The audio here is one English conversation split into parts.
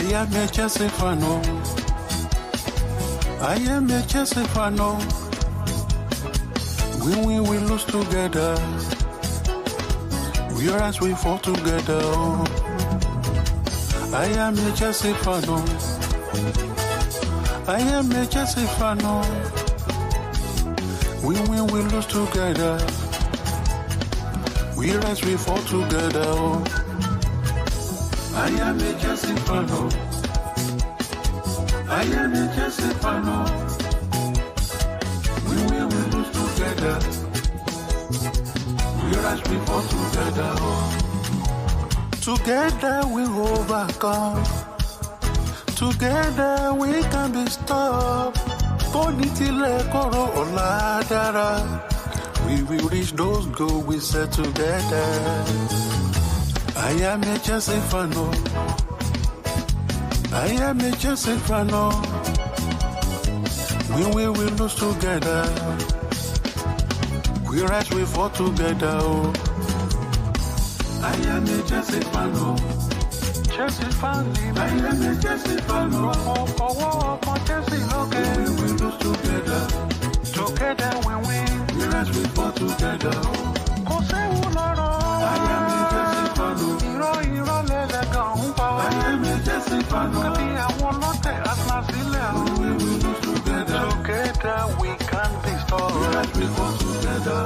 I am a Chelsea fan. I am a Chelsea fan. We lose together. We rise, we fall together. I am a Chelsea fan. I am a Chelsea fan. We win, we lose together. We rise, we fall together. I am a Chelsea fan. I am a Chelsea fan. We win, we lose together. We rise, we fall together. Together we overcome. Together we can be stopped. We will reach those goals we set together. I am a Chelsea fan. I am a Chelsea fan. We will lose together. We rise, we fall together. I am a Chelsea fan. Chelsea fan. I am a Chelsea fan. We will lose together. Together we win. We rise, we fall together. I am a Chelsea fan. I am a Chelsea fan. We will lose together. Together we can be strong. We rise, we fall together.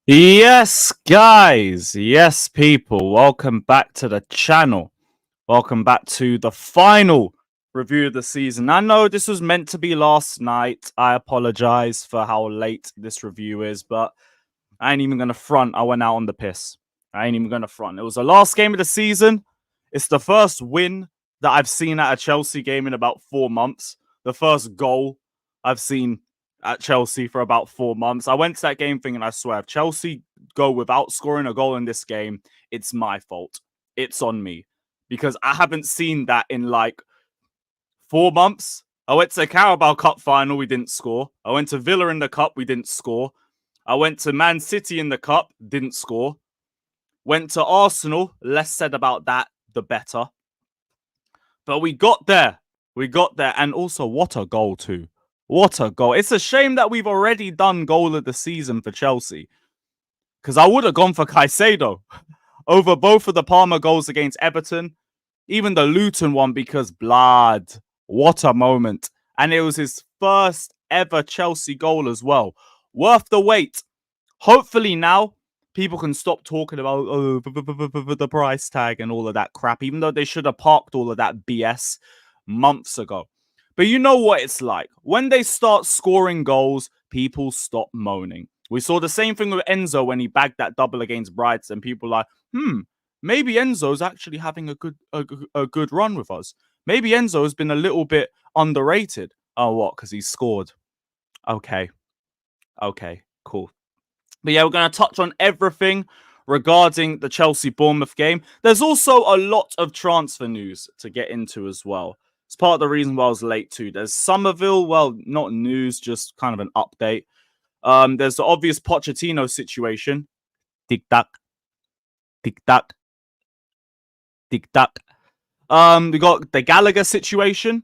Yes, guys. Yes, people. Welcome back to the channel. Welcome back to the final review of the season. I know this was meant to be last night. I apologize for how late this review is, but I ain't even going to front. I went out on the piss. I ain't even going to front. It was the last game of the season. It's the first win that I've seen at a Chelsea game in about 4 months. The first goal I've seen at Chelsea for about 4 months. I went to that game thinking, I swear, if Chelsea go without scoring a goal in this game, it's my fault. It's on me. Because I haven't seen that in like 4 months. I went to the Carabao Cup final, we didn't score. I went to Villa in the Cup, we didn't score. I went to Man City in the Cup, didn't score. Went to Arsenal, less said about that, the better. But we got there. We got there. And also, what a goal, too. What a goal. It's a shame that we've already done goal of the season for Chelsea. Because I would have gone for Caicedo over both of the Palmer goals against Everton. Even the Luton one, because blood. What a moment. And it was his first ever Chelsea goal as well. Worth the wait. Hopefully now people can stop talking about the price tag and all of that crap, even though they should have parked all of that BS months ago. But you know what it's like. When they start scoring goals, people stop moaning. We saw the same thing with Enzo when he bagged that double against Brighton. People are like, maybe Enzo's actually having a good run with us. Maybe Enzo has been a little bit underrated. Oh, what? Because he scored. Okay, cool. But yeah, we're going to touch on everything regarding the Chelsea-Bournemouth game. There's also a lot of transfer news to get into as well. It's part of the reason why I was late too. There's Somerville, well, not news, just kind of an update. There's the obvious Pochettino situation. Tic-tac. Tic-tac. Tic-tac. We got the Gallagher situation.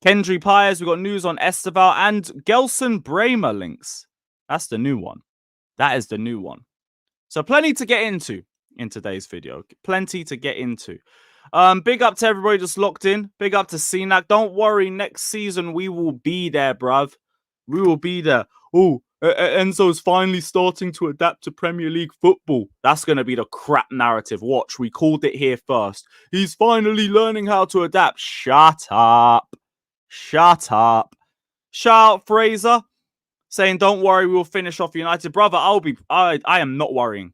Kendry Pires, we got news on Esteval and Gelson Bremer links. That's the new one. That is the new one. So plenty to get into in today's video. Plenty to get into. Big up to everybody just locked in. Big up to CNAC. Don't worry, next season we will be there, bruv. We will be there. Oh, Enzo's finally starting to adapt to Premier League football. That's going to be the crap narrative. Watch, we called it here first. He's finally learning how to adapt. Shut up. Shut up. Shout out Fraser. Saying, don't worry, we will finish off United. Brother, I am not worrying.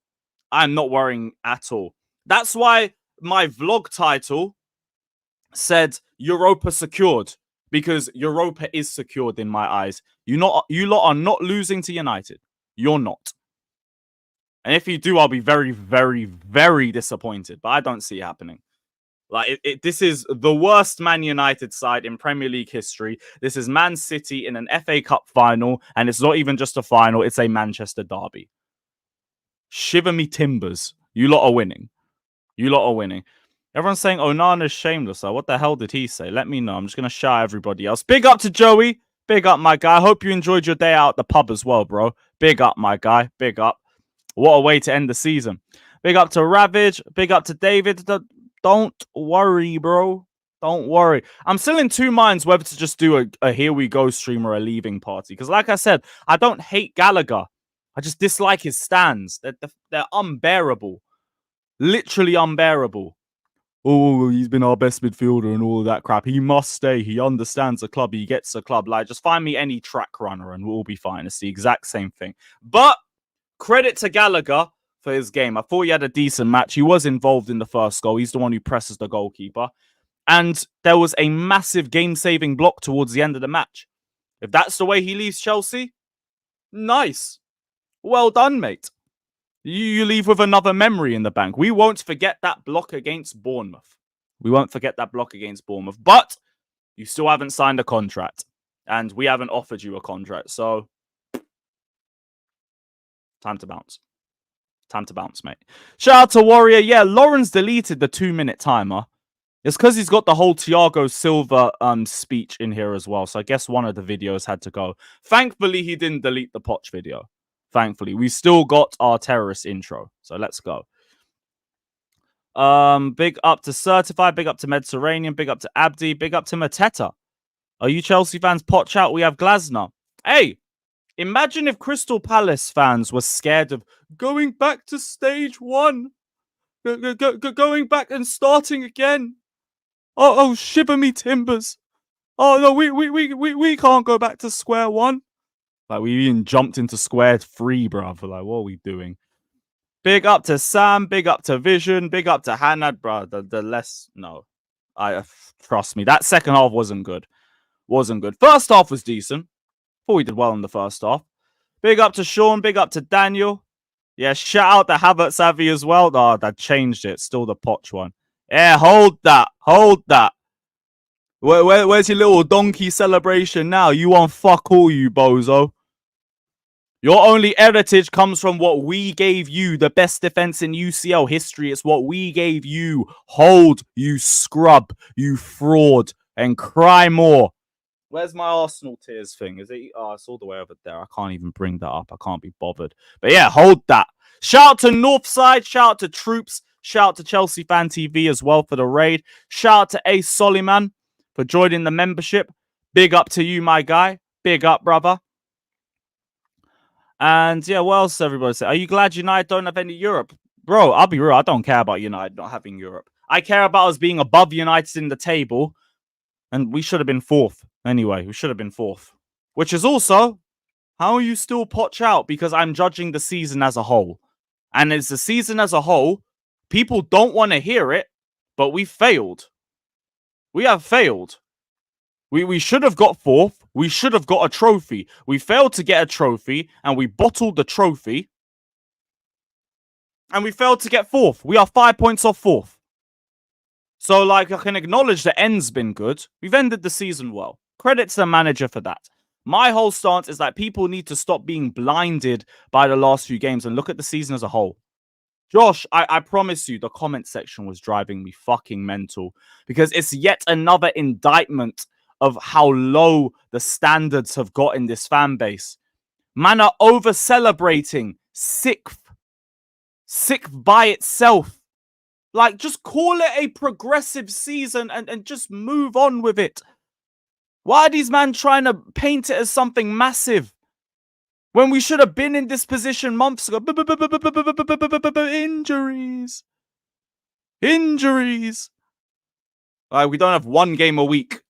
I am not worrying at all. That's why my vlog title said Europa secured. Because Europa is secured in my eyes. You lot are not losing to United. You're not. And if you do, I'll be very, very, very disappointed. But I don't see it happening. Like this is the worst Man United side in Premier League history. This is Man City in an FA Cup final, and it's not even just a final, it's a Manchester derby. Shiver me timbers. You lot are winning. You lot are winning. Everyone's saying Onana's shameless. What the hell did he say? Let me know. I'm just going to shout everybody else. Big up to Joey. Big up, my guy. Hope you enjoyed your day out at the pub as well, bro. Big up, my guy. Big up. What a way to end the season. Big up to Ravage. Big up to David. Don't worry, bro. Don't worry. I'm still in two minds whether to just do a here we go stream or a leaving party. Because like I said, I don't hate Gallagher. I just dislike his stands. They're unbearable. Literally unbearable. Oh, he's been our best midfielder and all of that crap. He must stay. He understands the club. He gets the club. Like, just find me any track runner and we'll be fine. It's the exact same thing. But credit to Gallagher for his game. I thought he had a decent match. He was involved in the first goal. He's the one who presses the goalkeeper. And there was a massive game-saving block towards the end of the match. If that's the way he leaves Chelsea, nice. Well done, mate. You leave with another memory in the bank. We won't forget that block against Bournemouth. We won't forget that block against Bournemouth. But you still haven't signed a contract. And we haven't offered you a contract. So, time to bounce. Time to bounce, mate. Shout out to Warrior. Yeah, Lauren's deleted the 2-minute timer. It's because he's got the whole Thiago Silva speech in here as well. So I guess one of the videos had to go. Thankfully, he didn't delete the Poch video. Thankfully, we still got our terrorist intro. So let's go. Big up to Certified. Big up to Mediterranean. Big up to Abdi. Big up to Mateta. Are you Chelsea fans? Poch out. We have Glasner. Hey, imagine if Crystal Palace fans were scared of going back to stage one. Going back and starting again. Oh, shiver me timbers. Oh, no, we can't go back to square one. Like, we even jumped into square 3, bruv. Like, what are we doing? Big up to Sam. Big up to Vision. Big up to Hanad, bruv. The less... No. Trust me. That second half wasn't good. Wasn't good. First half was decent. Thought we did well in the first half. Big up to Sean. Big up to Daniel. Yeah, shout out to Havertz Savvy as well. Oh, that changed it. Still the Poch one. Yeah, hold that. Hold that. Where's your little donkey celebration now? You want fuck all, you bozo. Your only heritage comes from what we gave you, the best defense in UCL history. It's what we gave you. Hold, you scrub, you fraud, and cry more. Where's my Arsenal tears thing? Is it? Oh, it's all the way over there. I can't even bring that up. I can't be bothered. But yeah, hold that. Shout out to Northside. Shout out to Troops. Shout out to Chelsea Fan TV as well for the raid. Shout out to Ace Soliman for joining the membership. Big up to you, my guy. Big up, brother. And yeah, what else everybody say? Are you glad United don't have any Europe? Bro, I'll be real. I don't care about United not having Europe. I care about us being above United in the table. And we should have been fourth. Anyway, we should have been fourth. Which is also, how are you still Poch out? Because I'm judging the season as a whole. And as the season as a whole, people don't want to hear it, but we failed. We have failed. We should have got fourth. We should have got a trophy. We failed to get a trophy, and we bottled the trophy. And we failed to get fourth. We are 5 points off fourth. So, like, I can acknowledge the end's been good. We've ended the season well. Credit to the manager for that. My whole stance is that people need to stop being blinded by the last few games and look at the season as a whole. Josh, I promise you, the comment section was driving me fucking mental because it's yet another indictment of how low the standards have got in this fan base. Man are over-celebrating sixth by itself. Like, just call it a progressive season and just move on with it. Why are these men trying to paint it as something massive when we should have been in this position months ago? Injuries. We don't have one game a week.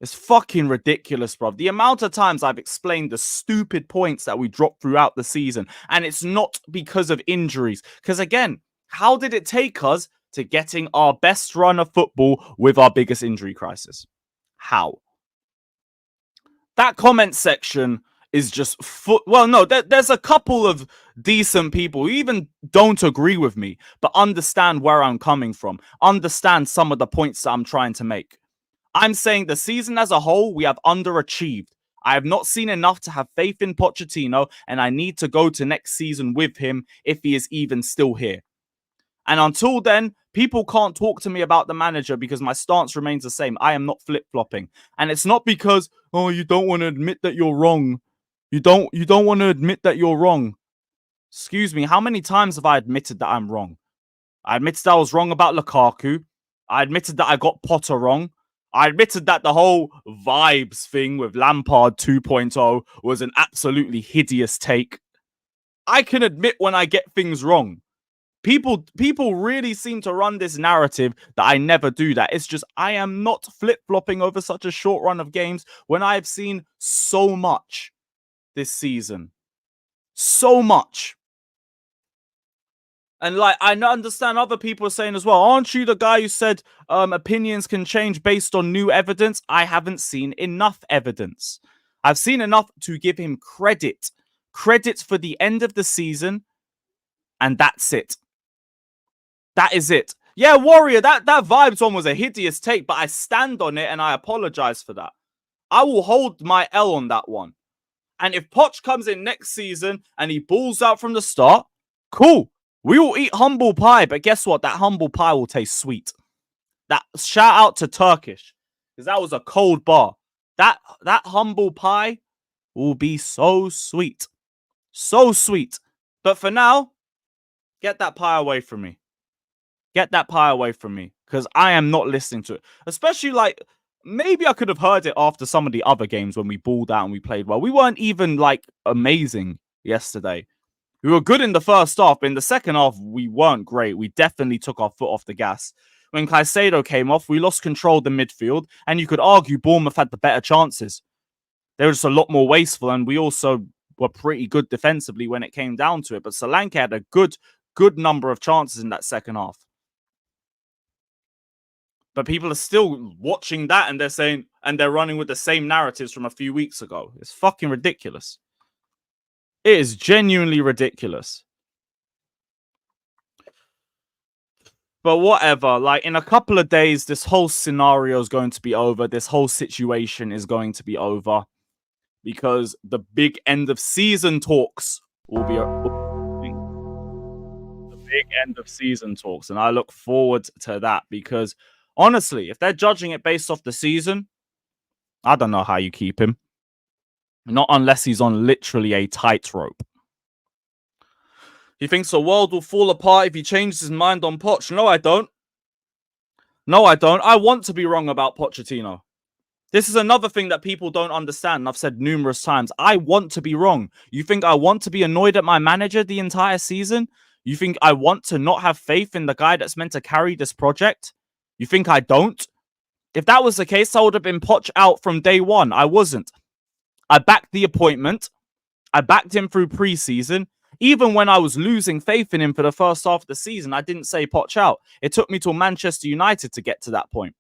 It's fucking ridiculous, bro. The amount of times I've explained the stupid points that we dropped throughout the season, and it's not because of injuries. Because again, how did it take us to getting our best run of football with our biggest injury crisis? How? That comment section is just... Well, no, there's a couple of decent people who even don't agree with me, but understand where I'm coming from. Understand some of the points that I'm trying to make. I'm saying the season as a whole, we have underachieved. I have not seen enough to have faith in Pochettino, and I need to go to next season with him if he is even still here. And until then, people can't talk to me about the manager because my stance remains the same. I am not flip-flopping. And it's not because, oh, you don't want to admit that you're wrong. You don't want to admit that you're wrong. Excuse me, how many times have I admitted that I'm wrong? I admitted I was wrong about Lukaku. I admitted that I got Potter wrong. I admitted that the whole vibes thing with Lampard 2.0 was an absolutely hideous take. I can admit when I get things wrong. People really seem to run this narrative that I never do that. It's just I am not flip-flopping over such a short run of games when I have seen so much this season. So much. And like, I understand other people are saying as well, aren't you the guy who said opinions can change based on new evidence? I haven't seen enough evidence. I've seen enough to give him credit. Credit for the end of the season. And that's it. That is it. Yeah, Warrior, that Vibes one was a hideous take, but I stand on it and I apologize for that. I will hold my L on that one. And if Poch comes in next season and he balls out from the start, cool. We will eat humble pie, but guess what? That humble pie will taste sweet. That shout out to Turkish, because that was a cold bar. That humble pie will be so sweet. So sweet. But for now, get that pie away from me. Get that pie away from me, because I am not listening to it. Especially, like, maybe I could have heard it after some of the other games when we balled out and we played well. We weren't even, like, amazing yesterday. We were good in the first half, but in the second half, we weren't great. We definitely took our foot off the gas. When Caicedo came off, we lost control of the midfield, and you could argue Bournemouth had the better chances. They were just a lot more wasteful, and we also were pretty good defensively when it came down to it. But Solanke had a good number of chances in that second half. But people are still watching that, and they're saying, and they're running with the same narratives from a few weeks ago. It's fucking ridiculous. It is genuinely ridiculous. But whatever, like, in a couple of days, this whole scenario is going to be over. This whole situation is going to be over. because the big end of season talks will be the big end of season talks, and I look forward to that because honestly, if they're judging it based off the season, I don't know how you keep him. Not unless he's on literally a tightrope. He thinks the world will fall apart if he changes his mind on Poch. No, I don't. No, I don't. I want to be wrong about Pochettino. This is another thing that people don't understand, and I've said numerous times. I want to be wrong. You think I want to be annoyed at my manager the entire season? You think I want to not have faith in the guy that's meant to carry this project? You think I don't? If that was the case, I would have been Poch out from day one. I wasn't. I backed the appointment. I backed him through preseason. Even when I was losing faith in him for the first half of the season, I didn't say Poch out. It took me till Manchester United to get to that point.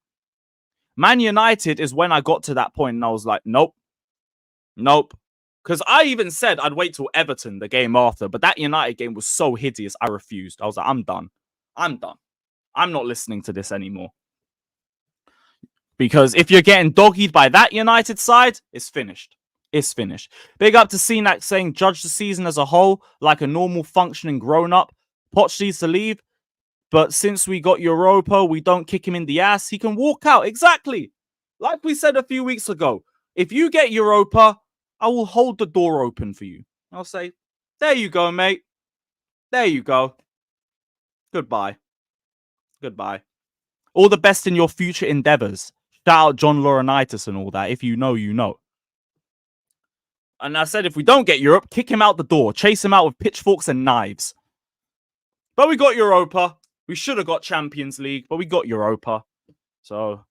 Man United is when I got to that point and I was like, nope. Nope. Because I even said I'd wait till Everton, the game after. But that United game was so hideous, I refused. I was like, I'm done. I'm done. I'm not listening to this anymore. Because if you're getting doggied by that United side, it's finished. It's finished. Big up to CNAC saying, judge the season as a whole like a normal functioning grown-up. Poch needs to leave. But since we got Europa, we don't kick him in the ass. He can walk out. Exactly. Like we said a few weeks ago. If you get Europa, I will hold the door open for you. I'll say, there you go, mate. There you go. Goodbye. Goodbye. All the best in your future endeavors. Shout out John Laurinaitis and all that. If you know, you know. And I said, if we don't get Europe, kick him out the door. Chase him out with pitchforks and knives. But we got Europa. We should have got Champions League, but we got Europa. So,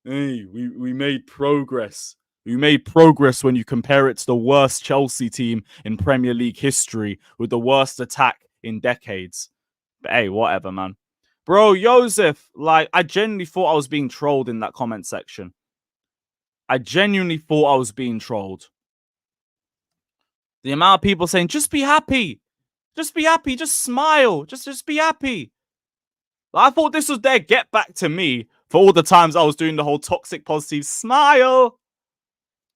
hey, we made progress. We made progress when you compare it to the worst Chelsea team in Premier League history with the worst attack in decades. But hey, whatever, man. Bro, Joseph, like, I genuinely thought I was being trolled in that comment section. I genuinely thought I was being trolled. The amount of people saying, just be happy. Just be happy. Just smile. Just be happy. I thought this was their get back to me for all the times I was doing the whole toxic positive smile.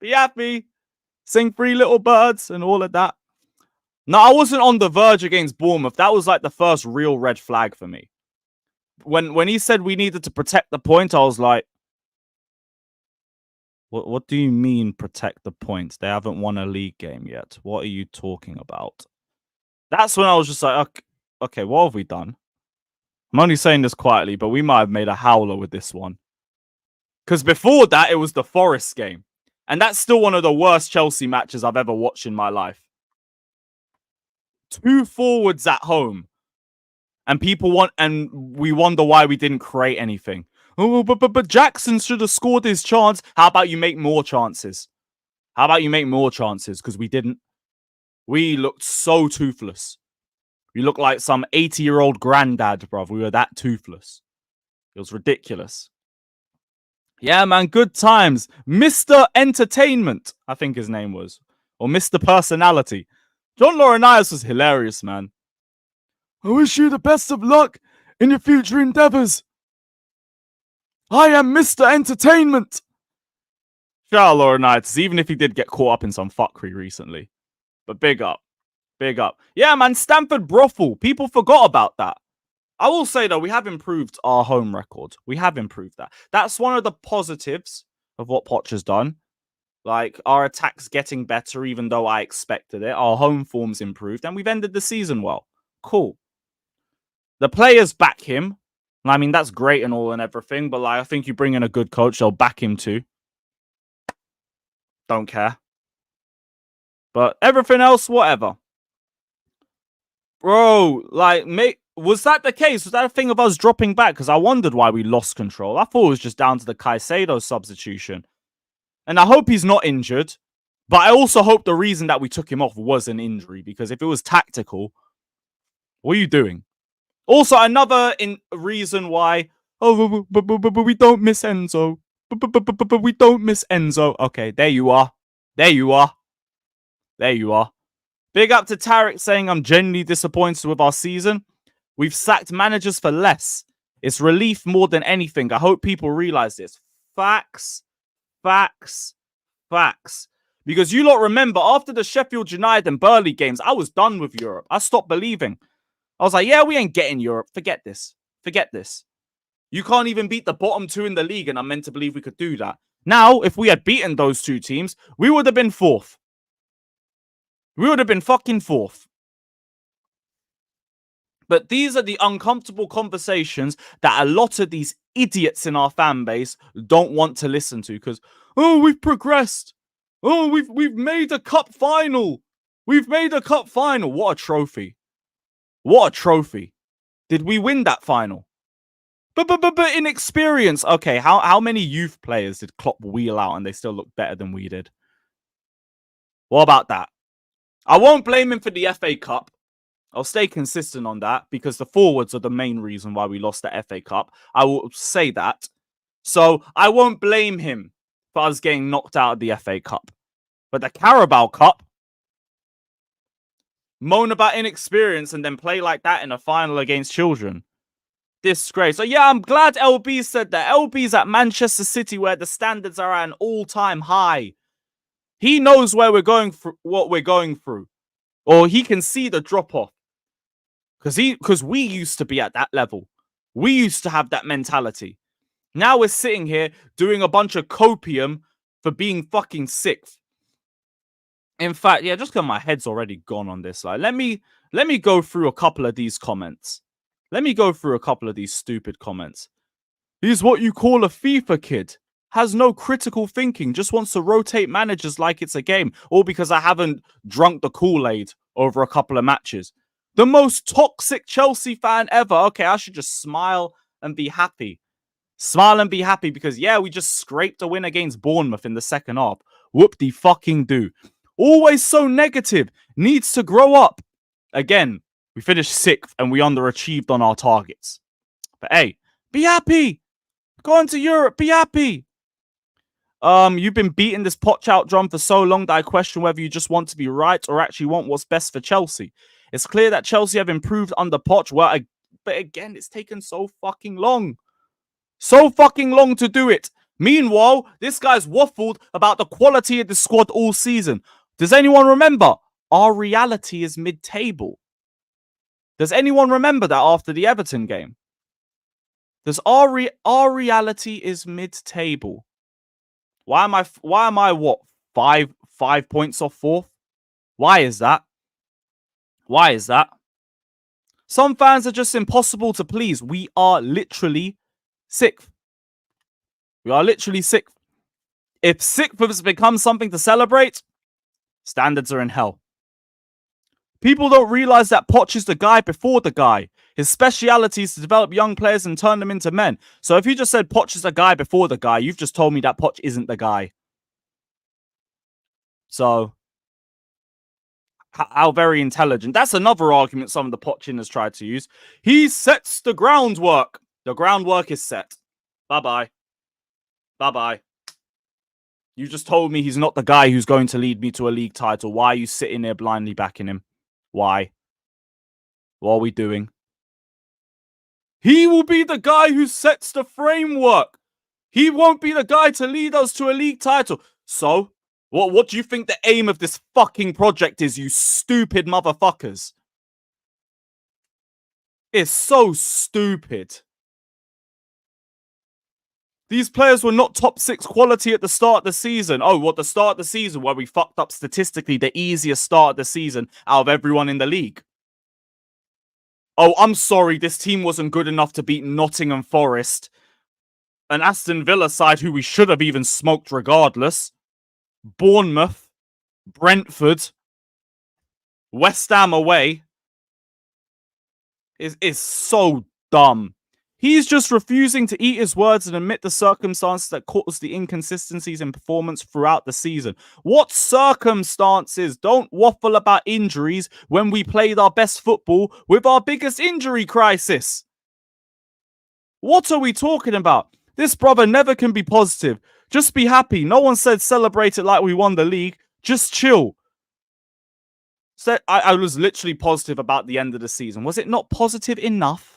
Be happy. Sing Three Little Birds and all of that. No, I wasn't on the verge against Bournemouth. That was like the first real red flag for me. When he said we needed to protect the point, I was like, what do you mean protect the points? They haven't won a league game yet. What are you talking about? That's when I was just like, okay, what have we done? I'm only saying this quietly, but we might have made a howler with this one. Because before that, it was the Forest game. And that's still one of the worst Chelsea matches I've ever watched in my life. 2 forwards at home. And we wonder why we didn't create anything. Oh, but Jackson should have scored his chance. How about you make more chances? How about you make more chances? Because we didn't. We looked so toothless. We looked like some 80-year-old granddad, bruv. We were that toothless. It was ridiculous. Yeah, man, good times. Mr. Entertainment, I think his name was. Or Mr. Personality. John Laurinaitis was hilarious, man. I wish you the best of luck in your future endeavors. I am Mr. Entertainment. Shout out Laurinaitis, even if he did get caught up in some fuckery recently. But big up. Big up. Yeah, man, Stamford Brothel. People forgot about that. I will say, though, we have improved our home record. We have improved that. That's one of the positives of what Poch has done. Like, our attack's getting better, even though I expected it. Our home form's improved, and we've ended the season well. Cool. The players back him. I mean, that's great and all and everything, but like, I think you bring in a good coach, they'll back him too. Don't care. But everything else, whatever. Bro, like, mate, was that the case? Was that a thing of us dropping back? Because I wondered why we lost control. I thought it was just down to the Caicedo substitution. And I hope he's not injured. But I also hope the reason that we took him off was an injury. Because if it was tactical, what are you doing? Also, another reason why... Oh, but we don't miss Enzo. But we don't miss Enzo. Okay, there you are. There you are. There you are. Big up to Tarek saying I'm genuinely disappointed with our season. We've sacked managers for less. It's relief more than anything. I hope people realize this. Facts. Facts. Facts. Because you lot remember, after the Sheffield United and Burnley games, I was done with Europe. I stopped believing. I was like, yeah, we ain't getting Europe. Forget this. Forget this. You can't even beat the bottom two in the league, and I'm meant to believe we could do that. Now, if we had beaten those two teams, we would have been fourth. We would have been fucking fourth. But these are the uncomfortable conversations that a lot of these idiots in our fan base don't want to listen to because, oh, we've progressed. Oh, we've made a cup final. We've made a cup final. What a trophy. What a trophy. Did we win that final? But in experience, okay, how many youth players did Klopp wheel out and they still look better than we did? What about that? I won't blame him for the FA Cup. I'll stay consistent on that because the forwards are the main reason why we lost the FA Cup. I will say that. So I won't blame him for us getting knocked out of the FA Cup. But the Carabao Cup, moan about inexperience and then play like that in a final against children. Disgrace. So yeah, I'm glad LB said that. LB's at Manchester City where the standards are at an all-time high. He knows where we're going through, what we're going through. Or he can see the drop-off. Because we used to be at that level. We used to have that mentality. Now we're sitting here doing a bunch of copium for being fucking sixth. In fact, yeah, just because my head's already gone on this. Like, let me go through a couple of these comments. Let me go through a couple of these stupid comments. He's what you call a FIFA kid. Has no critical thinking. Just wants to rotate managers like it's a game. All because I haven't drunk the Kool-Aid over a couple of matches. The most toxic Chelsea fan ever. Okay, I should just smile and be happy. Smile and be happy because, yeah, we just scraped a win against Bournemouth in the second half. Whoop-de-fucking-do. Always so negative. Needs to grow up. Again, we finished sixth and we underachieved on our targets. But hey, be happy. Going to Europe, be happy. You've been beating this potch out drum for so long that I question whether you just want to be right or actually want what's best for Chelsea. It's clear that Chelsea have improved under Poch, but again, it's taken so fucking long. So fucking long to do it. Meanwhile, this guy's waffled about the quality of the squad all season. Does anyone remember? Our reality is mid-table. Does anyone remember that after the Everton game? Does our reality is mid-table? Why am I what? Five points off fourth? Why is that? Why is that? Some fans are just impossible to please. We are literally sixth. We are literally sixth. If sixth has become something to celebrate, standards are in hell. People don't realize that Poch is the guy before the guy. His speciality is to develop young players and turn them into men. So if you just said Poch is the guy before the guy, you've just told me that Poch isn't the guy. So, how very intelligent. That's another argument some of the Pochinners tried to use. He sets the groundwork. The groundwork is set. Bye-bye. Bye-bye. You just told me he's not the guy who's going to lead me to a league title. Why are you sitting there blindly backing him? Why? What are we doing? He will be the guy who sets the framework. He won't be the guy to lead us to a league title. So, what do you think the aim of this fucking project is, you stupid motherfuckers? It's so stupid. These players were not top 6 quality at the start of the season. Oh, what, the start of the season where we fucked up statistically the easiest start of the season out of everyone in the league? Oh, I'm sorry, this team wasn't good enough to beat Nottingham Forest, an Aston Villa side who we should have even smoked regardless, Bournemouth, Brentford, West Ham away. Is so dumb. He's just refusing to eat his words and admit the circumstances that caused the inconsistencies in performance throughout the season. What circumstances? Don't waffle about injuries when we played our best football with our biggest injury crisis. What are we talking about? This brother never can be positive. Just be happy. No one said celebrate it like we won the league. Just chill. So I was literally positive about the end of the season. Was it not positive enough?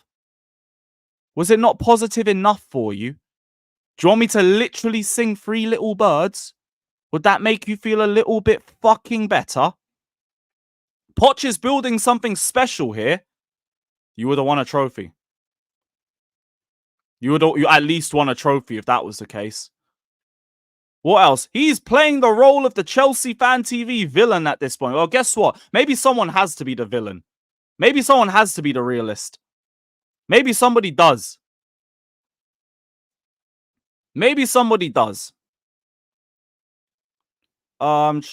Was it not positive enough for you? Do you want me to literally sing Three Little Birds? Would that make you feel a little bit fucking better? Poch is building something special here. You would have won a trophy. You at least won a trophy if that was the case. What else? He's playing the role of the Chelsea Fan TV villain at this point. Well, guess what? Maybe someone has to be the villain. Maybe someone has to be the realist. Maybe somebody does. Maybe somebody does. What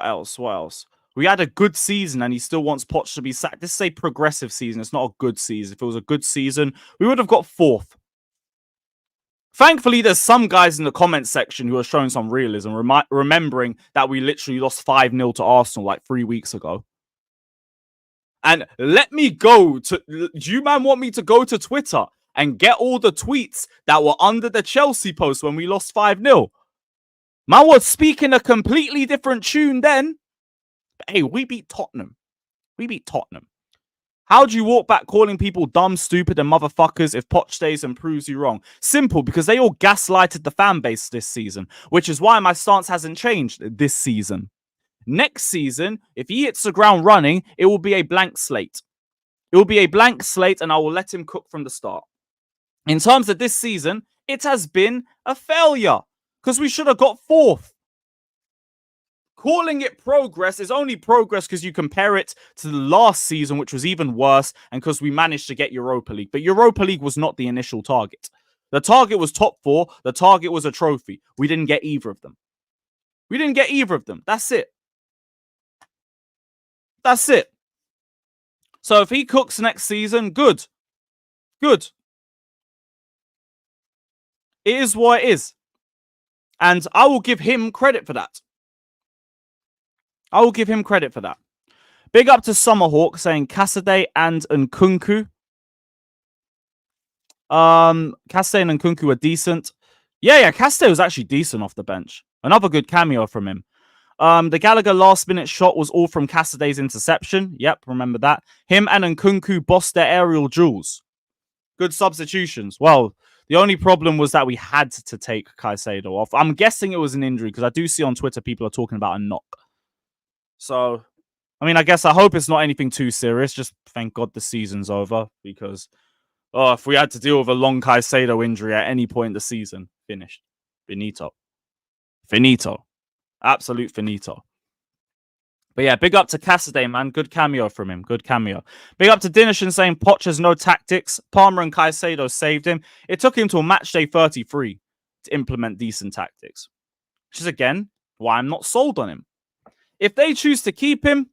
else? What else? We had a good season and he still wants Poch to be sacked. This is a progressive season. It's not a good season. If it was a good season, we would have got 4th. Thankfully, there's some guys in the comment section who are showing some realism, remembering that we literally lost 5-0 to Arsenal like 3 weeks ago. And let me go to... Do you, man, want me to go to Twitter and get all the tweets that were under the Chelsea post when we lost 5-0? Man was speaking a completely different tune then. But hey, we beat Tottenham. We beat Tottenham. How do you walk back calling people dumb, stupid, and motherfuckers if Poch stays and proves you wrong? Simple, because they all gaslighted the fan base this season, which is why my stance hasn't changed this season. Next season, if he hits the ground running, it will be a blank slate. It will be a blank slate, and I will let him cook from the start. In terms of this season, it has been a failure, because we should have got 4th. Calling it progress is only progress because you compare it to the last season, which was even worse, and because we managed to get Europa League. But Europa League was not the initial target. The target was top 4. The target was a trophy. We didn't get either of them. We didn't get either of them. That's it. That's it. So if he cooks next season, good. Good. It is what it is. And I will give him credit for that. I will give him credit for that. Big up to Summerhawk saying Caicedo and Nkunku. Caicedo and Nkunku are decent. Yeah, Caicedo was actually decent off the bench. Another good cameo from him. The Gallagher last-minute shot was all from Caicedo's interception. Yep, remember that. Him and Nkunku bossed their aerial duels. Good substitutions. Well, the only problem was that we had to take Caicedo off. I'm guessing it was an injury because I do see on Twitter people are talking about a knock. So, I mean, I hope it's not anything too serious. Just thank God the season's over because, if we had to deal with a long Caicedo injury at any point in the season, finished. Finito. Absolute finito. But yeah, big up to Caicedo, man. Good cameo from him. Good cameo. Big up to Dinishan saying Poch has no tactics. Palmer and Caicedo saved him. It took him till match day 33 to implement decent tactics. Which is, again, why I'm not sold on him. If they choose to keep him,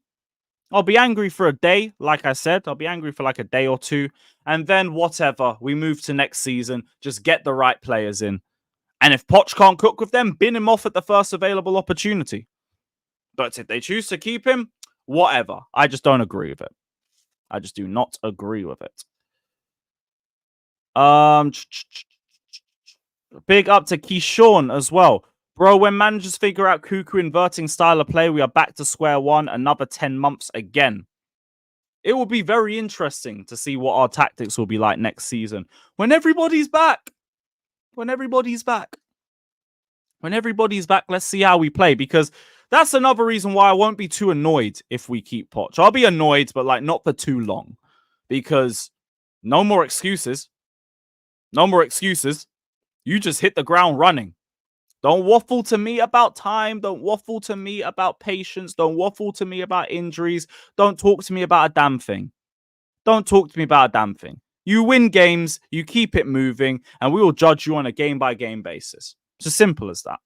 I'll be angry for a day. Like I said, I'll be angry for like a day or two. And then whatever, we move to next season. Just get the right players in. And if Poch can't cook with them, bin him off at the first available opportunity. But if they choose to keep him, whatever. I just don't agree with it. I just do not agree with it. Big up to Keyshawn as well. Bro, when managers figure out Cuckoo inverting style of play, we are back to square one, another 10 months again. It will be very interesting to see what our tactics will be like next season. When everybody's back. When everybody's back. When everybody's back, let's see how we play. Because that's another reason why I won't be too annoyed if we keep Poch. I'll be annoyed, but like not for too long. Because no more excuses. No more excuses. You just hit the ground running. Don't waffle to me about time. Don't waffle to me about patience. Don't waffle to me about injuries. Don't talk to me about a damn thing. Don't talk to me about a damn thing. You win games, you keep it moving, and we will judge you on a game-by-game basis. It's as simple as that.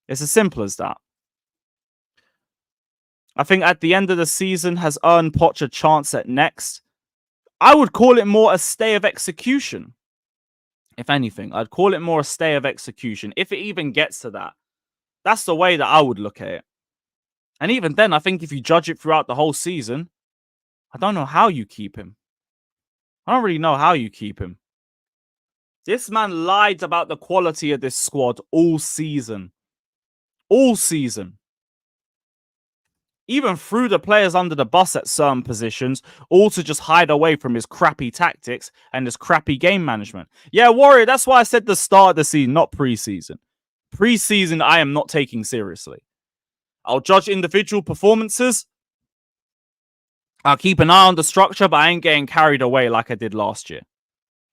It's as simple as that. I think at the end of the season has earned Poch a chance at next. I would call it more a stay of execution. If anything, I'd call it more a stay of execution. If it even gets to that. That's the way that I would look at it. And even then, I think if you judge it throughout the whole season, I don't know how you keep him. I don't really know how you keep him. This man lied about the quality of this squad all season. All season. Even threw the players under the bus at certain positions, all to just hide away from his crappy tactics and his crappy game management. Yeah, Warrior, that's why I said the start of the season, not pre-season. Pre-season, I am not taking seriously. I'll judge individual performances. I'll keep an eye on the structure, but I ain't getting carried away like I did last year.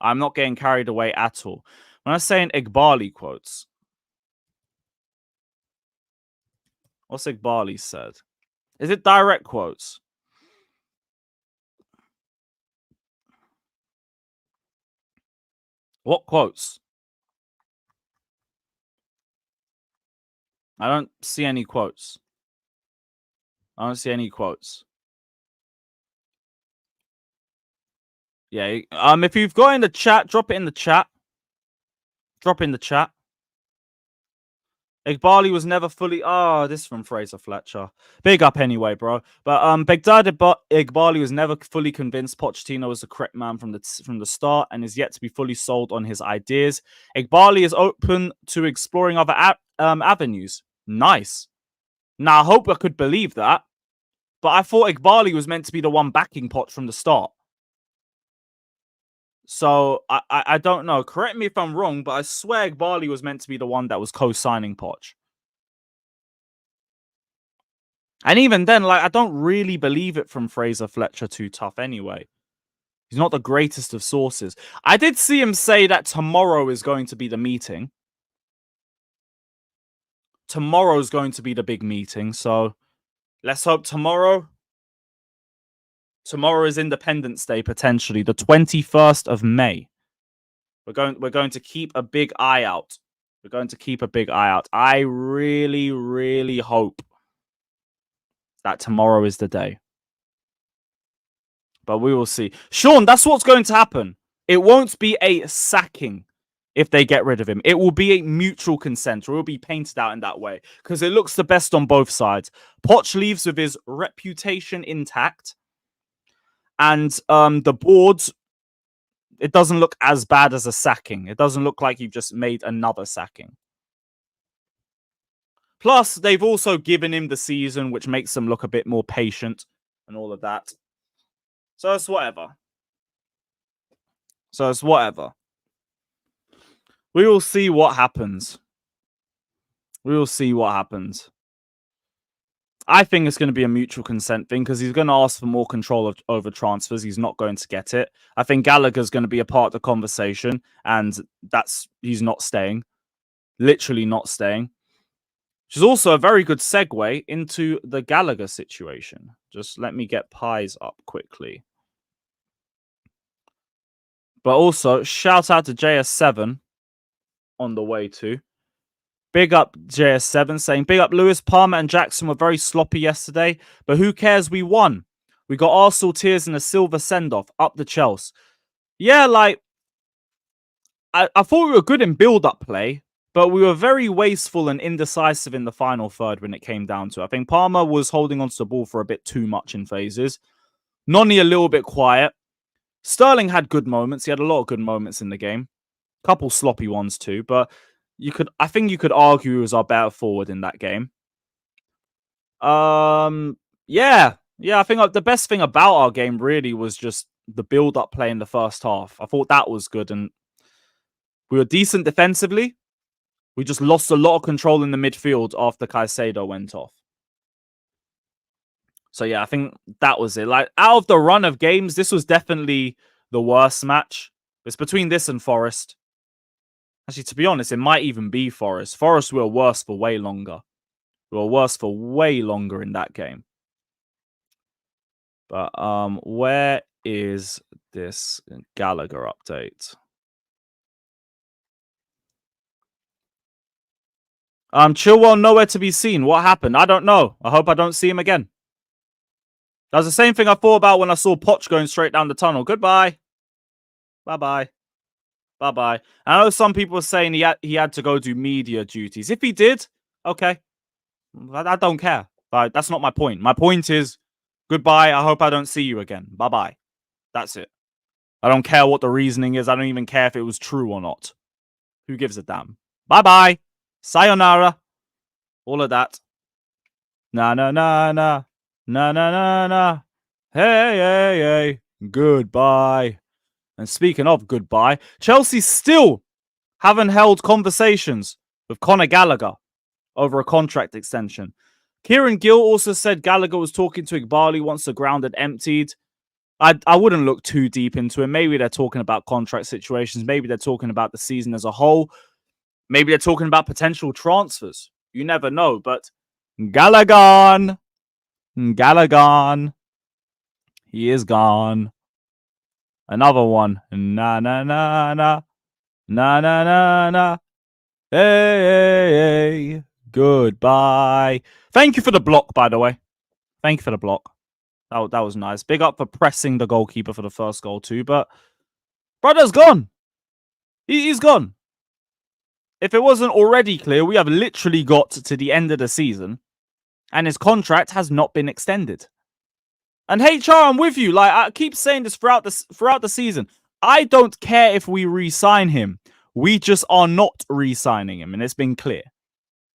I'm not getting carried away at all. When I'm saying Igbali quotes, what's Igbali said? Is it direct quotes? What quotes? I don't see any quotes. I don't see any quotes. Yeah, if you've got in the chat, drop it in the chat. Drop in the chat. Igbali was never fully... this is from Fraser Fletcher. Big up anyway, bro. But Begdad Igbali was never fully convinced Pochettino was the correct man from the start and is yet to be fully sold on his ideas. Igbali is open to exploring other avenues. Nice. Now, I hope I could believe that. But I thought Igbali was meant to be the one backing Poch from the start. So, I don't know. Correct me if I'm wrong, but I swear Igbali was meant to be the one that was co-signing Poch. And even then, like, I don't really believe it from Fraser Fletcher too tough anyway. He's not the greatest of sources. I did see him say that tomorrow is going to be the meeting. Tomorrow's going to be the big meeting, so let's hope tomorrow... Tomorrow is Independence Day, potentially. The 21st of May. We're going to keep a big eye out. We're going to keep a big eye out. I really, really hope that tomorrow is the day. But we will see. Sean, that's what's going to happen. It won't be a sacking if they get rid of him. It will be a mutual consent, or it will be painted out in that way. Because it looks the best on both sides. Poch leaves with his reputation intact. And the board, it doesn't look as bad as a sacking. It doesn't look like you've just made another sacking. Plus, they've also given him the season, which makes them look a bit more patient and all of that. So it's whatever. We will see what happens. I think it's going to be a mutual consent thing because he's going to ask for more control over transfers. He's not going to get it. I think Gallagher's going to be a part of the conversation, and he's not staying. Literally not staying. Which is also a very good segue into the Gallagher situation. Just let me get pies up quickly. But also, shout out to JS7 on the way too. Big up JS7 saying, big up Lewis, Palmer and Jackson were very sloppy yesterday, but who cares? We won. We got Arsenal tears and a Silva send-off. Up the Chelsea. Yeah, like, I thought we were good in build-up play, but we were very wasteful and indecisive in the final third when it came down to it. I think Palmer was holding onto the ball for a bit too much in phases. Noni a little bit quiet. Sterling had good moments. He had a lot of good moments in the game. Couple sloppy ones too, but... I think you could argue he was our better forward in that game. Yeah, I think the best thing about our game really was just the build-up play in the first half. I thought that was good, and we were decent defensively. We just lost a lot of control in the midfield after Caicedo went off. So yeah, I think that was it. Like, out of the run of games, this was definitely the worst match. It's between this and Forest. Actually, to be honest, it might even be Forest. Forest were worse for way longer. We were worse for way longer in that game. But where is this Gallagher update? Chilwell nowhere to be seen. What happened? I don't know. I hope I don't see him again. That was the same thing I thought about when I saw Poch going straight down the tunnel. Goodbye. Bye-bye. Bye-bye. I know some people are saying he had to go do media duties. If he did, okay. I don't care. Like, that's not my point. My point is, goodbye. I hope I don't see you again. Bye-bye. That's it. I don't care what the reasoning is. I don't even care if it was true or not. Who gives a damn? Bye-bye. Sayonara. All of that. Na-na-na-na. Na-na-na-na. Hey, hey, hey. Goodbye. And speaking of goodbye, Chelsea still haven't held conversations with Conor Gallagher over a contract extension. Kieran Gill also said Gallagher was talking to Igbali once the ground had emptied. I wouldn't look too deep into it. Maybe they're talking about contract situations. Maybe they're talking about the season as a whole. Maybe they're talking about potential transfers. You never know. But Gallagher, he is gone. Another one. Na na na na na na na na. Hey. Goodbye. Thank you for the block, by the way. Thank you for the block. That was nice. Big up for pressing the goalkeeper for the first goal too. But brother's gone. He's gone. If it wasn't already clear, we have literally got to the end of the season and his contract has not been extended. And HR, I'm with you. Like, I keep saying this throughout the season. I don't care if we re-sign him. We just are not re-signing him, and it's been clear.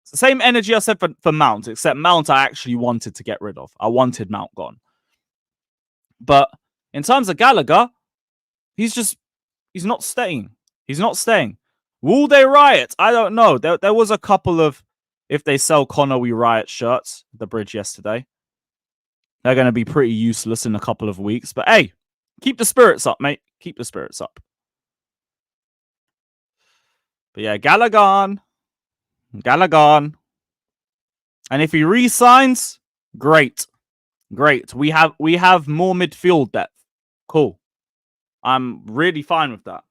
It's the same energy I said for Mount, except Mount I actually wanted to get rid of. I wanted Mount gone. But in terms of Gallagher, he's not staying. He's not staying. Will they riot? I don't know. There was a couple of if they sell Connor, we riot shirts at the bridge yesterday. They're going to be pretty useless in a couple of weeks. But hey, keep the spirits up, mate. Keep the spirits up. But yeah, Gallagher. And if he re-signs, great. We have more midfield depth. Cool. I'm really fine with that.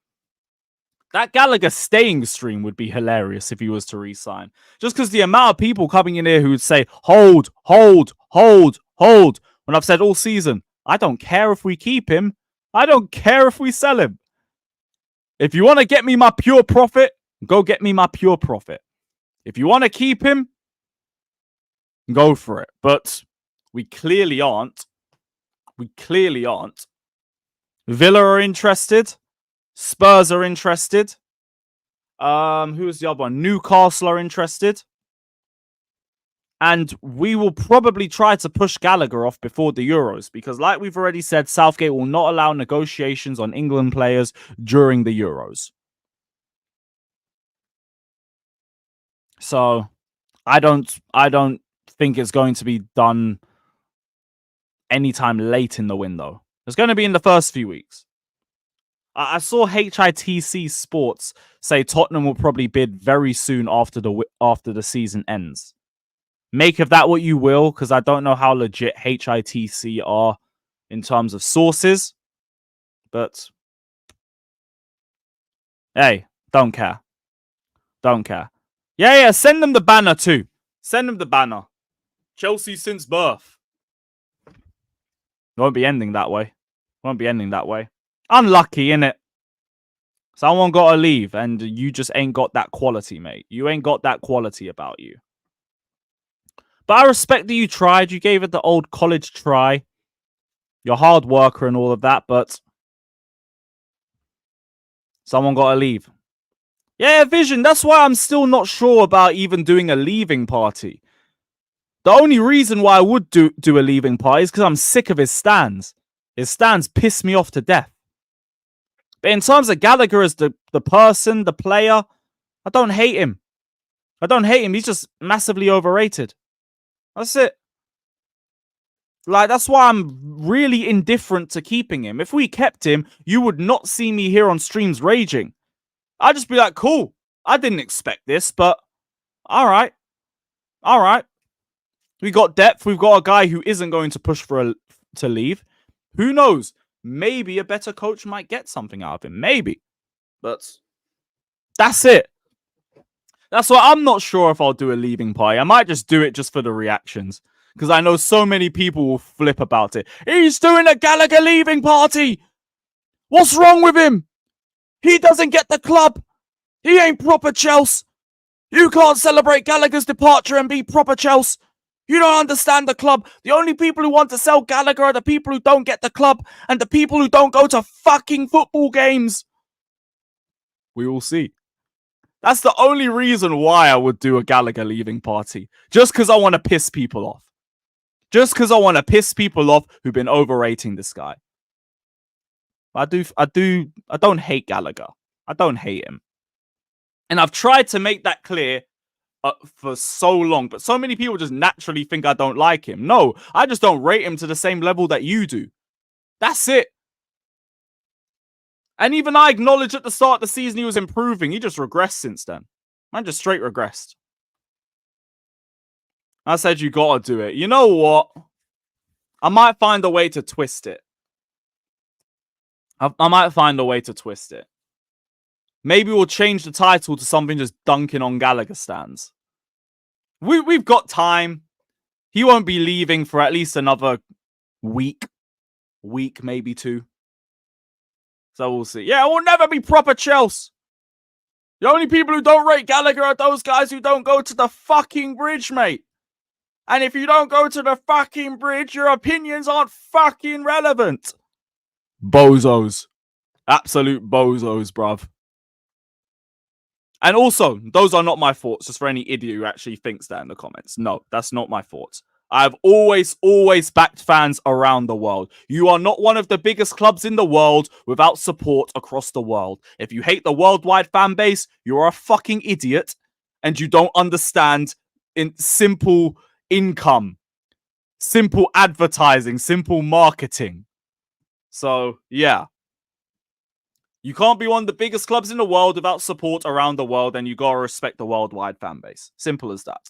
That Gallagher staying stream would be hilarious if he was to re-sign. Just because the amount of people coming in here who would say, hold. When I've said all season, I don't care if we keep him. I don't care if we sell him. If you want to get me my pure profit, go get me my pure profit. If you want to keep him, go for it. But we clearly aren't. Villa are interested. Spurs are interested. Who's the other one? Newcastle are interested. And we will probably try to push Gallagher off before the Euros because, like we've already said, Southgate will not allow negotiations on England players during the Euros. So I don't think it's going to be done anytime late in the window. It's going to be in the first few weeks. I saw HITC Sports say Tottenham will probably bid very soon after the season ends. Make of that what you will, because I don't know how legit HITC are in terms of sources. But hey, don't care. Yeah, send them the banner too. Send them the banner. Chelsea since birth. It won't be ending that way. Unlucky, innit? Someone got to leave, and you just ain't got that quality, mate. You ain't got that quality about you. But I respect that you tried. You gave it the old college try. You're a hard worker and all of that, but someone got to leave. Yeah, Vision, that's why I'm still not sure about even doing a leaving party. The only reason why I would do a leaving party is because I'm sick of his stands. His stands piss me off to death. But in terms of Gallagher as the person, the player, I don't hate him. He's just massively overrated. That's it. Like, that's why I'm really indifferent to keeping him. If we kept him, you would not see me here on streams raging. I'd just be like, cool. I didn't expect this, but all right. We got depth. We've got a guy who isn't going to push to leave. Who knows? Maybe a better coach might get something out of him. Maybe. But that's it. That's why I'm not sure if I'll do a leaving party. I might just do it just for the reactions. Because I know so many people will flip about it. He's doing a Gallagher leaving party. What's wrong with him? He doesn't get the club. He ain't proper Chelsea. You can't celebrate Gallagher's departure and be proper Chelsea. You don't understand the club. The only people who want to sell Gallagher are the people who don't get the club and the people who don't go to fucking football games. We will see. That's the only reason why I would do a Gallagher leaving party. Just because I want to piss people off. Just because I want to piss people off who've been overrating this guy. I don't hate Gallagher. I don't hate him. And I've tried to make that clear for so long, but so many people just naturally think I don't like him. No, I just don't rate him to the same level that you do. That's it. And even I acknowledged at the start of the season he was improving. He just regressed since then. Man just straight regressed. I said you gotta do it. You know what? I might find a way to twist it. I might find a way to twist it. Maybe we'll change the title to something just dunking on Gallagher stands. We've got time. He won't be leaving for at least another week, maybe 2. So we'll see. Yeah, it will never be proper Chelsea. The only people who don't rate Gallagher are those guys who don't go to the fucking bridge, mate. And if you don't go to the fucking bridge, your opinions aren't fucking relevant. Bozos. Absolute bozos, bruv. And also, those are not my thoughts, just for any idiot who actually thinks that in the comments. No, that's not my thoughts. I've always backed fans around the world. You are not one of the biggest clubs in the world without support across the world. If you hate the worldwide fan base, you're a fucking idiot and you don't understand in simple income, simple advertising, simple marketing. So, yeah. You can't be one of the biggest clubs in the world without support around the world, and you gotta respect the worldwide fan base. Simple as that.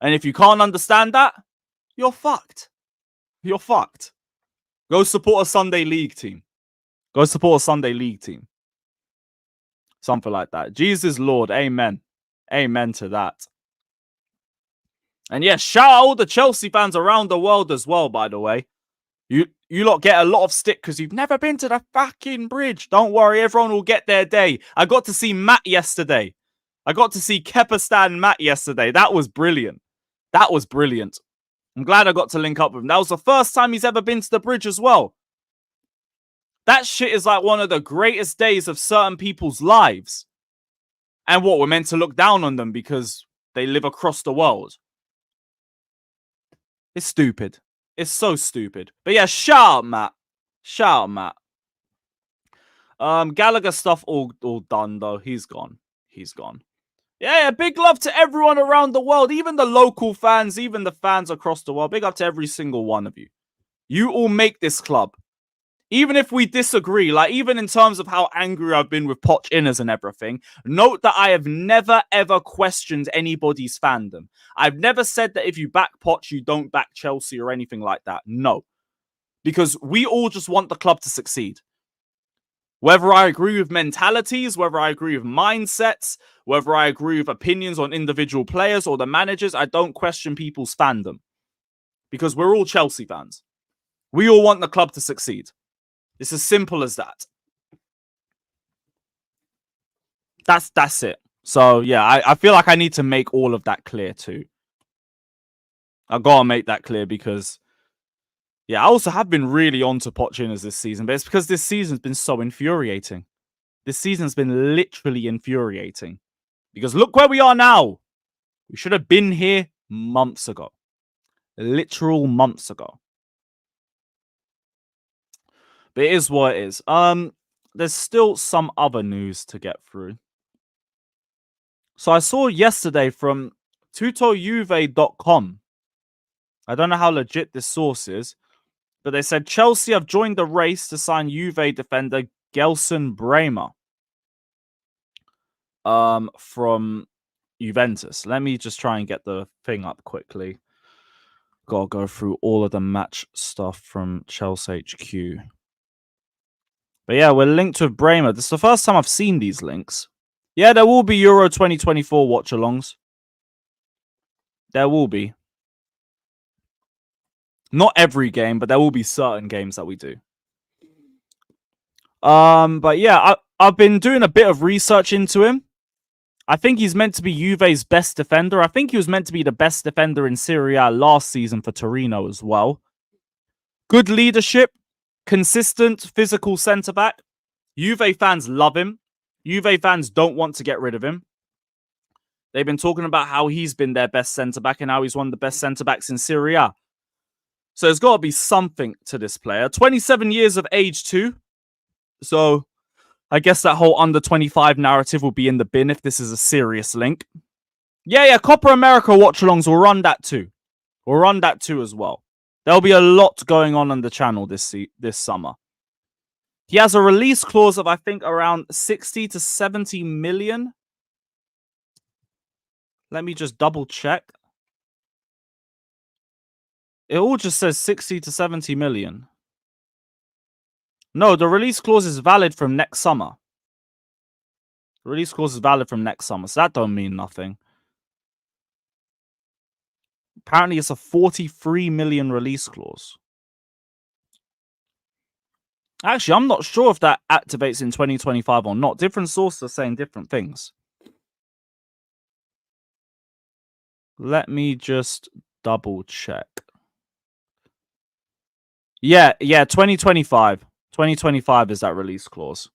And if you can't understand that, you're fucked. You're fucked. Go support a Sunday League team. Go support a Sunday League team. Something like that. Jesus Lord. Amen. Amen to that. And yes, shout out all the Chelsea fans around the world as well, by the way. You lot get a lot of stick because you've never been to the fucking bridge. Don't worry, everyone will get their day. I got to see Matt yesterday. I got to see Kepistan Matt yesterday. That was brilliant. That was brilliant. I'm glad I got to link up with him. That was the first time he's ever been to the bridge as well. That shit is like one of the greatest days of certain people's lives. And what, we're meant to look down on them because they live across the world? It's stupid. It's so stupid. But yeah, shout out, Matt. Shout out, Matt. Gallagher stuff all done, though. He's gone. He's gone. Yeah, big love to everyone around the world. Even the local fans, even the fans across the world. Big up to every single one of you. You all make this club. Even if we disagree, like even in terms of how angry I've been with Poch Inners and everything, note that I have never, ever questioned anybody's fandom. I've never said that if you back Poch, you don't back Chelsea or anything like that. No. Because we all just want the club to succeed. Whether I agree with mentalities, whether I agree with mindsets, whether I agree with opinions on individual players or the managers, I don't question people's fandom. Because we're all Chelsea fans. We all want the club to succeed. It's as simple as that. That's it. So, yeah, I feel like I need to make all of that clear too. I gotta make that clear because, yeah, I also have been really onto Poch Inners this season, but it's because this season's been so infuriating. This season's been literally infuriating. Because look where we are now. We should have been here months ago. Literal months ago. But it is what it is. There's still some other news to get through. So I saw yesterday from tutojuve.com. I don't know how legit this source is, but they said Chelsea have joined the race to sign Juve defender Gelson Bremer from Juventus. Let me just try and get the thing up quickly. Gotta go through all of the match stuff from Chelsea HQ. But yeah, we're linked with Bremer. This is the first time I've seen these links. Yeah, there will be Euro 2024 watch-alongs. There will be. Not every game, but there will be certain games that we do. But yeah, I've been doing a bit of research into him. I think he's meant to be Juve's best defender. I think he was meant to be the best defender in Serie A last season for Torino as well. Good leadership. Consistent, physical centre-back. Juve fans love him. Juve fans don't want to get rid of him. They've been talking about how he's been their best centre-back and how he's one of the best centre-backs in Serie A. So there's got to be something to this player. 27 years of age too. So I guess that whole under 25 narrative will be in the bin if this is a serious link. Yeah, Copa America watch-alongs will run that too. We'll run that too as well. There'll be a lot going on the channel this summer. He has a release clause of, I think, around 60 to 70 million. Let me just double check. It all just says 60 to 70 million. No, the release clause is valid from next summer. The release clause is valid from next summer, so that don't mean nothing. Apparently, it's a 43 million release clause. Actually, I'm not sure if that activates in 2025 or not. Different sources are saying different things. Let me just double check. Yeah, 2025. 2025 is that release clause.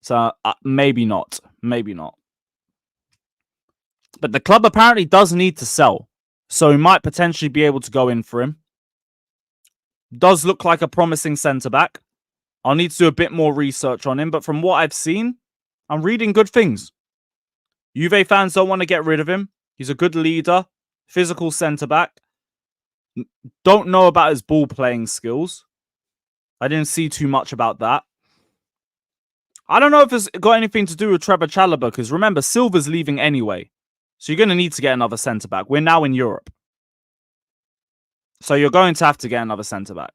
So maybe not. Maybe not. But the club apparently does need to sell. So we might potentially be able to go in for him. Does look like a promising centre-back. I'll need to do a bit more research on him. But from what I've seen, I'm reading good things. Juve fans don't want to get rid of him. He's a good leader. Physical centre-back. Don't know about his ball-playing skills. I didn't see too much about that. I don't know if it's got anything to do with Trevor Chalobah, because remember, Silva's leaving anyway. So you're going to need to get another centre-back. We're now in Europe. So you're going to have to get another centre-back.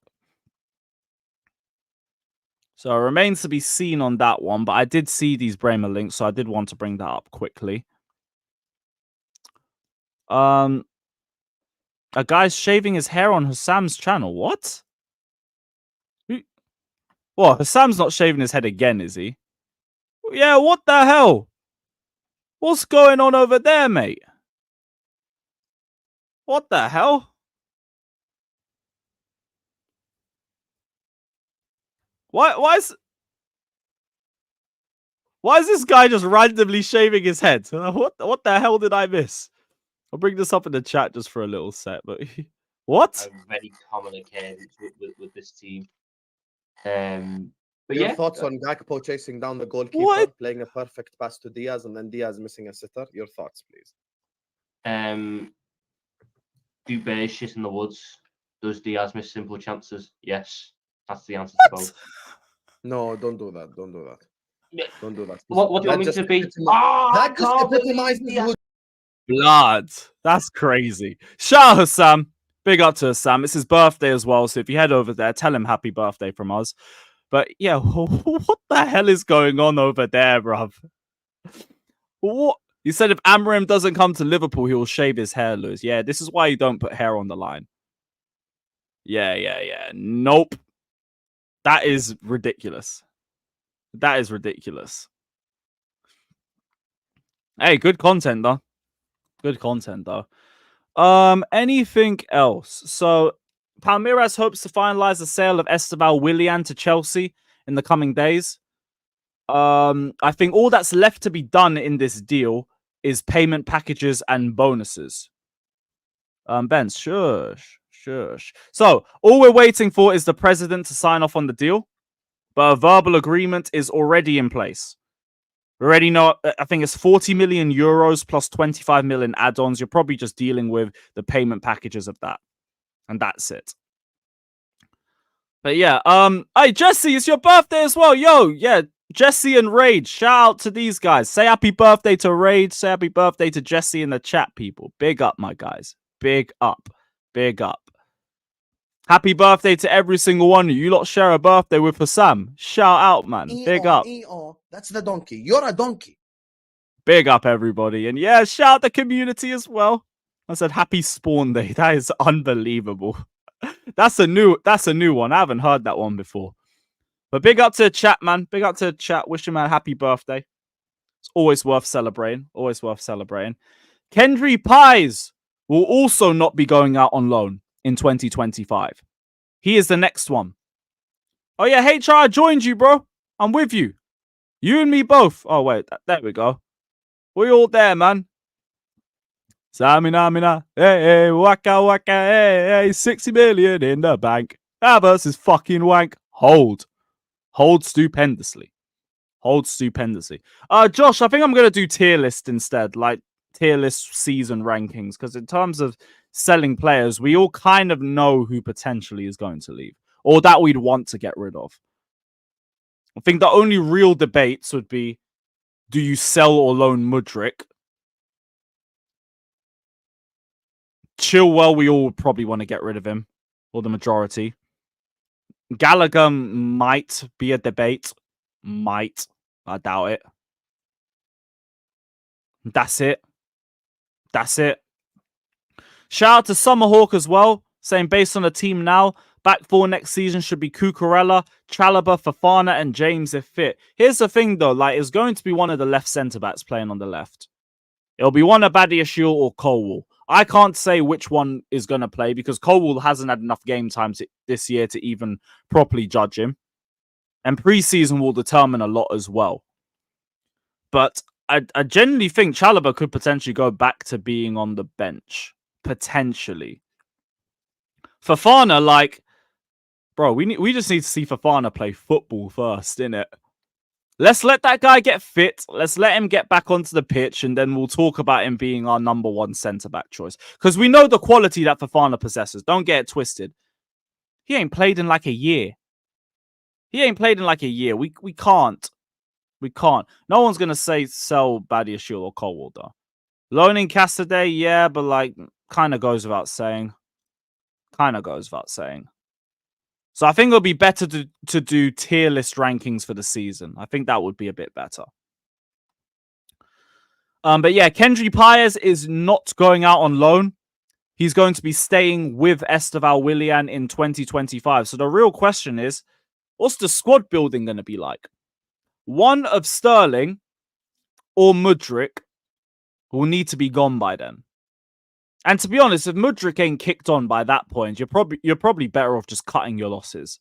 So it remains to be seen on that one. But I did see these Bremer links, so I did want to bring that up quickly. A guy's shaving his hair on Hassam's channel. What? What? Hassam's not shaving his head again, is he? Yeah, what the hell? What's going on over there, mate? What the hell? Why is this guy just randomly shaving his head? What the hell did I miss? I'll bring this up in the chat just for a little set, but what? A very common occurrence with this team. But your thoughts on Gakpo chasing down the goalkeeper, playing a perfect pass to Diaz, and then Diaz missing a sitter? Your thoughts, please. Do bears shit in the woods? Does Diaz miss simple chances? Yes, that's the answer to both. No, don't do that. Don't do that. Yeah. Don't do that. What do you want me to be? That just epitomizes blood. That's crazy. Shout out Hassam. Big up to Hassam. It's his birthday as well, so if you head over there, tell him happy birthday from us. But yeah, what the hell is going on over there, bruv? What? You said if Amorim doesn't come to Liverpool, he'll shave his hair loose. Yeah, this is why you don't put hair on the line. Yeah. Nope. That is ridiculous. That is ridiculous. Hey, good content, though. Good content, though. Anything else? So, Palmeiras hopes to finalize the sale of Esteban Willian to Chelsea in the coming days. I think all that's left to be done in this deal is payment packages and bonuses. Ben, shush. So, all we're waiting for is the president to sign off on the deal, but a verbal agreement is already in place. We already know, I think it's 40 million euros plus 25 million add-ons. You're probably just dealing with the payment packages of that. And that's it. But yeah, hey, Jesse, it's your birthday as well. Yo, yeah, Jesse and Rage. Shout out to these guys. Say happy birthday to Rage. Say happy birthday to Jesse in the chat, people. Big up, my guys. Big up. Big up. Happy birthday to every single one of you. You lot share a birthday with Hassam. Shout out, man. Big up. That's the donkey. You're a donkey. Big up, everybody. And yeah, shout out the community as well. I said happy spawn day. That is unbelievable. That's a new one. I haven't heard that one before. But big up to the chat, man. Big up to the chat. Wish him a happy birthday. It's always worth celebrating. Always worth celebrating. Kendry Pies will also not be going out on loan in 2025. He is the next one. Oh yeah, HR, I joined you, bro. I'm with you. You and me both. Oh wait, there we go. We all there, man. Samina, hey, waka, hey, 60 million in the bank. Havertz is fucking wank. Hold stupendously. Holds stupendously. Josh, I think I'm going to do tier list instead, like tier list season rankings, because in terms of selling players, we all kind of know who potentially is going to leave or that we'd want to get rid of. I think the only real debates would be, do you sell or loan Mudryk? Chilwell, we all probably want to get rid of him, or the majority. Gallagher might be a debate. Might. I doubt it. That's it. That's it. Shout out to Summerhawk as well, saying based on the team now, back four next season should be Cucurella, Chalobah, Fofana, and James if fit. Here's the thing though, like it's going to be one of the left centre backs playing on the left. It'll be one of Badiashile or Colwell. I can't say which one is going to play because Colwell hasn't had enough game time this year to even properly judge him. And preseason will determine a lot as well. But I genuinely think Chalobah could potentially go back to being on the bench. Potentially. Fofana, like, bro, we just need to see Fofana play football first, innit? Let's let that guy get fit. Let's let him get back onto the pitch, and then we'll talk about him being our number one centre-back choice. Because we know the quality that Fofana possesses. Don't get it twisted. He ain't played in like a year. He ain't played in like a year. We can't. We can't. No one's going to say sell Badiashile or Colwell, though. Loaning Caicedo, yeah, but like, kind of goes without saying. Kind of goes without saying. So I think it'll be better to do tier list rankings for the season. I think that would be a bit better. But yeah, Kendry Páez is not going out on loan. He's going to be staying with Esteval Willian in 2025. So the real question is, what's the squad building going to be like? One of Sterling or Mudryk will need to be gone by then. And to be honest, if Mudryk ain't kicked on by that point, you're probably better off just cutting your losses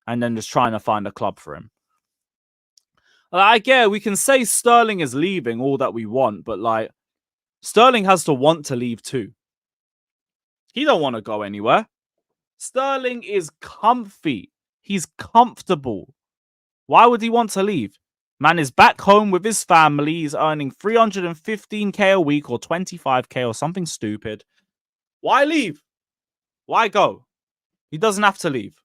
and then just trying to find a club for him. Like, yeah, we can say Sterling is leaving all that we want, but like, Sterling has to want to leave too. He don't want to go anywhere. Sterling is comfy. He's comfortable. Why would he want to leave? Man is back home with his family. He's earning 315k a week or 25k or something stupid. Why leave? Why go? He doesn't have to leave.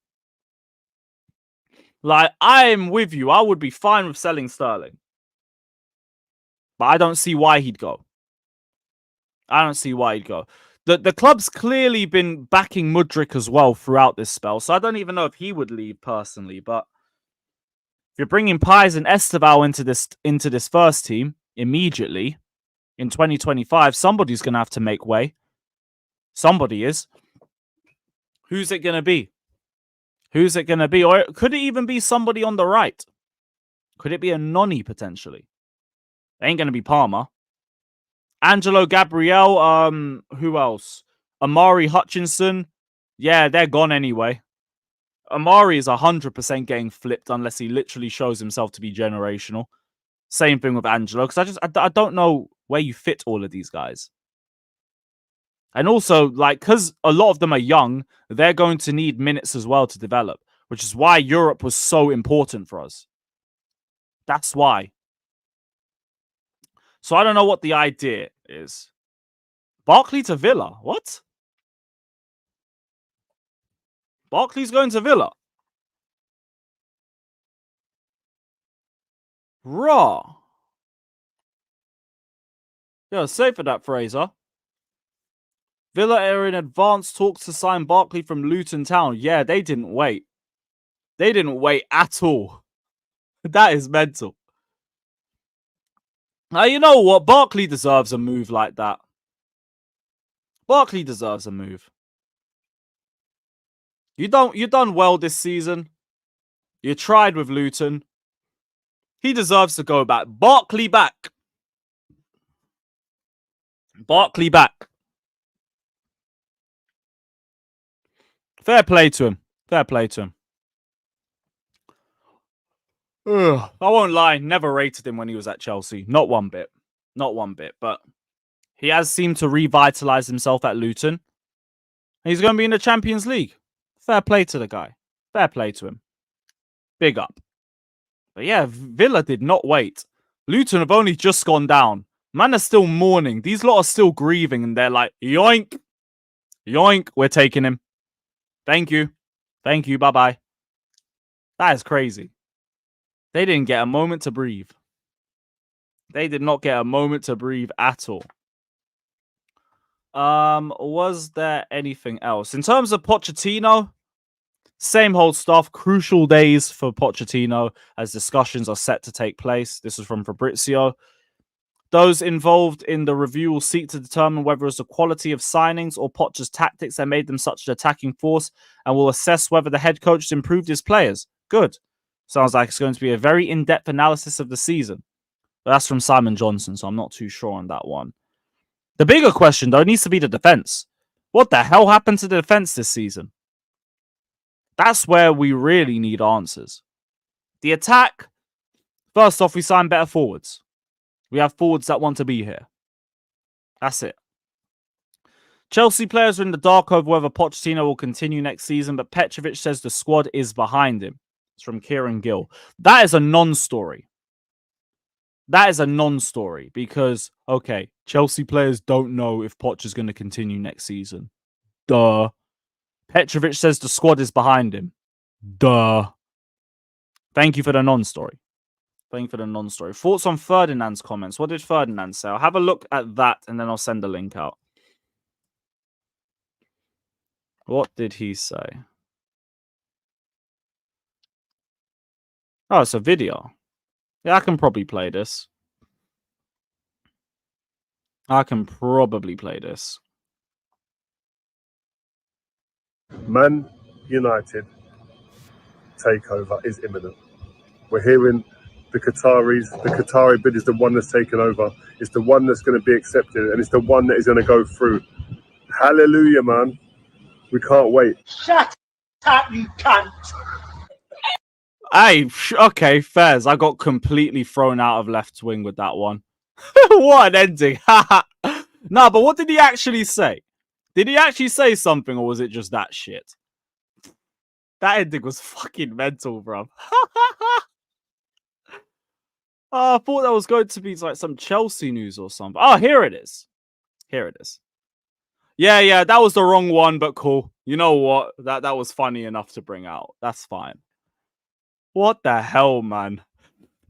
Like, I'm with you. I would be fine with selling Sterling. But I don't see why he'd go. I don't see why he'd go. The club's clearly been backing Mudryk as well throughout this spell. So I don't even know if he would leave personally. But if you're bringing Páez and Esteval into this first team immediately in 2025, somebody's going to have to make way. Somebody is. Who's it going to be? Who's it going to be? Or could it even be somebody on the right? Could it be a Noni potentially? It ain't going to be Palmer. Angelo Gabriel. Who else? Amari Hutchinson. Yeah, they're gone anyway. Amari is 100% getting flipped unless he literally shows himself to be generational. Same thing with Angelo, because I don't know where you fit all of these guys. And also, like, because a lot of them are young, they're going to need minutes as well to develop, which is why Europe was so important for us. That's why. So I don't know what the idea is. Barkley to Villa. What? Barkley's going to Villa. Raw. Yeah, safe for that, Fraser. Villa are in advanced talks to sign Barkley from Luton Town. Yeah, they didn't wait. They didn't wait at all. That is mental. Now, you know what? Barkley deserves a move like that. Barkley deserves a move. You done well this season. You tried with Luton. He deserves to go back. Barkley back. Barkley back. Fair play to him. Fair play to him. Ugh, I won't lie. Never rated him when he was at Chelsea. Not one bit. Not one bit. But he has seemed to revitalize himself at Luton. He's going to be in the Champions League. Fair play to the guy. Fair play to him. Big up. But yeah, Villa did not wait. Luton have only just gone down. Man are still mourning. These lot are still grieving, and they're like, yoink, yoink, we're taking him. Thank you. Thank you, bye-bye. That is crazy. They didn't get a moment to breathe. They did not get a moment to breathe at all. Was there anything else? In terms of Pochettino, same old stuff. Crucial days for Pochettino as discussions are set to take place. This is from Fabrizio. Those involved in the review will seek to determine whether it's the quality of signings or Poch's tactics that made them such an attacking force, and will assess whether the head coach has improved his players. Good. Sounds like it's going to be a very in-depth analysis of the season. But that's from Simon Johnson, so I'm not too sure on that one. The bigger question, though, needs to be the defense. What the hell happened to the defense this season? That's where we really need answers. The attack, first off, we signed better forwards. We have forwards that want to be here. That's it. Chelsea players are in the dark over whether Pochettino will continue next season, but Petrovic says the squad is behind him. It's from Kieran Gill. That is a non-story. That is a non-story because, okay, Chelsea players don't know if Poch is going to continue next season. Duh. Petrovic says the squad is behind him. Duh. Thank you for the non-story. Thank you for the non-story. Thoughts on Ferdinand's comments? What did Ferdinand say? I'll have a look at that and then I'll send the link out. What did he say? Oh, it's a video. Yeah, I can probably play this. Man United takeover is imminent. We're hearing the Qatari bid is the one that's taken over. It's the one that's going to be accepted, and it's the one that is going to go through. Hallelujah, man. We can't wait. Shut up, you cunt. Hey, okay, Fairs. I got completely thrown out of left wing with that one. What an ending. No, but what did he actually say? Did he actually say something, or was it just that shit? That ending was fucking mental, bro. I thought that was going to be like some Chelsea news or something. Oh, here it is. Here it is. Yeah, that was the wrong one, but cool. You know what? That was funny enough to bring out. That's fine. What the hell, man?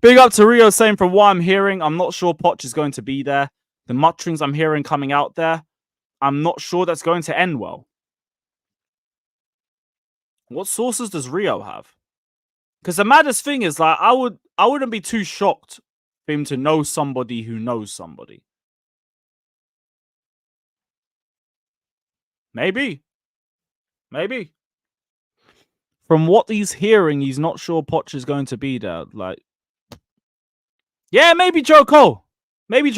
Big up to Rio saying from what I'm hearing, I'm not sure Poch is going to be there. The mutterings I'm hearing coming out there, I'm not sure that's going to end well. What sources does Rio have? Because the maddest thing is, like, I wouldn't be too shocked for him to know somebody who knows somebody. Maybe. From what he's hearing, he's not sure Poch is going to be there. Like, yeah, maybe Joe Cole. Maybe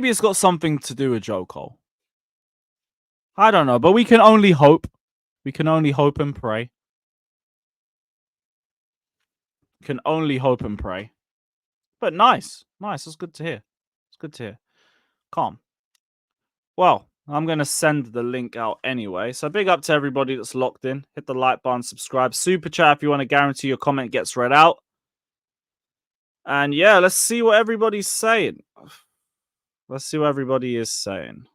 it's got something to do with Joe Cole. I don't know, but we can only hope. We can only hope and pray. Can only hope and pray. But nice. That's good to hear. It's good to hear. Calm. Well, I'm going to send the link out anyway. So big up to everybody that's locked in. Hit the like button, subscribe. Super chat if you want to guarantee your comment gets read out. And yeah, let's see what everybody's saying. Let's see what everybody is saying.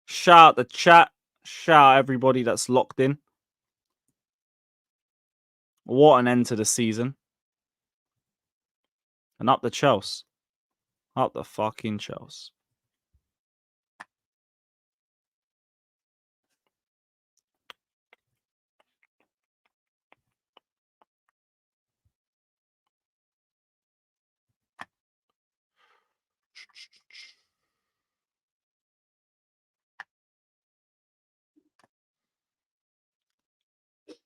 Shout out the chat. Shout out everybody that's locked in. What an end to the season. And up the Chelsea. Up the fucking Chelsea.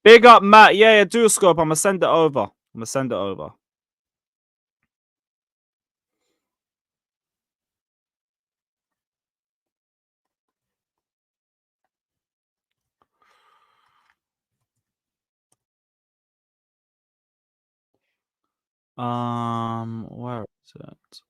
Big up, Matt. Yeah, do a scope. I'm going to send it over. Where is it?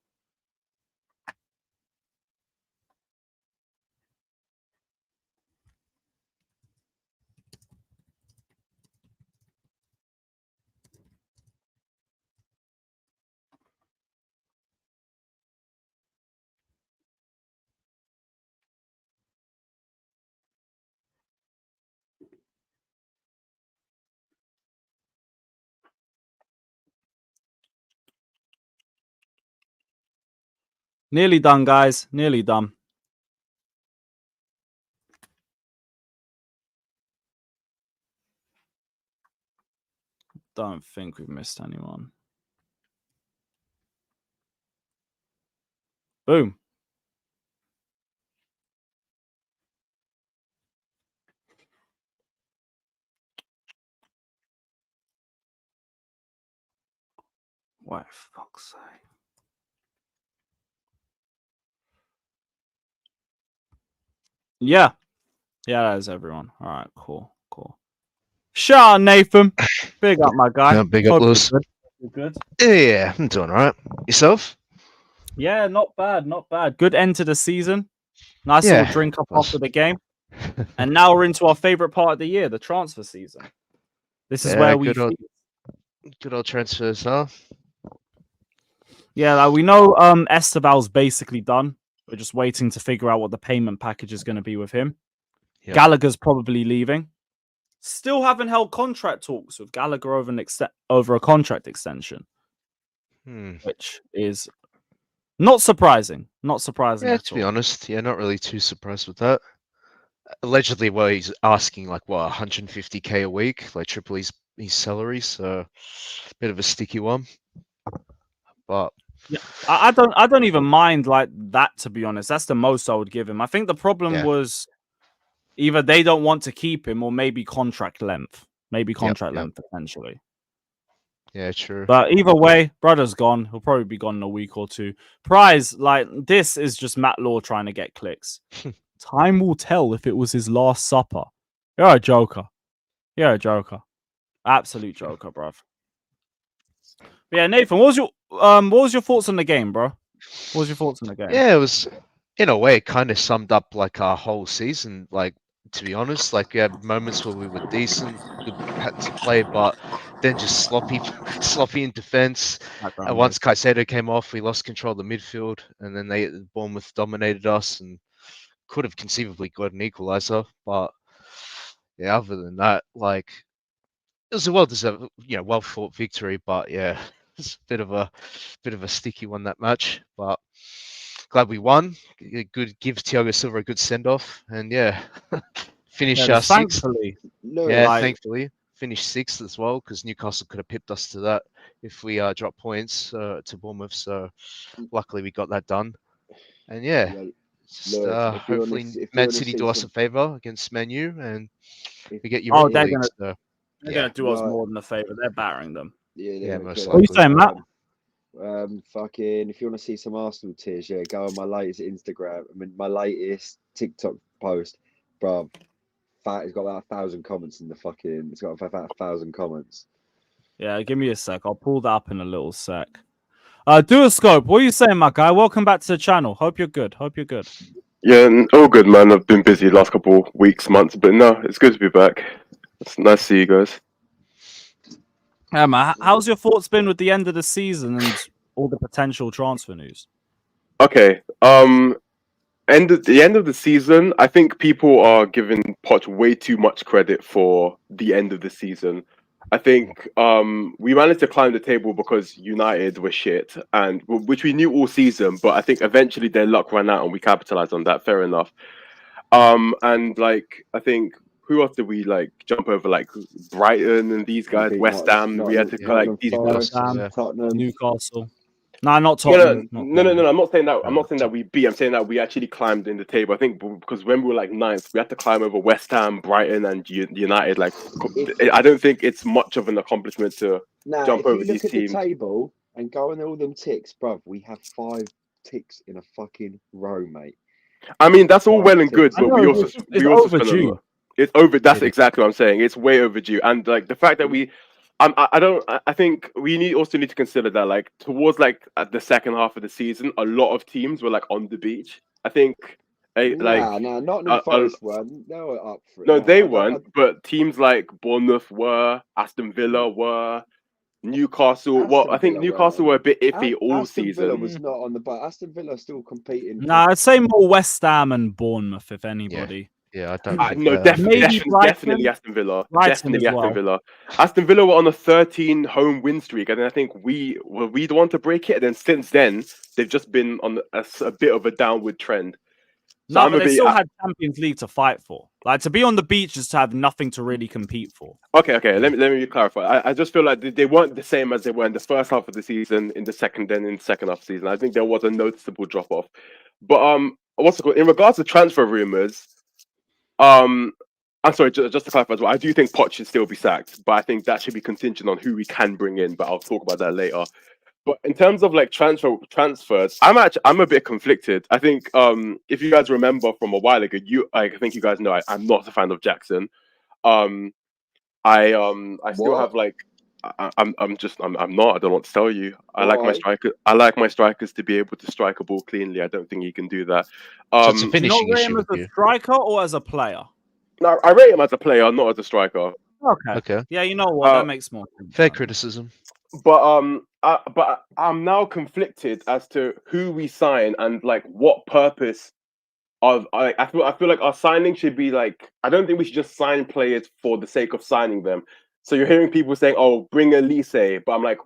Nearly done, guys. Nearly done. Don't think we've missed anyone. Boom. What fuck's sake? Yeah. Yeah, that is everyone. All right, cool. Shout out, Nathan. Big up, my guy. Yeah, big up, Hope Lewis. you're good. Yeah, I'm doing all right. Yourself? Yeah, not bad. Good end to the season. Nice Yeah, little drink up was. after the game. And now we're into our favorite part of the year, the transfer season. This is where we good old transfers, huh? Yeah, like we know Estebal's basically done. We're just waiting to figure out what the payment package is going to be with him. Yep. Gallagher's probably leaving. Still haven't held contract talks with Gallagher over a contract extension, which is not surprising. Not surprising Yeah, at to all. be honest, not really too surprised with that. Allegedly, well, he's asking like 150k a week, like triple his salary, so bit of a sticky one. But yeah, I don't even mind like that, to be honest. That's the most I would give him. I think the problem was either they don't want to keep him or maybe contract length. Maybe contract length potentially. Yeah, true. But either way, brother's gone. He'll probably be gone in a week or two. Prize, like this is just Matt Law trying to get clicks. Time will tell if it was his last supper. You're a joker. Absolute joker, bruv. But yeah, Nathan, what was your thoughts on the game, bro? What was your thoughts on the game? Yeah, it was in a way it kind of summed up like our whole season. Like, to be honest, like we had moments where we were decent, we had to play, but then just sloppy in defense. And once Caicedo came off, we lost control of the midfield, and then Bournemouth dominated us and could have conceivably got an equalizer. But yeah, other than that, like it was a well-deserved, well-fought victory. But yeah, it's a bit of a sticky one, that match. But glad we won. Good, give Thiago Silva a good send-off, and finish sixth. Thankfully, thankfully finish sixth as well, because Newcastle could have pipped us to that if we dropped points to Bournemouth. So luckily we got that done, and just hopefully Man City do us a favour against Man U, and we get you. They're gonna do us more than a favour. They're battering them. Yeah, most likely. What are you saying, Matt? If you want to see some Arsenal tears, go on my latest Instagram. My latest TikTok post, bruv. It's got about 1,000 comments in the fucking. It's got about 1,000 comments. Yeah, give me a sec. I'll pull that up in a little sec. Do a scope. What are you saying, my guy? Welcome back to the channel. Hope you're good. Yeah, all good, man. I've been busy the last couple weeks, months, but no, it's good to be back. It's nice to see you guys. Yeah, man. How's your thoughts been with the end of the season and all the potential transfer news? Okay. The end of the season, I think people are giving Poch way too much credit for the end of the season. I think we managed to climb the table because United were shit, and which we knew all season. But I think eventually their luck ran out, and we capitalized on that. Fair enough. And like I think. Who else did we jump over? Like Brighton and these guys, West Ham. We had to these Tottenham, Newcastle. No, not Tottenham. No. I'm not saying that. I'm not saying that we beat. I'm saying that we actually climbed in the table. I think because when we were ninth, we had to climb over West Ham, Brighton, and United. I don't think it's much of an accomplishment to jump over these teams. If you look at the table and go on all them ticks, bruv, we have 5 ticks in a fucking row, mate. I mean, that's all well and good, but we also overdue. It's over. That's exactly what I'm saying. It's way overdue, and the fact that I think we also need to consider that towards at the second half of the season, a lot of teams were on the beach. I think not the Forest one. They were up for it. No, they weren't. But teams like Bournemouth were, Aston Villa were, Newcastle. I think Newcastle were a bit iffy all season. Aston Villa was not on the but Aston Villa still competing. I'd say more West Ham and Bournemouth, if anybody. Yeah, I don't think. No, Maybe definitely Brighton. Aston Villa. Brighton Definitely as well. Aston Villa. Aston Villa were on a 13 home win streak, and then I think we the one to break it. And then since then, they've just been on a bit of a downward trend. So No, I'm but a they bit, still had Champions League to fight for. Like, to be on the beach is to have nothing to really compete for. Okay. Let me clarify. I just feel like they weren't the same as they were in the first half of the season, in the second half of the season. I think there was a noticeable drop off. But what's it called? In regards to transfer rumors, I'm sorry, just to clarify as well, I do think Poch should still be sacked, but I think that should be contingent on who we can bring in. But I'll talk about that later. But in terms of like transfers, I'm a bit conflicted. I think if you guys remember from a while ago, I think you guys know I'm not a fan of Jackson. I still have like I'm not. I don't want to tell you. I like my striker. I like my strikers to be able to strike a ball cleanly. I don't think he can do that. So it's a Do you finishing not rate issue him as with a you. striker or as a player? No, I rate him as a player, not as a striker. Okay. Yeah, you know what? That makes more sense. Fair criticism. But I'm now conflicted as to who we sign and like what purpose of I feel like our signing should be like, I don't think we should just sign players for the sake of signing them. So you're hearing people saying, "Oh, bring Elise," but I'm like,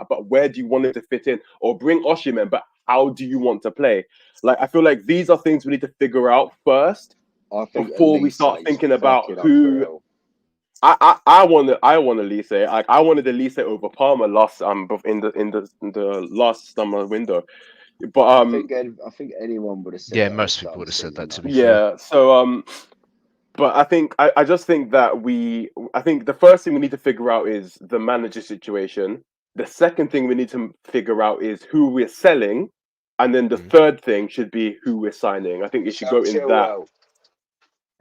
but where do you want it to fit in? Or bring Osimhen, but how do you want to play? Like, I feel like these are things we need to figure out first before we start thinking about who. I want Elise. I wanted Elise over Palmer last in the last summer window. But I think anyone would have said. Yeah, that most at people would have said that. To be yeah. fair. So but I just think that I think the first thing we need to figure out is the manager situation. The second thing we need to figure out is who we're selling, and then the third thing should be who we're signing. I think it should go in that.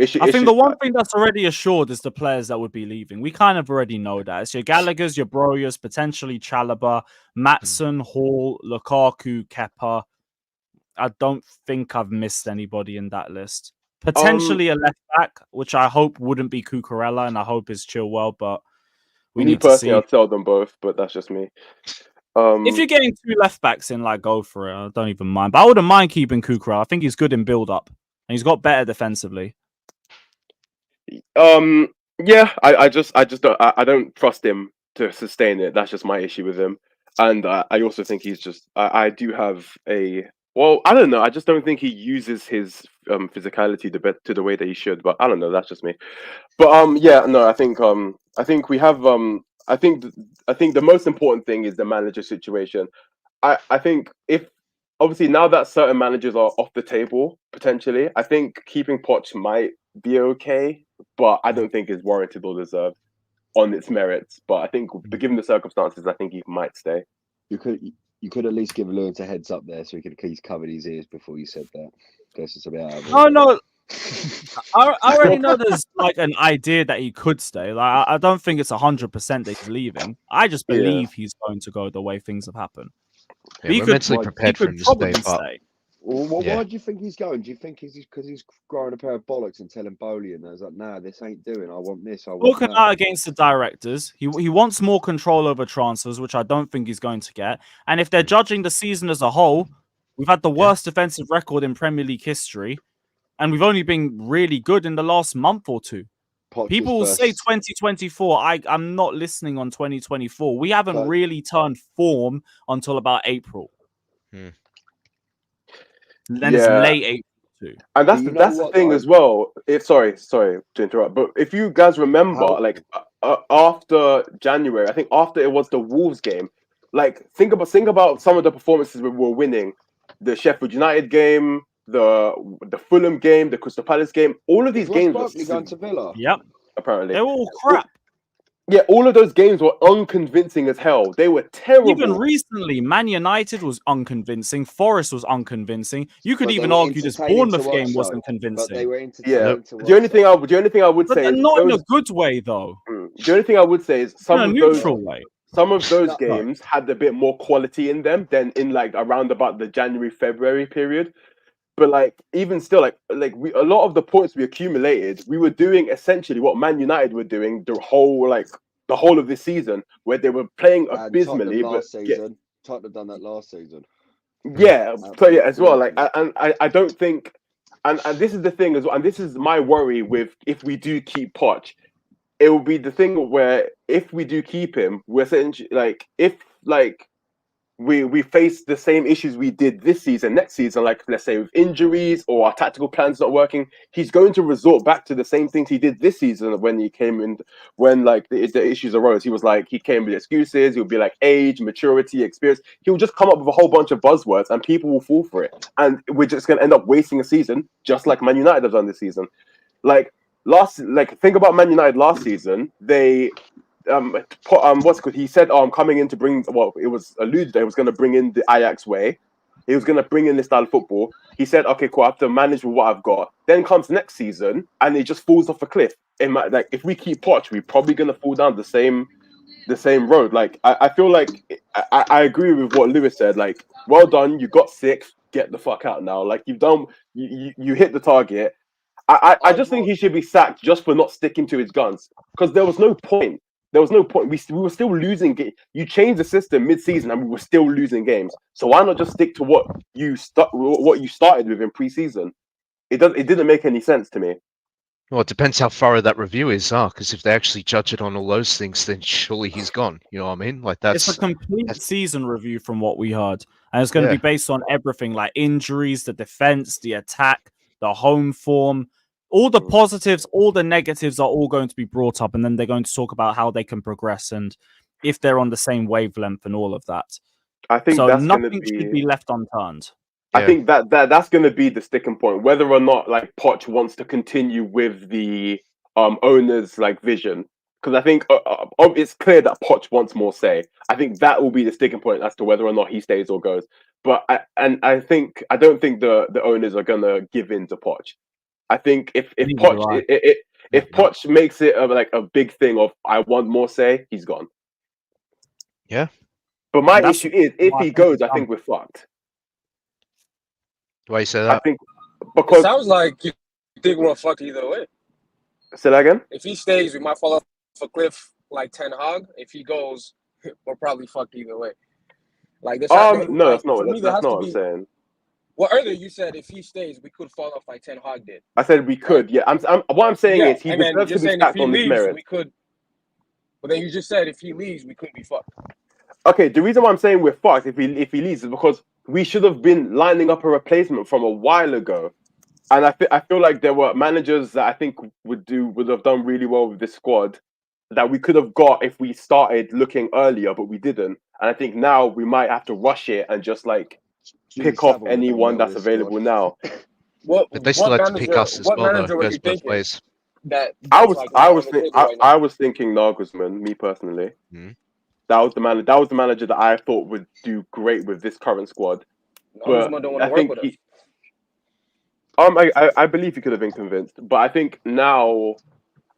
I think the one thing that's already assured is the players that would be leaving. We kind of already know that. It's your Gallaghers, your Broyers, potentially Chalobah, Maatson, Hall, Lukaku, Kepa. I don't think I've missed anybody in that list. Potentially a left back, which I hope wouldn't be Cucurella, and I hope is Chilwell, but we need to see. I'd sell them both, but that's just me. If you're getting two left backs in, like, go for it. I don't even mind. But I wouldn't mind keeping Cucurella. I think he's good in build-up, and he's got better defensively. Yeah, I just don't trust him to sustain it. That's just my issue with him. And I also think he's just I do have I don't know. I just don't think he uses his physicality to the way that he should. But I don't know. That's just me. But yeah, no. I think we have I think the most important thing is the manager situation. I think if obviously now that certain managers are off the table potentially, I think keeping Poch might be okay, but I don't think it's warranted or deserved on its merits. But I think given the circumstances, I think he might stay. You could at least give Lewin a heads up there, so he could at least cover his ears before you said that. Guess it's a bit out of it. Oh no, I already know there's like an idea that he could stay. Like, I don't think it's 100% that he's leaving. I just believe he's going to go the way things have happened. Yeah, we're mentally prepared for him to stay. But why do you think he's going? Do you think he's because he's growing a pair of bollocks and telling Bowley and I was like, nah, this ain't doing. I want this. I want Talking that. out against the directors, he wants more control over transfers, which I don't think he's going to get. And if they're judging the season as a whole, we've had the worst defensive record in Premier League history, and we've only been really good in the last month or two. People will say 2024. I'm not listening on 2024. We haven't really turned form until about April. Then it's late April too. And that's the thing as well. Sorry to interrupt, but if you guys remember, like after January, I think after it was the Wolves game, like think about some of the performances we were winning, the Sheffield United game, the Fulham game, the Crystal Palace game. All of these games were going to Villa. Yep, apparently they were all crap. Yeah, all of those games were unconvincing as hell. They were terrible. Even recently, Man United was unconvincing. Forest was unconvincing. You could even argue this Bournemouth game wasn't convincing. But they were The only thing I would say is not in a good way, though. The only thing I would say is some of those games had a bit more quality in them than in like around about the January-February period. But like even still, like a lot of the points we accumulated, we were doing essentially what Man United were doing the whole of this season, where they were playing abysmally. Tottenham done that last season. Yeah, so yeah, as well. Like, I don't think and this is the thing as well, and this is my worry with if we do keep Poch, it will be the thing where if we do keep him, we're essentially like if like we face the same issues we did this season, next season, like let's say with injuries or our tactical plans not working, he's going to resort back to the same things he did this season when he came in, when like the issues arose. He came with excuses. He'll be like age, maturity, experience. He'll just come up with a whole bunch of buzzwords and people will fall for it. And we're just going to end up wasting a season, just like Man United have done this season. Think about Man United last season. They he said, I'm coming in to bring, it was alluded that he was going to bring in the Ajax way. He was going to bring in this style of football. He said, okay, cool, I have to manage with what I've got. Then comes next season and it just falls off a cliff. If we keep Poch, we're probably going to fall down the same road. Like I feel like I agree with what Lewis said. Like, well done, you got 6th, get the fuck out now. Like you've done, you hit the target. I just think he should be sacked just for not sticking to his guns, because there was no point. We were still losing games. You changed the system mid-season and we were still losing games. So why not just stick to what you started with in pre-season? It didn't make any sense to me. Well, it depends how thorough that review is, because if they actually judge it on all those things, then surely he's gone. You know what I mean? Like it's a complete season review from what we heard, and it's going to be based on everything, like injuries, the defense, the attack, the home form. All the positives, all the negatives are all going to be brought up, and then they're going to talk about how they can progress and if they're on the same wavelength and all of that. I think so. That's Nothing should be left unturned. I think that's going to be the sticking point, whether or not like Poch wants to continue with the owner's like vision. Because I think it's clear that Poch wants more say. I think that will be the sticking point as to whether or not he stays or goes. But I don't think the owners are going to give in to Poch. I think if Poch makes it a big thing of I want more say, he's gone. Yeah. But my issue is if he goes, I think we're fucked. Why you say that? I think because it sounds like you think we're fucked either way. Say that again? If he stays, we might fall off a cliff like Ten Hag. If he goes, we're probably fucked either way. Like this. No, that's not what I'm saying. Well, earlier you said if he stays, we could fall off like Ten Hag did. I said we could. Yeah, what I'm saying is he deserves to be sacked on his merit. We could. But then you just said if he leaves, we couldn't be fucked. Okay, the reason why I'm saying we're fucked if he leaves is because we should have been lining up a replacement from a while ago, and I feel like there were managers that I think would have done really well with this squad that we could have got if we started looking earlier, but we didn't. And I think now we might have to rush it and just like pick off anyone that's available now. They still have to pick us as well, though. Goes both ways. I was thinking Nagelsmann, me personally. That was the manager that I thought would do great with this current squad. But I think I believe he could have been convinced. But I think now,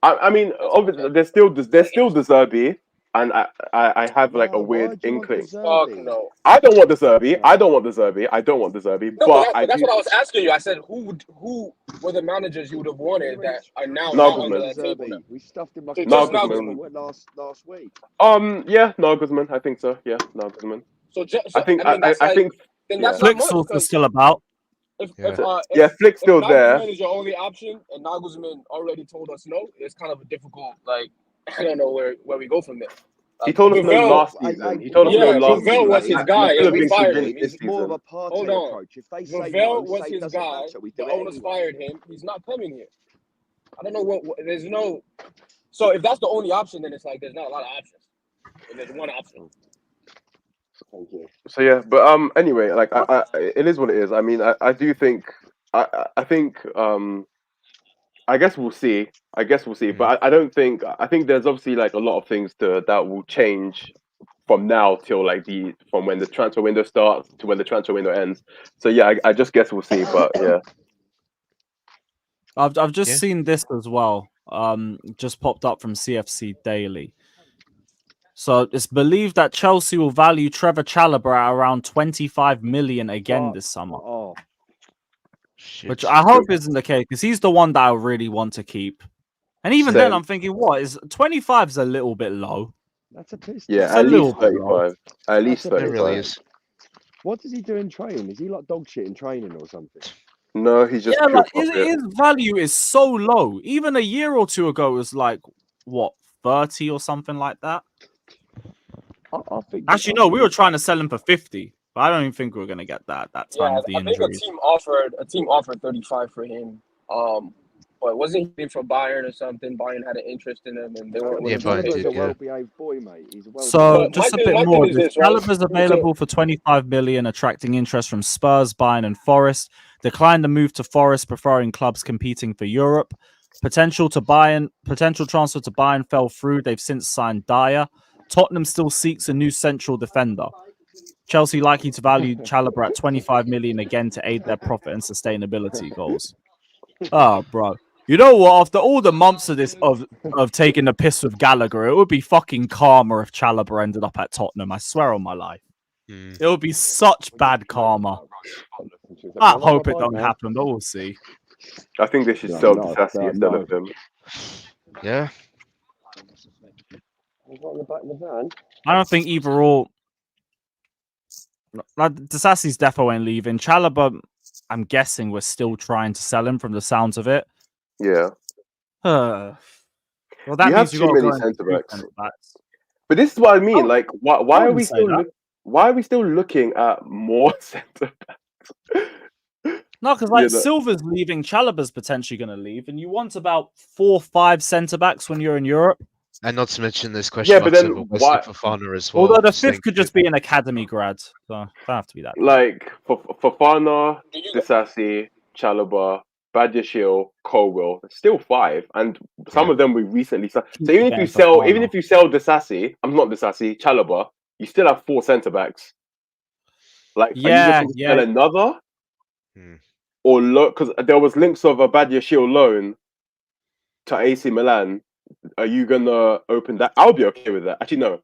I mean, obviously there's still De Zerbi, and I have like a weird inkling. Fuck no. I don't want De Zerbi. I don't want De Zerbi. No, but that's what I was asking you. I said, who were the managers you would have wanted that are now not on the table? We stuffed him like Nagelsmann last week. Yeah, Nagelsmann. I think so. Yeah, Nagelsmann. I think Flick's also still about. Flick's still there. Nagelsmann is your only option, and Nagelsmann already told us no. It's kind of a difficult, like, I don't know where we go from there. He told us no last season. He told us no last season. Pavel was his guy, and we fired him. It's more of a party approach. If they say Pavel was his guy, the owners fired him. He's not coming here. I don't know what there's no. So if that's the only option, then it's like there's not a lot of options. And there's one option. So yeah, but anyway, like it is what it is. I mean, I do think I think I guess we'll see. But I don't think. I think there's obviously like a lot of things that will change from now till like from when the transfer window starts to when the transfer window ends. So yeah, I just guess we'll see. But yeah, I've just seen this as well. Just popped up from CFC Daily. So it's believed that Chelsea will value Trevor Chalobah at around 25 million again this summer. Which I hope isn't the case, because he's the one that I really want to keep. And even then, I'm thinking, what is 25 is a little bit low. That's a piss. Yeah, at least 35. At least 35. It really is. What does he do in training? Is he like dog shit in training or something? No, he's just Yeah, pure like profit. his value is so low. Even a year or two ago, it was like what 30 or something like that. I think. Actually, no, we were trying to sell him for 50, but I don't even think we were gonna get that at that time Yeah, with the I think injuries. a team offered 35 for him. But wasn't he from Bayern or something? Bayern had an interest in him, and they weren't willing to Bayern pay did, Chalobah's a him. well-behaved boy, mate. He's a well. So But just a my bit thing more. is this, right? Chalobah's available for 25 million, attracting interest from Spurs, Bayern, and Forest. Declined the move to Forest, preferring clubs competing for Europe. Potential transfer to Bayern fell through. They've since signed Dyer. Tottenham still seeks a new central defender. Chelsea likely to value Chalobah at 25 million again to aid their profit and sustainability goals. Oh, bro. You know what? After all the months of this of taking the piss with Gallagher, it would be fucking karma if Chalobah ended up at Tottenham. I swear on my life. It would be such bad karma. I hope it don't happen, but we'll see. I think they should sell Disasi instead of him. Yeah. I don't think either or. Like, Disasi's defo ain't leaving. Chalobah, I'm guessing we're still trying to sell him from the sounds of it. Yeah. Well, that You means have you too got many to centre go backs. backs. But this is what I mean. Like, why are wouldn't we say still that. why are we still looking at more centre backs? No, because like Silva's leaving, Chalobah's potentially going to leave, and you want about 4 or 5 centre backs when you're in Europe. And not to mention this question Yeah, but marks then over why? Wesley Fofana as well. Although the saying fifth could just be an academy grad, so don't have to be that. Like Fofana, Disasi, Chalobah, Badiashile, Colwell, still 5, and some of them we recently signed. So even if you sell Disasi, I'm not Disasi, Chalobah, you still have 4 centre backs. Like, are you looking to sell another? Or because there was links of a Badiashile loan to AC Milan. Are you gonna open that? I'll be okay with that. Actually, no.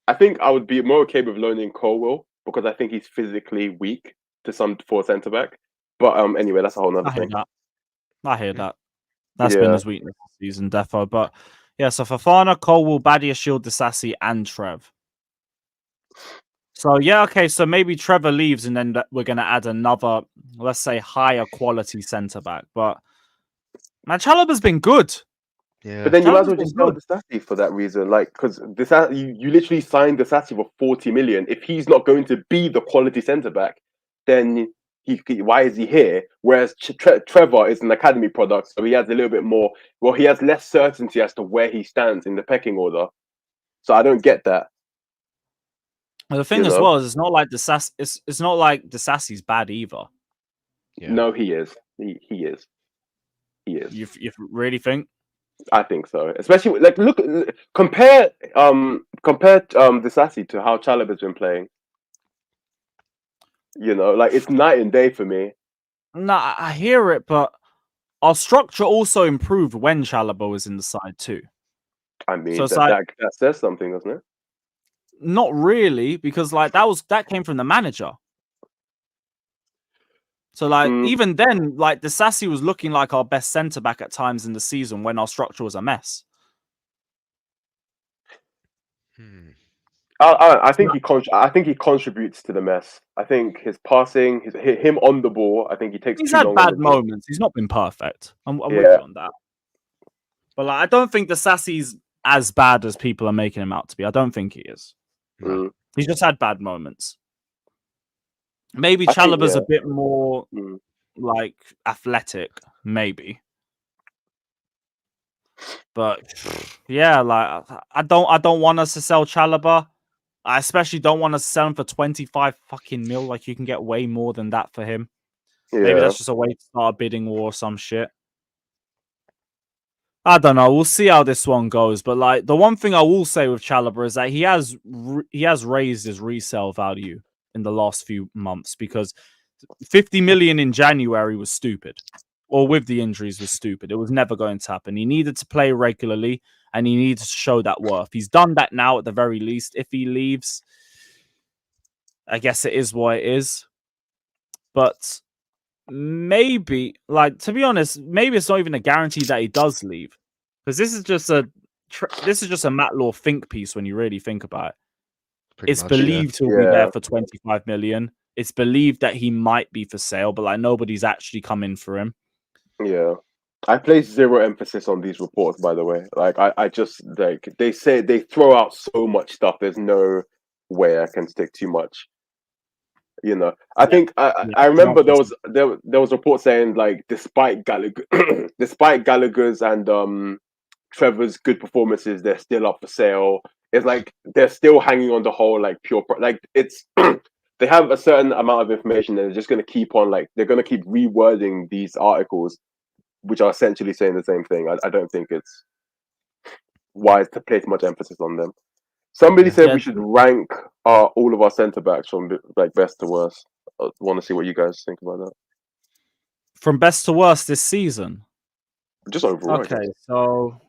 I think I would be more okay with loaning Colwell because I think he's physically weak for a centre back. But anyway, that's a whole nother thing. I hear that. That's been his weakness this season, defo. But yeah, so Fofana, Colwell, Badiashile, Disasi, and Trev. So yeah, okay. So maybe Trevor leaves, and then we're gonna add another, let's say, higher quality centre back. But man, Chalobah's been good. Yeah. But then you might as well just sell Disasi for that reason, like because you literally signed Disasi for 40 million. If he's not going to be the quality centre back, then why is he here? Whereas Trevor is an academy product, so he has a little bit more. Well, he has less certainty as to where he stands in the pecking order. So I don't get that. The thing as well is it's not like it's not like Disasi's bad either. Yeah. No, he is. He is. He is. You really think? I think so. Especially like compare Disasi to how Chalobah's been playing. You know, like it's night and day for me. Nah, I hear it, but our structure also improved when Chalobah was in the side too. I mean, so that says something, doesn't it? Not really, because like that came from the manager. So like even then, like Disasi was looking like our best centre back at times in the season when our structure was a mess. I think he contributes to the mess. I think his passing, him on the ball. I think he takes. He's too had long bad moments. He's not been perfect. I'm with you on that. But like, I don't think Disasi's as bad as people are making him out to be. I don't think he is. He's just had bad moments. Maybe Chalobah's a bit more like athletic, maybe. But yeah, like I don't want us to sell Chalobah. I especially don't want us to sell him for 25 fucking mil. Like you can get way more than that for him. Yeah. Maybe that's just a way to start a bidding war or some shit. I don't know. We'll see how this one goes. But like the one thing I will say with Chalobah is that he has raised his resale value in the last few months because 50 million in January was stupid. Or with the injuries was stupid. It was never going to happen. He needed to play regularly and he needed to show that worth. He's done that now at the very least. If he leaves, I guess it is what it is. But maybe, like, to be honest, maybe it's not even a guarantee that he does leave. Because this is just a Matt Law think piece when you really think about it. It's believed he'll be there for 25 million. it's believed that he might be for sale, but like nobody's actually come in for him. Yeah. I place zero emphasis on these reports, by the way. Like I just like they say they throw out so much stuff. There's no way I can stick too much. You know, I think I remember there was a report saying like despite Gallagher, despite Gallagher's and Trevor's good performances, they're still up for sale. It's like they're still hanging on the whole like like it's they have a certain amount of information and they're just going to keep on like they're going to keep rewording these articles, which are essentially saying the same thing. I don't think it's wise to place much emphasis on them. Somebody said we should rank all of our centre backs from like best to worst. I want to see what you guys think about that. From best to worst this season? Just overall. Okay, so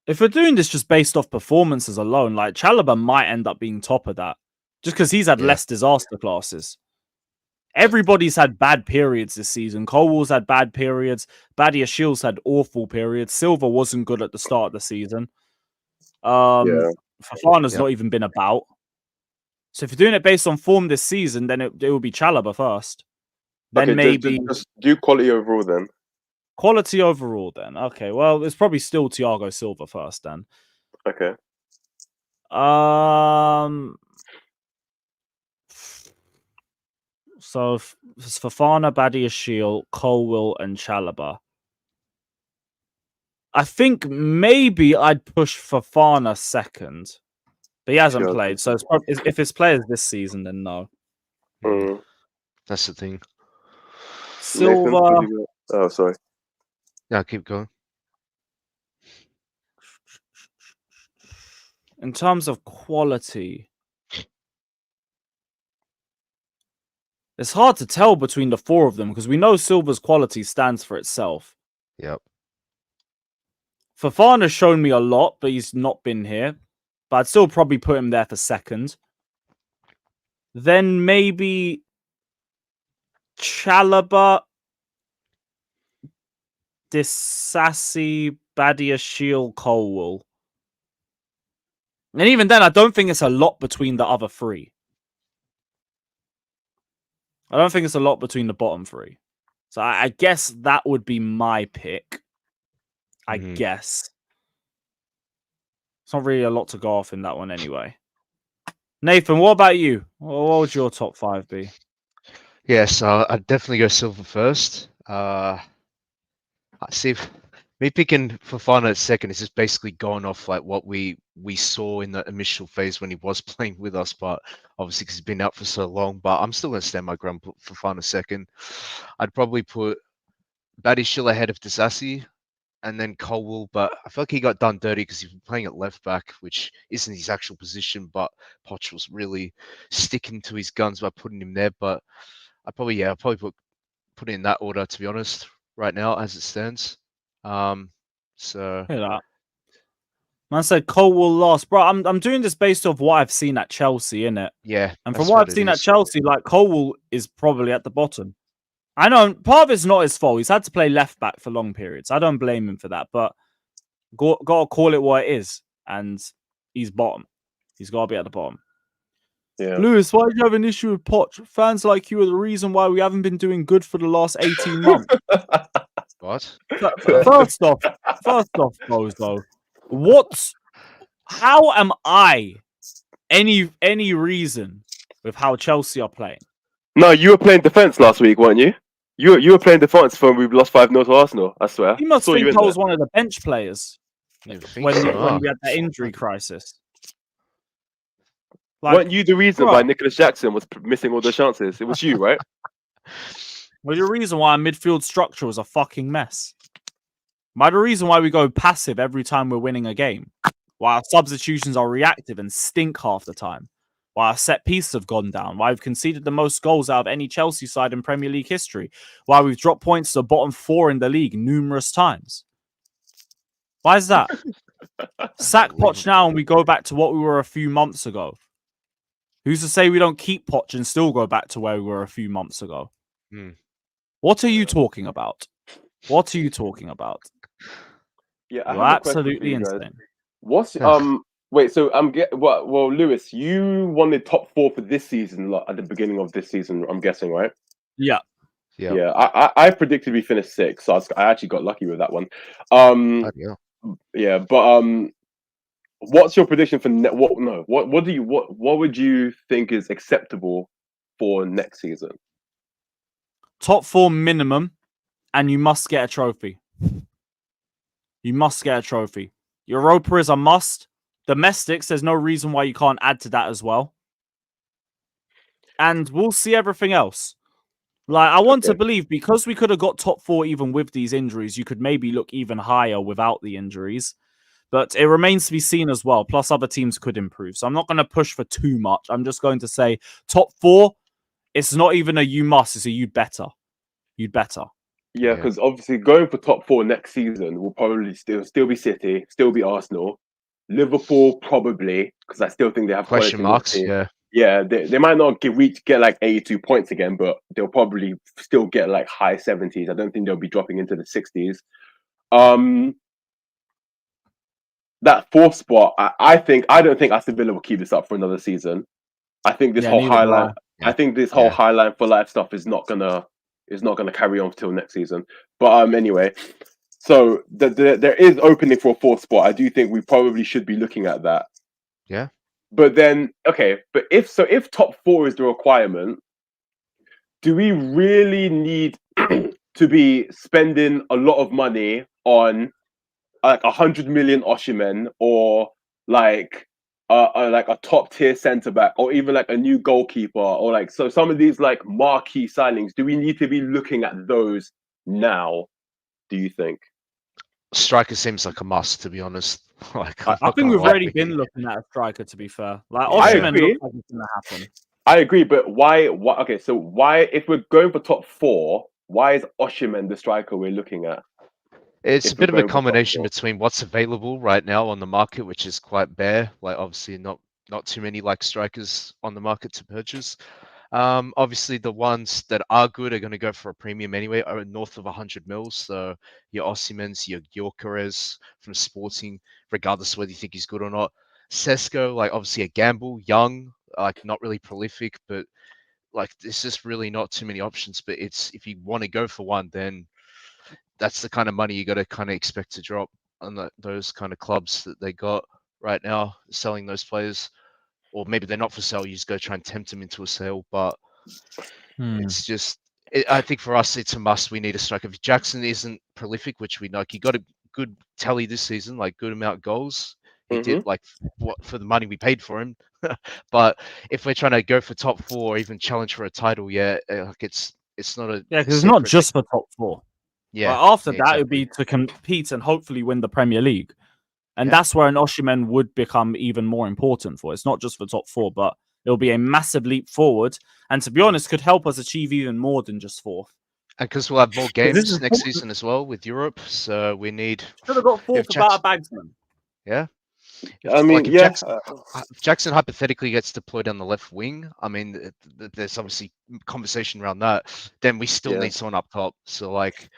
if we're doing this just based off performances alone, like Chalobah might end up being top of that, just because he's had less disaster classes. Everybody's had bad periods this season. Colwell's had bad periods. Badiashiel's had awful periods. Silva wasn't good at the start of the season. Fofana's not even been about. So if you're doing it based on form this season, then it will be Chalobah first. Then okay, maybe just do quality overall then. Quality overall then. Okay, well, it's probably still Thiago Silva first then. Okay. So Fofana, Badiashile, Colwill, and Chalobah. I think maybe I'd push Fofana second, but he hasn't played. So it's probably, if it's players this season, then no. That's the thing. Silva. Oh, sorry. Yeah, keep going. In terms of quality, it's hard to tell between the four of them because we know Silva's quality stands for itself. Yep. Fofana's shown me a lot, but he's not been here. But I'd still probably put him there for second. Then maybe Chalobah, Disasi, Badiashile, Colwill. And even then, I don't think it's a lot between the other three. I don't think it's a lot between the bottom three. So I guess that would be my pick. I guess. It's not really a lot to go off in that one anyway. Nathan, what about you? What would your top five be? Yeah, so I'd definitely go Silva first. I see. Me picking Fofana at second is just basically going off like what we saw in the initial phase when he was playing with us, but obviously because he's been out for so long. But I'm still going to stand my ground, put Fofana second. I'd probably put Badiashile ahead of Disasi and then Colwill, but I feel like he got done dirty because he's been playing at left back, which isn't his actual position, but Poch was really sticking to his guns by putting him there. But I'll probably put it in that order, to be honest, right now as it stands. So hear that. Man said Colwill last, bro. I'm doing this based off what I've seen at Chelsea, innit? Yeah. And from what I've seen at Chelsea, like Colwill is probably at the bottom. I know part of it's not his fault. He's had to play left back for long periods. I don't blame him for that, but got to call it what it is. And he's bottom. He's got to be at the bottom. Yeah. Lewis, why do you have an issue with Poch? Fans like you are the reason why we haven't been doing good for the last 18 months. What? First off, Bozo, how am I any reason with how Chelsea are playing? No, you were playing defense last week, weren't you? You were playing defense when we lost 5-0 to Arsenal, I swear. You must think I was one of the bench players when we had that injury crisis. Like, weren't you the reason why Nicholas Jackson was missing all the chances? It was you, right? Well, the reason why our midfield structure was a fucking mess. By the reason why we go passive every time we're winning a game. Why our substitutions are reactive and stink half the time. Why our set pieces have gone down. Why we've conceded the most goals out of any Chelsea side in Premier League history. Why we've dropped points to the bottom 4 in the league numerous times. Why is that? Sack Poch now and we go back to what we were a few months ago. Who's to say we don't keep Poch and still go back to where we were a few months ago? What are you talking about? What are you talking about? Yeah, You're absolutely insane. What's Wait, so well, Lewis, you wanted top 4 for this season like, at the beginning of this season. I'm guessing, right? Yeah. Yeah. I predicted we finished 6th, so I actually got lucky with that one. Yeah, but what's your prediction for what would you think is acceptable for next season? Top 4 minimum, and you must get a trophy. You must get a trophy. Europa is a must. Domestics, there's no reason why you can't add to that as well. And we'll see everything else. Like, I want to believe, because we could have got top 4 even with these injuries, you could maybe look even higher without the injuries. But it remains to be seen as well. Plus, other teams could improve. So I'm not going to push for too much. I'm just going to say top 4, it's not even a you must, it's a you'd better. You'd better. Yeah, because obviously going for top 4 next season will probably still be City, still be Arsenal. Liverpool probably, because I still think they have question marks. Yeah, they might not get like 82 points again, but they'll probably still get like high 70s. I don't think they'll be dropping into the 60s. That 4th spot, I don't think Aston Villa will keep this up for another season. I think this whole highline, whole highline for life stuff is not gonna carry on till next season. But anyway. So there is opening for a 4th spot. I do think we probably should be looking at that. Yeah. But then, but if top 4 is the requirement, do we really need to be spending a lot of money on like 100 million Osimhen or like a top tier centre back or even like a new goalkeeper or like so some of these like marquee signings? Do we need to be looking at those now? Do you think? Striker seems like a must, to be honest. Like, I think we've already been looking at a striker, to be fair. Like, Osimhen looks like it's going to happen. I agree, but why? Okay, so why, if we're going for top 4, why is Osimhen the striker we're looking at? It's a bit of a combination between what's available right now on the market, which is quite bare. Like, obviously, not too many like strikers on the market to purchase. Obviously, the ones that are good are going to go for a premium anyway, are north of 100 mils. So your Osimhen's, your Gyökeres from Sporting, regardless of whether you think he's good or not. Sesko, like obviously a gamble, young, like not really prolific, but like there's just really not too many options. But it's if you want to go for one, then that's the kind of money you got to kind of expect to drop on those kind of clubs that they got right now, selling those players. Or maybe they're not for sale. You just go try and tempt them into a sale. But it's just, I think for us, it's a must. We need a striker. If Jackson isn't prolific, which we know, he got a good tally this season, like good amount of goals. He did like for the money we paid for him. But if we're trying to go for top 4 or even challenge for a title, like it's not a because it's not just for top 4. Yeah. After that, it would be to compete and hopefully win the Premier League. And that's where an Osimhen would become even more important for. It's not just for top 4, but it'll be a massive leap forward. And to be honest, could help us achieve even more than just 4th. And because we'll have more games next season as well with Europe. So we need... Should have got 4th without a bagsman. Yeah. I mean, Jackson hypothetically gets deployed on the left wing. I mean, there's obviously conversation around that. Then we still need someone up top. So, like...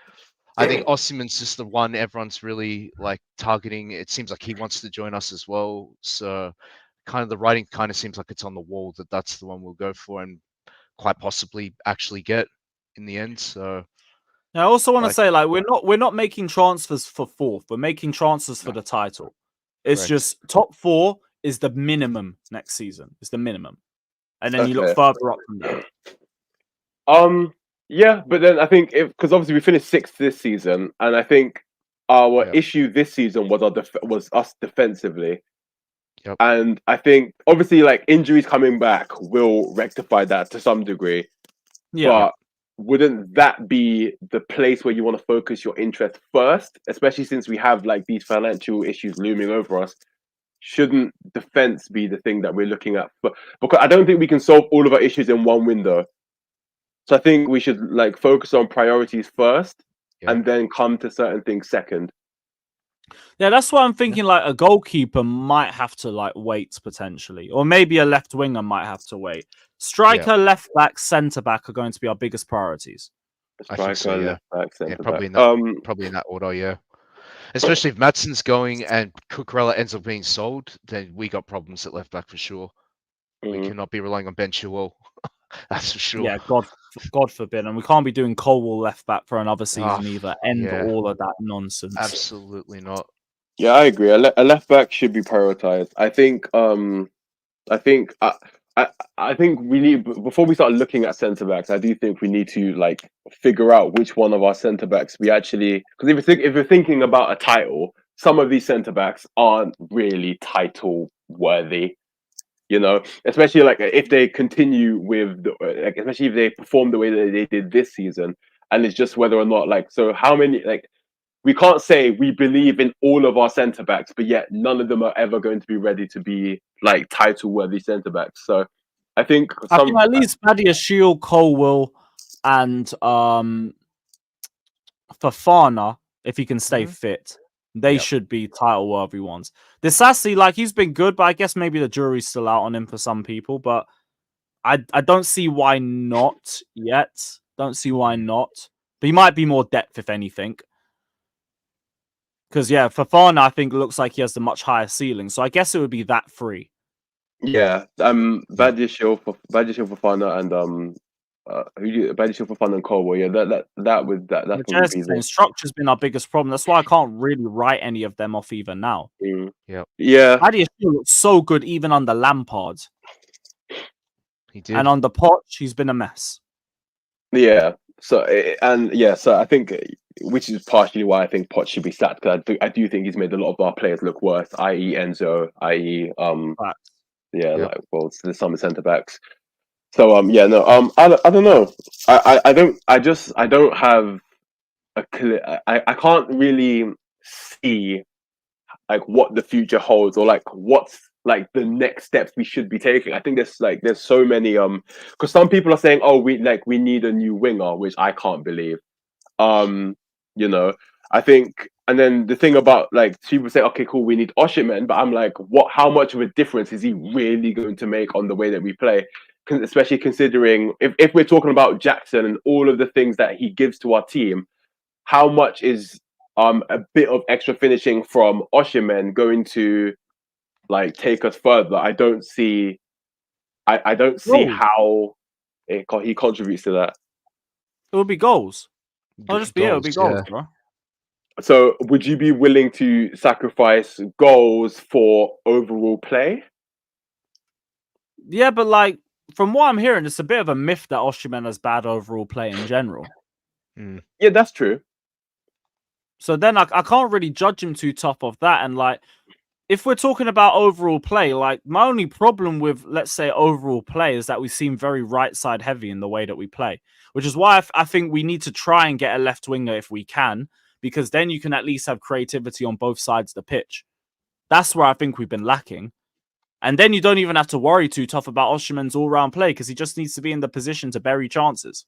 I think Osimhen's just the one everyone's really like targeting. It seems like he wants to join us as well. So kind of the writing kind of seems like it's on the wall that that's the one we'll go for and quite possibly actually get in the end. So I also want to say, like, we're not making transfers for 4th. We're making transfers for the title. It's just top 4 is the minimum next season. It's the minimum. And then you look further up from there. Yeah, but then I think because obviously we finished 6th this season, and I think our issue this season was us defensively. Yep. And I think obviously like injuries coming back will rectify that to some degree. Yeah. But wouldn't that be the place where you want to focus your interest first, especially since we have like these financial issues looming over us? Shouldn't defense be the thing that we're looking at? Because I don't think we can solve all of our issues in one window. So I think we should like focus on priorities first and then come to certain things second. Yeah, that's why I'm thinking like a goalkeeper might have to like wait potentially. Or maybe a left winger might have to wait. Striker, left back, centre back are going to be our biggest priorities. I think so, left back, centre probably back. probably in that order, yeah. Especially if Madsen's going and Cucurella ends up being sold, then we got problems at left back for sure. We cannot be relying on Ben Chilwell. That's for sure. Yeah, God forbid. And we can't be doing Colwell left back for another season either. End yeah. all of that nonsense. Absolutely not. Yeah, I agree. A left back should be prioritized. I think we need, before we start looking at centre backs, I do think we need to like figure out which one of our centre backs we actually, because if you're thinking about a title, some of these centre backs aren't really title worthy. You know, especially like if they continue with, especially if they perform the way that they did this season, and it's just whether or not like, so how many like. We can't say we believe in all of our centre backs, but yet none of them are ever going to be ready to be like title-worthy centre backs. So, I think at least Badiashile, Colwell, and Fofana, if he can stay fit, they should be title-worthy ones. The Sassy, like he's been good, but I guess maybe the jury's still out on him for some people. But I don't see why not yet. Don't see why not. But he might be more depth if anything. Because, yeah, Fofana, I think, looks like he has the much higher ceiling. So I guess it would be that three. Yeah. Badiashile, Fofana, and Badiashile, Fofana, and Colwell. Yeah, that would be the structure's been our biggest problem. That's why I can't really write any of them off even now. Yeah. Badiashile looks so good even under Lampard. He did. And under Poch, he's been a mess. Yeah. So I think, which is partially why I think Poch should be sacked, because I do think he's made a lot of our players look worse, i.e. Enzo, i.e. like the summer centre backs. So I don't know. I don't have a clear. I can't really see like what the future holds, or like what's like the next steps we should be taking. I think there's so many because some people are saying, oh, we need a new winger, which I can't believe. You know, I think, and then the thing about like people say, okay, cool, we need Osimhen, but I'm like, how much of a difference is he really going to make on the way that we play? Especially considering if we're talking about Jackson and all of the things that he gives to our team, how much is a bit of extra finishing from Osimhen going to like take us further? I don't see how he contributes to that. It would be goals. I'll just be it. It would be goals, bro. So, would you be willing to sacrifice goals for overall play? Yeah, but like from what I'm hearing, it's a bit of a myth that Osimhen has bad overall play in general. Yeah, that's true. So then I can't really judge him too tough off that. And like, if we're talking about overall play, like my only problem with, let's say, overall play is that we seem very right side heavy in the way that we play, which is why I think we need to try and get a left winger if we can, because then you can at least have creativity on both sides of the pitch. That's where I think we've been lacking. And then you don't even have to worry too tough about Osimhen's all-round play, because he just needs to be in the position to bury chances.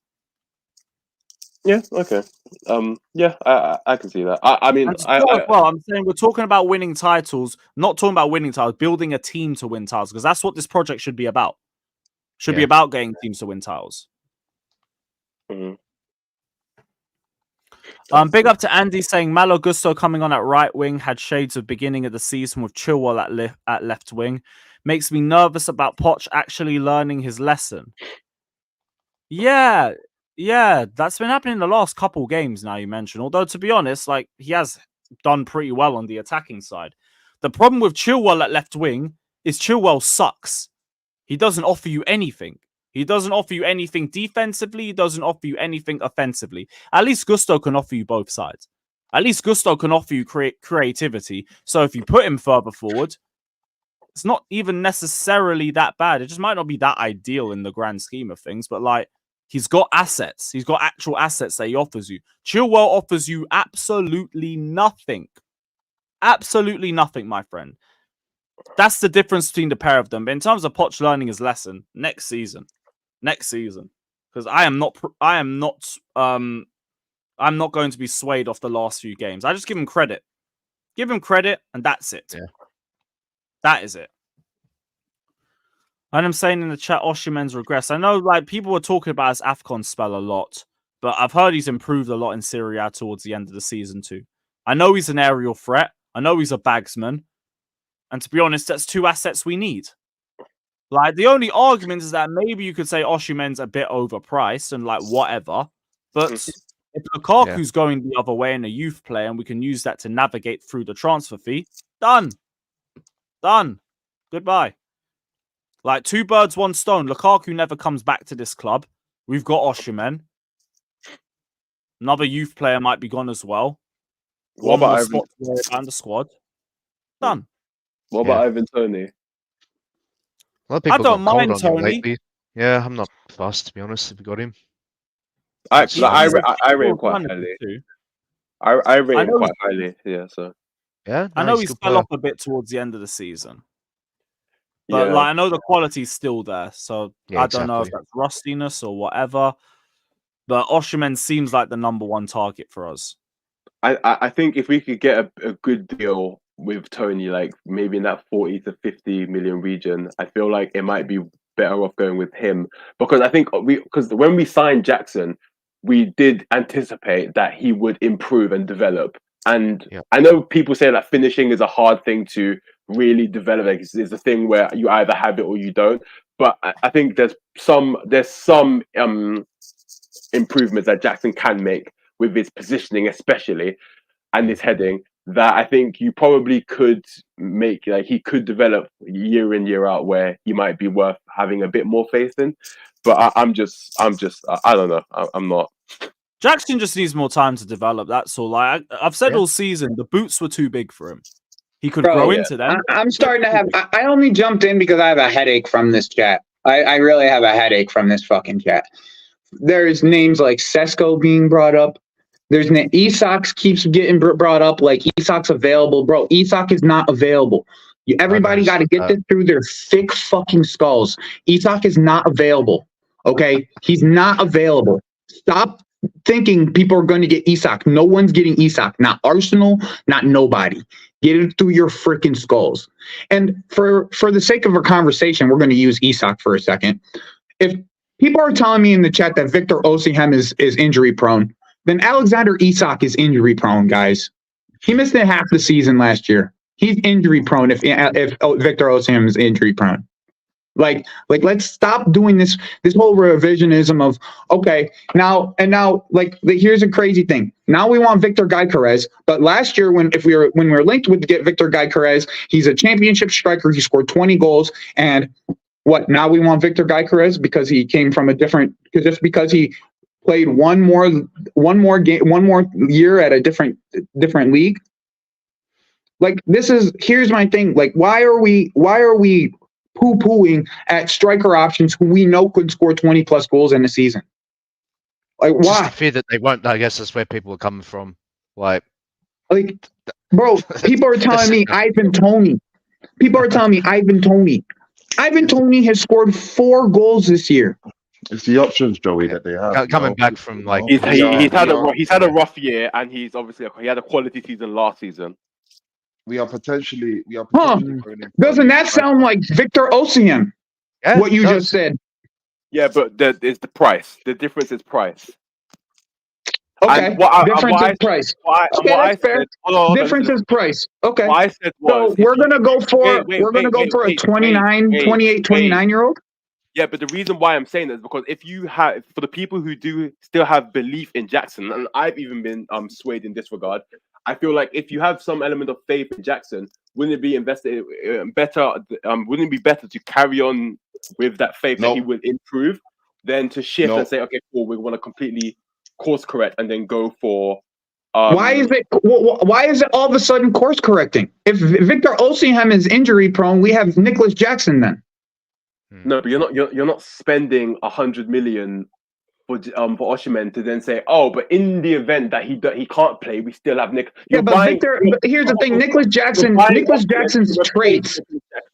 Yeah, okay. I can see that. I mean, I'm saying we're talking about winning titles, not talking about winning titles, building a team to win titles, because that's what this project should be about. Should be about getting teams to win titles. Big up to Andy saying Malo Gusto coming on at right wing had shades of beginning of the season with Chilwell at left wing. Makes me nervous about Poch actually learning his lesson. Yeah, that's been happening in the last couple games now you mentioned. Although, to be honest, like he has done pretty well on the attacking side. The problem with Chilwell at left wing is Chilwell sucks. He doesn't offer you anything. He doesn't offer you anything defensively. He doesn't offer you anything offensively. At least Gusto can offer you both sides. At least Gusto can offer you creativity. So if you put him further forward, it's not even necessarily that bad. It just might not be that ideal in the grand scheme of things, but like, he's got assets. He's got actual assets that he offers you. Chilwell offers you absolutely nothing. Absolutely nothing, my friend. That's the difference between the pair of them. But in terms of Poch learning his lesson, next season. Because I'm not going to be swayed off the last few games. I just give him credit. Give him credit, and that's it. Yeah. That is it. And I'm saying in the chat, Osimhen's regress. I know, like, people were talking about his AFCON spell a lot, but I've heard he's improved a lot in Serie A towards the end of the season too. I know he's an aerial threat. I know he's a bagsman. And to be honest, that's 2 assets we need. Like, the only argument is that maybe you could say Osimhen's a bit overpriced and like whatever. But if Lukaku's going the other way and a youth player and we can use that to navigate through the transfer fee, done. Goodbye. Like, 2 birds, 1 stone. Lukaku never comes back to this club. We've got Osimhen. Another youth player might be gone as well. What about Ivan? And the squad. Done. What about Ivan Toney? A lot of people I don't got cold mind on him Toney. lately. Yeah, I'm not fussed, to be honest, if we got him. I rate him quite highly. I rate him quite highly. Yeah, so. Yeah, I know he's fell off a bit towards the end of the season. But like, I know the quality's still there. So I don't know if that's rustiness or whatever. But Osimhen seems like the number 1 target for us. I think if we could get a good deal with Toney, like maybe in that 40 to 50 million region, I feel like it might be better off going with him. Because I think because when we signed Jackson, we did anticipate that he would improve and develop. And I know people say that finishing is a hard thing to really develop. Like, it's a thing where you either have it or you don't. But I think there's some improvements that Jackson can make with his positioning, especially, and his heading, that I think you probably could make. Like, he could develop year in, year out, where he might be worth having a bit more faith in. But I don't know. I'm not. Jackson just needs more time to develop. That's all. Like, I've said all season, the boots were too big for him. He could grow into them. I'm starting to have. I only jumped in because I have a headache from this chat. I really have a headache from this fucking chat. There's names like Sesko being brought up. There's Isak's keeps getting brought up, like Isak's available. Bro, Isak is not available. Everybody got to get this through their thick fucking skulls. Isak is not available. Okay? He's not available. Stop thinking people are going to get Isak. No one's getting Isak. Not Arsenal, not nobody. Get it through your freaking skulls. And for the sake of our conversation, we're going to use Isak for a second. If people are telling me in the chat that Victor Osimhen is injury prone, then Alexander Isak is injury prone, guys. He missed half the season last year. He's injury prone if Victor Osimhen is injury prone. Like let's stop doing this whole revisionism of now here's a crazy thing. Now we want Victor Gallagher, but last year when we were linked with get Victor Gallagher, he's a championship striker. He scored 20 goals, and what? Now we want Victor Gallagher because he came from because he played one more year at a different league. Like, here's my thing. Like, why are we poo-pooing at striker options who we know could score 20 plus goals in a season? Like, why? Just the fear that they won't. I guess that's where people are coming from. Like, bro, people are telling me Ivan Toney. People are telling me Ivan Toney. Ivan Toney has scored 4 goals this year. It's the options, Joey, that they have. Coming back from like he's had a rough year, and he had a quality season last season. We are potentially. Doesn't that sound like Victor Osimhen? Yeah, what you just said. Yeah, but it's the price. The difference is price. Okay. Difference is price. Okay, that's fair. Difference is price. Okay. What I said was, so we're gonna go for a 29-year-old. Yeah, but the reason why I'm saying that is because for the people who do still have belief in Jackson, and I've even been swayed in this regard, I feel like if you have some element of faith in Jackson, wouldn't it be better to carry on with that faith that he will improve than to shift and say, okay, cool, we want to completely course correct and then go for why is it all of a sudden course correcting? If Victor Osimhen is injury prone, we have Nicholas Jackson then. No, but you're not spending 100 million for Osimhen to then say, oh, but in the event that he can't play, we still have Nick. But here's the thing: Nicholas Jackson's traits.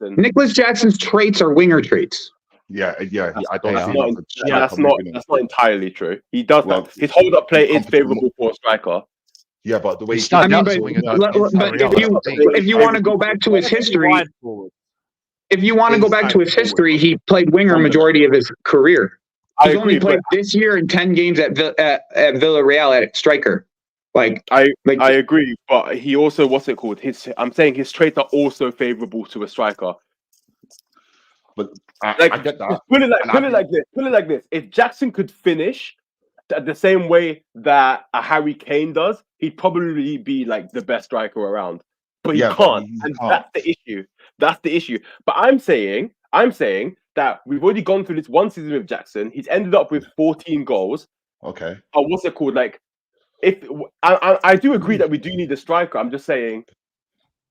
Nicholas Jackson's traits are winger traits. Yeah. I don't. That's not entirely true. He does that. His hold up play is favorable for a striker. Yeah, but the way if you want to go back to his history. If you want to go back to his history, he played winger majority of his career. He's only played this year in 10 games at Villarreal at striker. I agree, but he also I'm saying his traits are also favourable to a striker. But I get that. Put it like this. If Jackson could finish the same way that a Harry Kane does, he'd probably be like the best striker around. But he can't, and that's the issue. But I'm saying that we've already gone through this one season with Jackson. He's ended up with 14 goals. Okay. Like, if I do agree that we do need a striker. I'm just saying,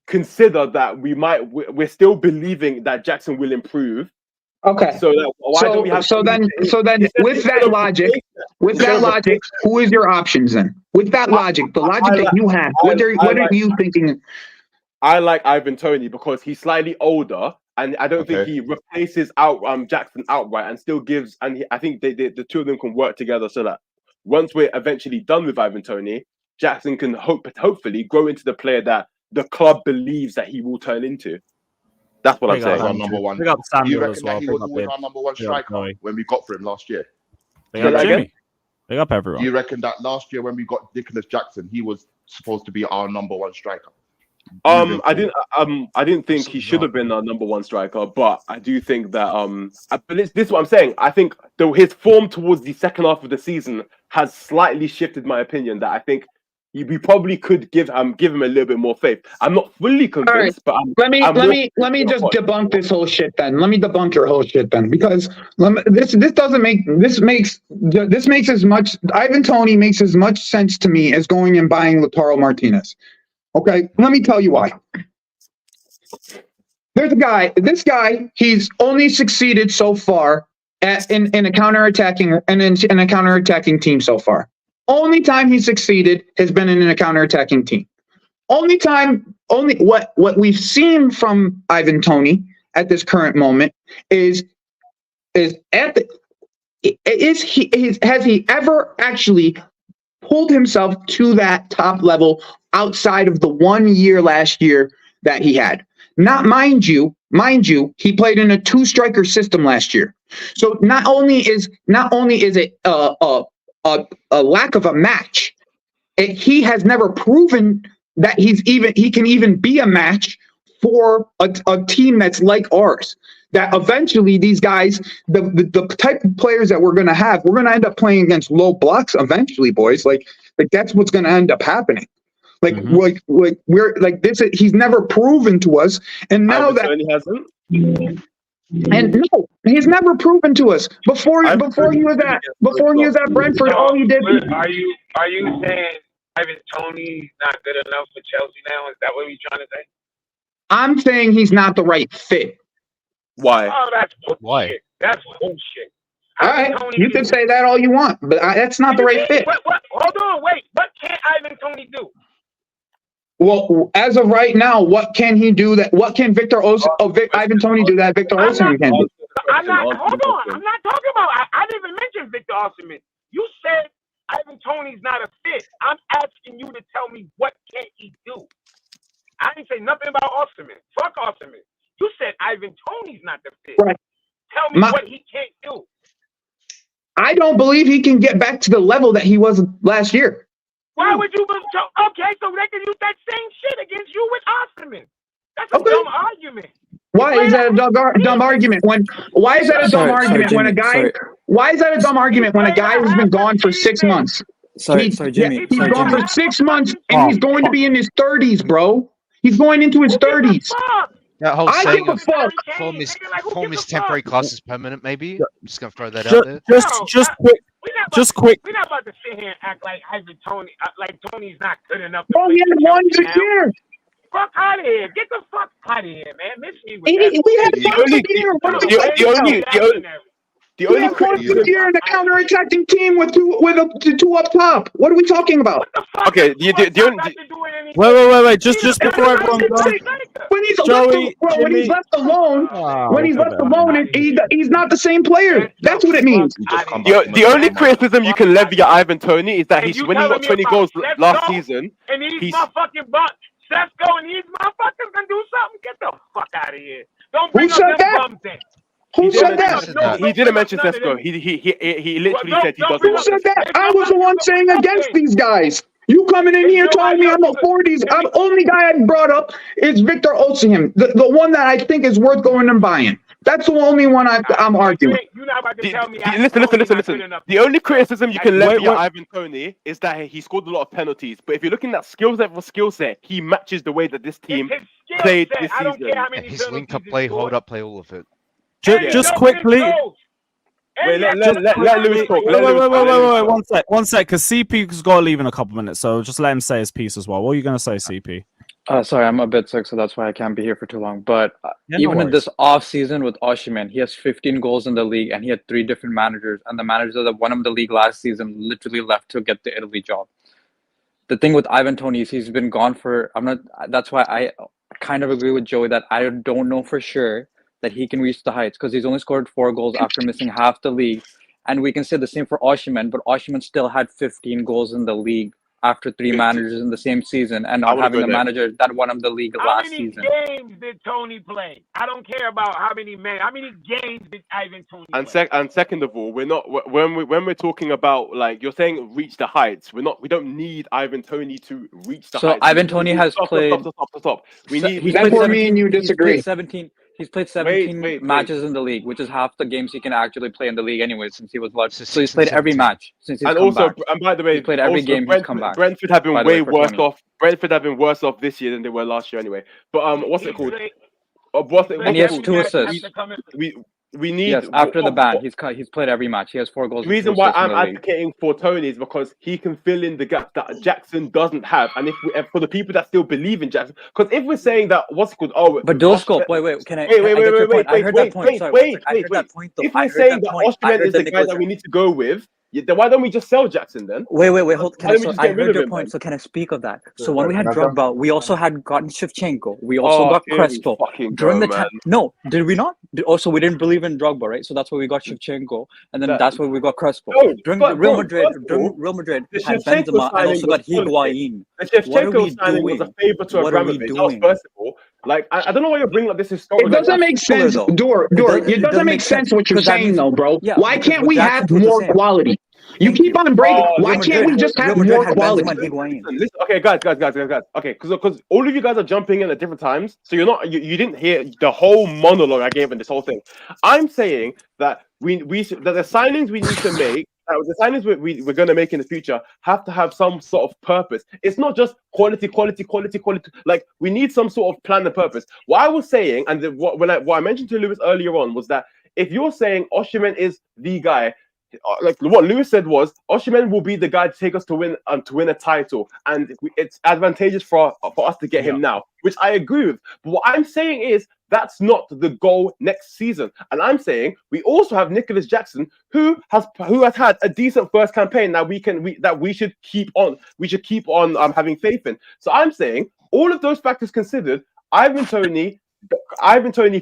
consider that we're still believing that Jackson will improve. Okay. So then with that logic, who is your options then? With that logic, the logic that you have, what are you thinking? I like Ivan Toney because he's slightly older, and I don't think he replaces Jackson outright, and still gives. And I think the two of them can work together so that once we're eventually done with Ivan Toney, Jackson can hopefully grow into the player that the club believes that he will turn into. That's what I'm saying. Our number one. Big up You Samuel reckon as well. that he was always our number one striker when we got for him last year? Big up Jimmy. Big up everyone. You reckon that last year when we got Nicholas Jackson, he was supposed to be our number one striker? I didn't think he should have been our number one striker, but I do think that but this is what I'm saying. I think his form towards the second half of the season has slightly shifted my opinion. That I think we probably could give him a little bit more faith. I'm not fully convinced, but let me just debunk this whole shit then. Let me debunk your whole shit then, because this makes as much Ivan Toney makes as much sense to me as going and buying Lautaro Martinez. Okay, let me tell you why. There's a guy. This guy, he's only succeeded so far in a counterattacking team so far. Only time he's succeeded has been in a counterattacking team. Only what we've seen from Ivan Toney at this current moment has he ever actually pulled himself to that top level outside of the 1 year last year that he had? Not mind you, he played in a 2-striker system last year. So not only is it a lack of a match, he has never proven that he can even be a match for a team that's like ours. That eventually these guys, the type of players that we're going to end up playing against low blocks eventually, boys. Like that's what's going to end up happening. We're like this. He's never proven to us, and now he hasn't. And no, he's never proven to us before he was at Brentford. All he did. Are you saying Ivan Toney's not good enough for Chelsea now? Is that what you're trying to say? I'm saying he's not the right fit. Why? Oh, that's bullshit. Why? That's bullshit. All right, you can say that all you want, but that's not the right fit. What? Hold on, wait. What can Ivan Toney do? Well, as of right now, what can he do what can Ivan Toney do that Victor Osimhen can do? Hold on. I'm not talking about. I didn't even mention Victor Osimhen. You said Ivan Toney's not a fit. I'm asking you to tell me what can he do. I didn't say nothing about Osimhen. Fuck Osimhen. You said Ivan Toney's not the fit. Right. Tell me what he can't do. I don't believe he can get back to the level that he was last year. Why would you? Okay, so they can use that same shit against you with Osimhen. That's a dumb argument. Why is that a dumb argument? Why is that a dumb argument when a guy? Why is that a dumb argument when a guy has been gone for 6 months? Jimmy. He's gone for 6 months, and he's going to be in his 30s, bro. He's going into his 30s. That whole I saying give a of fuck. form is temporary, class is permanent. Maybe I'm just gonna throw that out there. Just quick. We're not about to sit here and act like Ivan Toney, like Toney's not good enough. Oh, he had one good year. Fuck out of here! Get the fuck out of here, man. Miss me with The only year in the counter-attacking team with two up top. What are we talking about? Okay, wait. Just before everyone goes. When he's left alone, he's not the same player. That's what it means. The only criticism you can levy at Ivan Toney is that when he got 20 goals last season, and these motherfucking bucks, Sesko and these motherfuckers can do something. Get the fuck out of here! Don't bring up them bums in. Who said that? He didn't mention Sesko. He literally said he doesn't. Who said that? I was the one saying against these guys. You coming in here telling me I'm a 40s? I'm only guy I brought up is Victor Osimhen, the one that I think is worth going and buying. That's the only one I'm arguing. You're not about to tell me. Listen. The only criticism you can levy at wait. Ivan Toney is that he scored a lot of penalties. But if you're looking at skill set for skill set, he matches the way that this team played this season. And his link-up play, hold-up play, all of it. Just quickly. Wait, let Lewis talk. Wait, one sec, because CP's got to leave in a couple minutes, so just let him say his piece as well. What are you going to say, CP? Sorry, I'm a bit sick, so that's why I can't be here for too long. But Yeah, no even in worries. this off season with Osimhen, he has 15 goals in the league, and he had 3 different managers. And the manager that won him the league last season literally left to get the Italy job. The thing with Ivan Toney is he's been gone for. That's why I kind of agree with Joey that I don't know for sure that he can reach the heights because he's only scored 4 goals after missing half the league. And we can say the same for Osimhen, but Osimhen still had 15 goals in the league after 3 managers in the same season and not having the manager that won him the league last season. How many games did Toney play? I don't care about how many games did Ivan Toney play? And second of all, we're not when we're talking about, like, you're saying reach the heights. We don't need Ivan Toney to reach the heights. So Ivan Toney has played. Stop. That's where me and you disagree. He's played 17 matches in the league, which is half the games he can actually play in the league anyway since he was left. So he's played every match since he's come back. And by the way, he's played every game he's come back. Brentford have been way worse off. Brentford have been worse off this year than they were last year anyway. But what's it called? And he has 2 assists. We need after the ban, he's played every match. He has 4 goals. The reason why I'm advocating for Toney is because he can fill in the gap that Jackson doesn't have, and if for the people that still believe in Jackson, because if we're saying that but Doskop, wait, can I? Wait, I heard that point. I heard that point. If we're saying that Osimhen is the guy that we need to go with, then why don't we just sell Jackson then? Wait, hold. I heard your point. So can I speak of that? So when we had Drogba, we also had gotten Shevchenko. We also got Crespo during the time. No, did we not? Also, we didn't believe in Drogba, right? So that's why we got Shevchenko, and then that's why we got Crespo. During Real Madrid had Benzema and also got Higuain. The Shevchenko signing was a favor to Abramovich. First of all, like I don't know why you're bringing up this historical. It doesn't make sense, Dor. It doesn't make sense what you're saying, though, bro. Why can't we have more quality? You keep on breaking. Why can't we just have more quality? Okay, guys. Okay, because all of you guys are jumping in at different times, so you didn't hear the whole monologue I gave in this whole thing. I'm saying that that the signings we need to make, the signings we're going to make in the future have to have some sort of purpose. It's not just quality. Like, we need some sort of plan and purpose. What I was saying, and what I mentioned to Lewis earlier on, was that if you're saying Osimhen is the guy, like what Lewis said was Osimhen will be the guy to take us to win a title, and it's advantageous for us to get him now, which I agree with. But what I'm saying is that's not the goal next season, and I'm saying we also have Nicholas Jackson, who has had a decent first campaign that we should keep on having faith in. So I'm saying all of those factors considered, Ivan Toney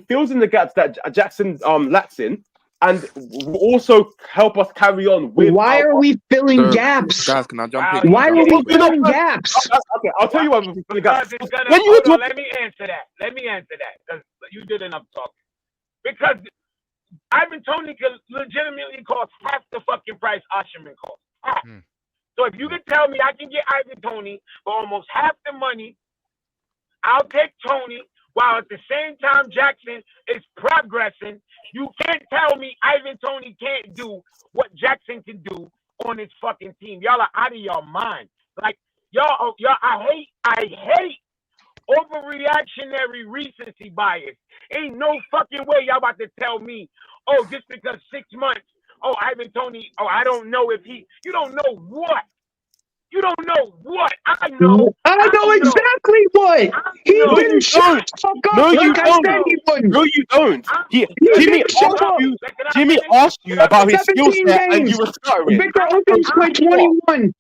fills in the gaps that Jackson lacks in, and will also help us carry on with. Why are we filling gaps? Guys, can I jump in? Why are we filling gaps? Okay, I'll tell you why we're filling gaps. Let me answer that because you did enough talking. Because Ivan Toney can legitimately cost half the fucking price Osimhen costs. Half. So if you can tell me I can get Ivan Toney for almost half the money, I'll take Toney. While at the same time Jackson is progressing, you can't tell me Ivan Toney can't do what Jackson can do on his fucking team. Y'all are out of your mind. Like y'all, I hate overreactionary recency bias. Ain't no fucking way y'all about to tell me, oh, just because 6 months, oh, Ivan Toney, oh, I don't know if you don't know what. You don't know what I know. I know exactly what. He didn't shut the fuck up. No, you don't. No, you don't. Jimmy asked you about his skill set, and you were stuttering. Victor Osimhen's played 21.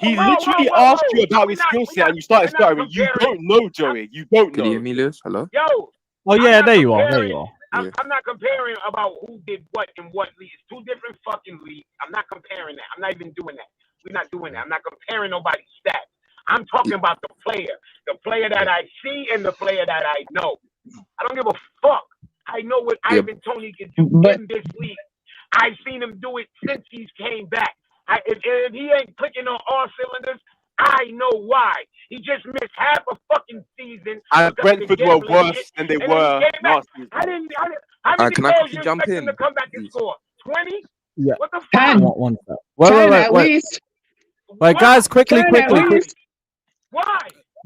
He literally asked you about his skill set, and you started stuttering. You don't know, Joey. You don't know. Can you hear me, Lewis? Hello. Yo. Oh yeah, there you are. There you are. I'm not comparing about who did what in what league. It's 2 different fucking leagues. I'm not comparing that. I'm not even doing that. We're not doing that. I'm not comparing nobody's stats. I'm talking about the player that I see and the player that I know. I don't give a fuck. I know what Ivan Toney can do in this league. I've seen him do it since he's came back. If he ain't clicking on all cylinders, I know why. He just missed half a fucking season. And because of the Brentford were gambling worse shit, than they and then he were came back. last season. How many can I goals quickly you jump expect him in, to come back and please? score? 20? Yeah. What the fuck? 10. One sec. Wait, at least. Wait, guys, quickly. 10 at least. Why?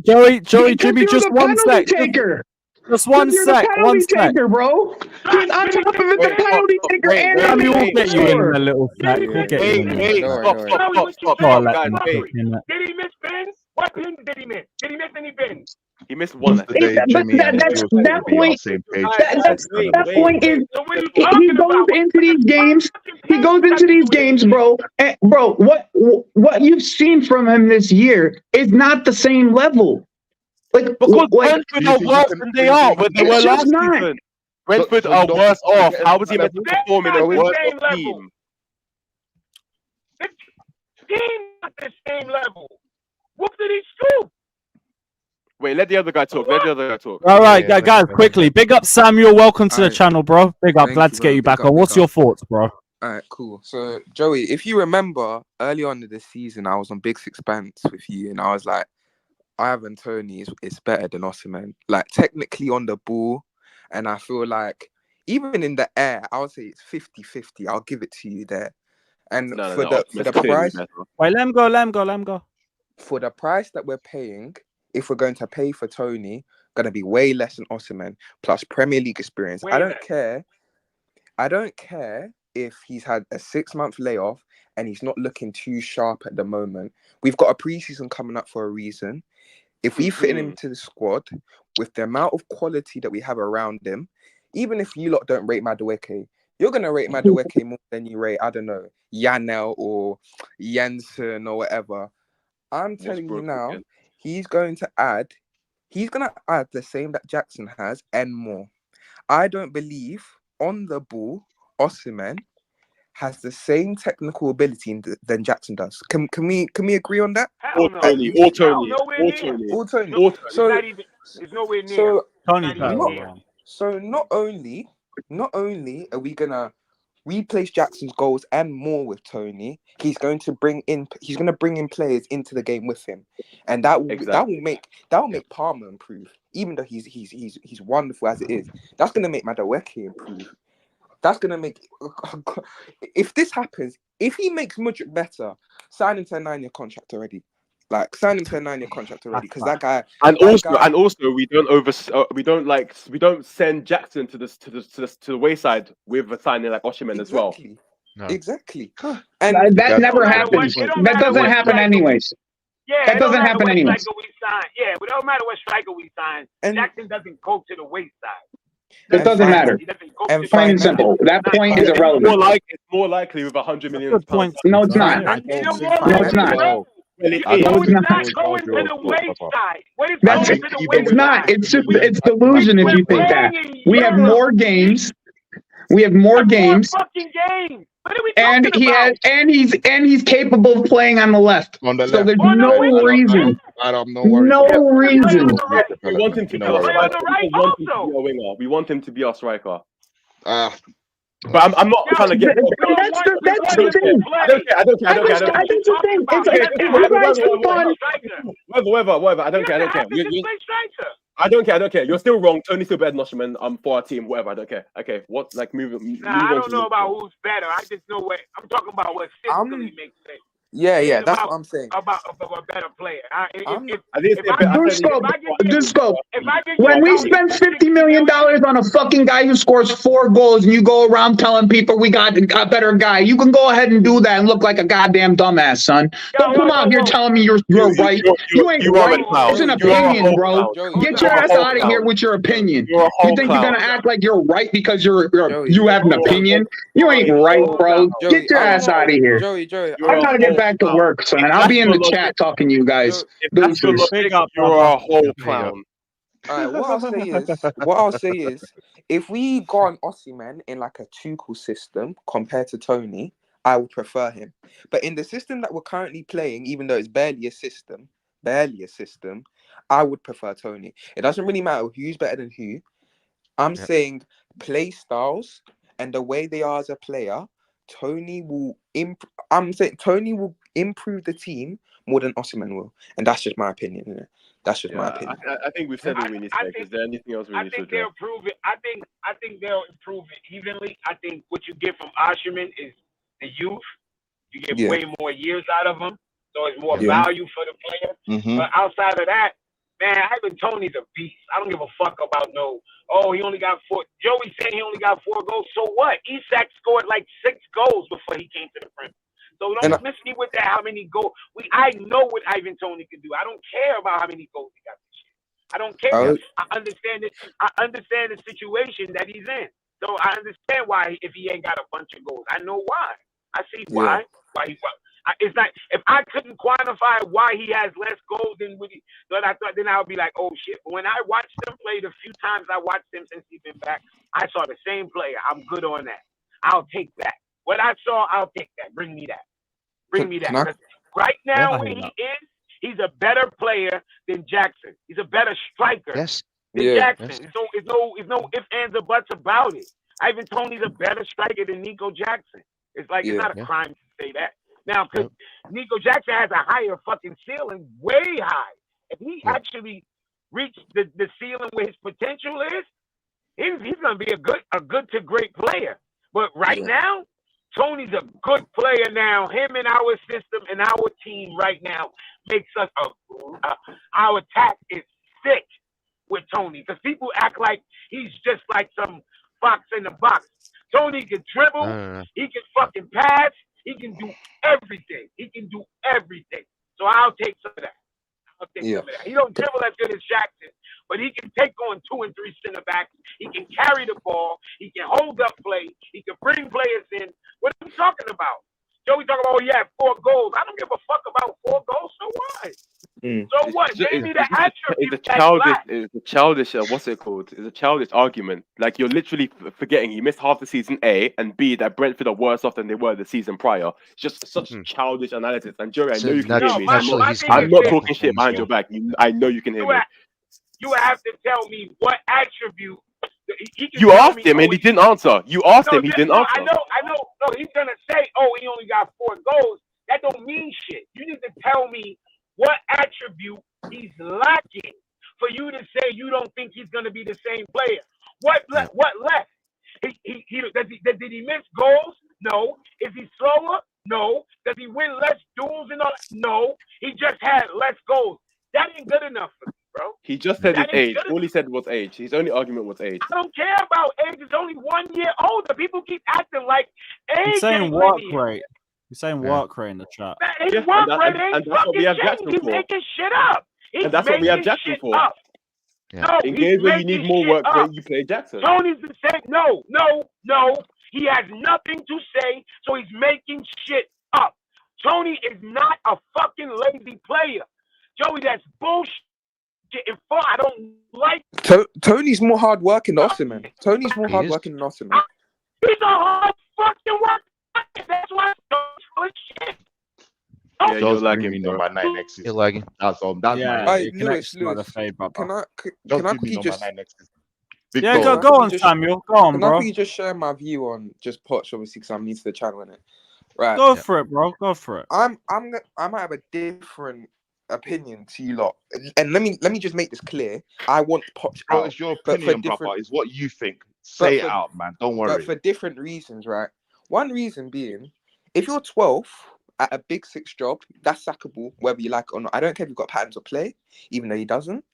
Joey, Because Jimmy, you're just the one penalty sec. taker. Just one You're the sec. penalty taker, bro. He's on top of it, the penalty taker, and Sammy will the get you in scorer. a little sec. He'll get you in a little sec. Stop, guys, wait. Did he miss pins? What pins did he miss? Did he miss any pins? He missed one. That's the day Jimmy and Jules will be on the same page. That point is he goes into these games. He goes into these games, bro. And bro, what you've seen from him this year is not the same level. Like Because Brentford are worse than they are when they were last season. Brentford are worse off. How was he meant to perform in a worse off team? The team at the same level. What did he scoop? Wait, let the other guy talk. All right, guys, quickly. Big up, Samuel. Welcome to the channel, bro. Big up. Glad to get you back on. What's your thoughts, bro? All right, cool. So, Joey, if you remember early on in the season, I was on Big Six Pants with you, and I was like, Ivan Toney is better than Osimhen. Like, technically on the ball, and I feel like even in the air, I would say it's 50-50. I'll give it to you there. And for the price, wait, let him go. For the price that we're paying, if we're going to pay for Toney, gonna be way less than Osimhen plus Premier League experience. I don't care if he's had a 6-month layoff and he's not looking too sharp at the moment. We've got a preseason coming up for a reason. If we fit him into the squad with the amount of quality that we have around him, even if you lot don't rate Madueke, you're gonna rate Madueke more than you rate, I don't know, Janel or Jensen or whatever. I'm telling you now, he's gonna add the same that Jackson has and more. I don't believe on the ball Osimhen has the same technical ability than Jackson does. Can we agree on that? Or Toney. So it's nowhere near. So not only are we gonna replace Jackson's goals and more with Toney, he's going to bring in players into the game with him, and that will make Palmer improve. Even though he's wonderful as it is, that's gonna make Madueke improve. That's gonna make if this happens, if he makes Mudryk better, sign him to a 9-year contract already. Like sign him to a 9-year contract already, because that guy. And also, we don't send Jackson to the wayside with a signing like Osimhen as well. No. Exactly. And that never happens. That doesn't happen anyways. Yeah, that doesn't happen anyways. Yeah, but it don't matter what striker we sign. Jackson doesn't go to the wayside. It doesn't matter. And plain and simple. That point is irrelevant. It's more likely with 100 million pounds. No, it's not. No, it's not. It's going to the wayside. It's not. It's delusion if you think that. We have more games. Fucking games. What are we talking about? He's capable of playing on the left. So there's no reason. No reason. We want him to be our striker. We want him to be our striker. But I'm not trying to get. That's the thing. I don't care. That's the thing. It's you guys have fun. Whatever. I don't care. I don't care. You're still wrong. Toney's still better than Osimhen for our team. Whatever. I don't care. Okay. What? Like move I don't know about who's better. I just know what I'm talking about. What systemically makes sense. Yeah. That's what I'm saying. About a better player. When we spend $50 million on a fucking guy who scores 4 goals and you go around telling people we got a better guy, you can go ahead and do that and look like a goddamn dumbass, son. Don't come out here telling me you're right. You ain't right. It's an opinion, bro. Get your ass out of here with your opinion. You think you're gonna act like you're right because you have an opinion? You ain't right, bro. Get your ass out of here. I gotta get back to work, son. I'll be in the chat talking to you guys. You're a whole clown. Alright, what I'll say is, if we go on Osimhen in like a Tuchel system compared to Toney, I would prefer him. But in the system that we're currently playing, even though it's barely a system, I would prefer Toney. It doesn't really matter who's better than who. I'm saying play styles and the way they are as a player, Toney will I'm saying Toney will improve the team more than Osimhen will, and that's just my opinion. Innit? That's just my opinion. I think we've said all we need to say. Is there anything else we I need to think address? they'll improve it. I think they'll improve it evenly. I think what you get from Osimhen is the youth. You get way more years out of him, so it's more value for the player. But outside of that, man, Ivan Toney's a beast. I don't give a fuck about he only got 4. Joey said he only got 4 goals. So what? Isak scored like 6 goals before he came to the Premier. So don't miss me with that. How many goals? I know what Ivan Toney can do. I don't care about how many goals he got this year. I don't care. I understand it. I understand the situation that he's in. So I understand why if he ain't got a bunch of goals. I know why. I see why. It's like if I couldn't quantify why he has less goals than I thought, then I would be like, oh shit. But when I watched him play the few times I watched him since he's been back, I saw the same player. I'm good on that. I'll take that. What I saw, I'll take that. Bring me that. Bring me that. Right now, where he is, he's a better player than Jackson. He's a better striker than Jackson. There's no ifs, ands, or buts about it. Ivan Toney's a better striker than Nico Jackson. It's like it's not a crime to say that. Now, because Nico Jackson has a higher fucking ceiling, way high. If he actually reached the ceiling where his potential is, he's going to be a good to great player. But right now, Toney's a good player now. Him and our system and our team right now makes us our attack is sick with Toney. Because people act like he's just like some fox in the box. Toney can dribble. He can fucking pass. He can do everything. So I'll take some of that. He don't dribble as good as Jackson, but he can take on 2 and 3 center backs. He can carry the ball. He can hold up play. He can bring players in. What are you talking about? Joey talking about, he had 4 goals. I don't give a fuck about 4 goals. So what? So what? Give me the attribute. It's a childish. What's it called? It's a childish argument. Like you're literally forgetting he missed half the season A and B that Brentford are worse off than they were the season prior. It's just such childish analysis. And Joey, I know you can hear me. I'm not talking shit behind your back. I know you can hear me. You have to tell me what attribute. You asked him and he didn't answer. You asked him, he didn't answer. I know. No, he's gonna say, he only got 4 goals. That don't mean shit. You need to tell me what attribute he's lacking for you to say you don't think he's gonna be the same player. What left? Did he miss goals? No. Is he slower? No. Does he win less duels and all? No. He just had less goals. That ain't good enough for me, bro. He just said his age. All he said was age. His only argument was age. I don't care about age. It's only 1 year older. People keep acting like age. He's saying work rate. He's saying work rate in the chat. His work rate ain't fucking changing. He's making shit up. And that's what we have Jackson for. No, in games where you need more work rate, you play Jackson. Toney's the same. No. He has nothing to say, so he's making shit up. Toney is not a fucking lazy player. Joey, that's bullshit. I don't like. Toney's more hardworking than Osimhen. Toney's more hardworking than Osimhen. He's a hard fucking worker. That's why Toney's full of shit. Yeah, you're lagging number 9 next. You're lagging. That's my Lewis, can I quickly just? Go on, Samuel. Go on, bro. Can I just share my view on just Poch, obviously, because I'm new to the channel, innit? Right. Go for it, bro. Go for it. I might have a different opinion to you lot, and let me just make this clear. I want Poch out. It's your opinion, brother. It's what you think. Say it out, man. Don't worry. But for different reasons, right? One reason being, if you're 12th at a big 6 job, that's sackable, whether you like it or not. I don't care if you've got patterns of play, even though he doesn't.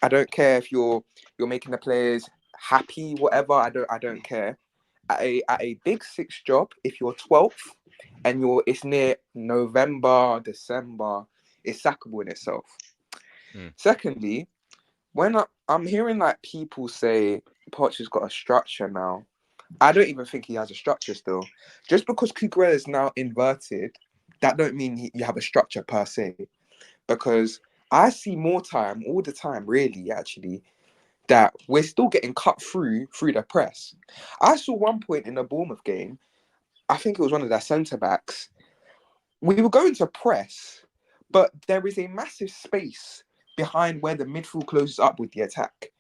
I don't care if you're making the players happy, whatever. I don't care. At a big 6 job, if you're 12th and it's near November, December, it's sackable in itself. Secondly, when I'm hearing like people say Poch has got a structure now, I don't even think he has a structure still. Just because Cucurella is now inverted, that don't mean you have a structure per se. Because I see more time, all the time, really, actually, that we're still getting cut through the press. I saw one point in the Bournemouth game, I think it was one of their centre-backs, we were going to press, but there is a massive space behind where the midfield closes up with the attack.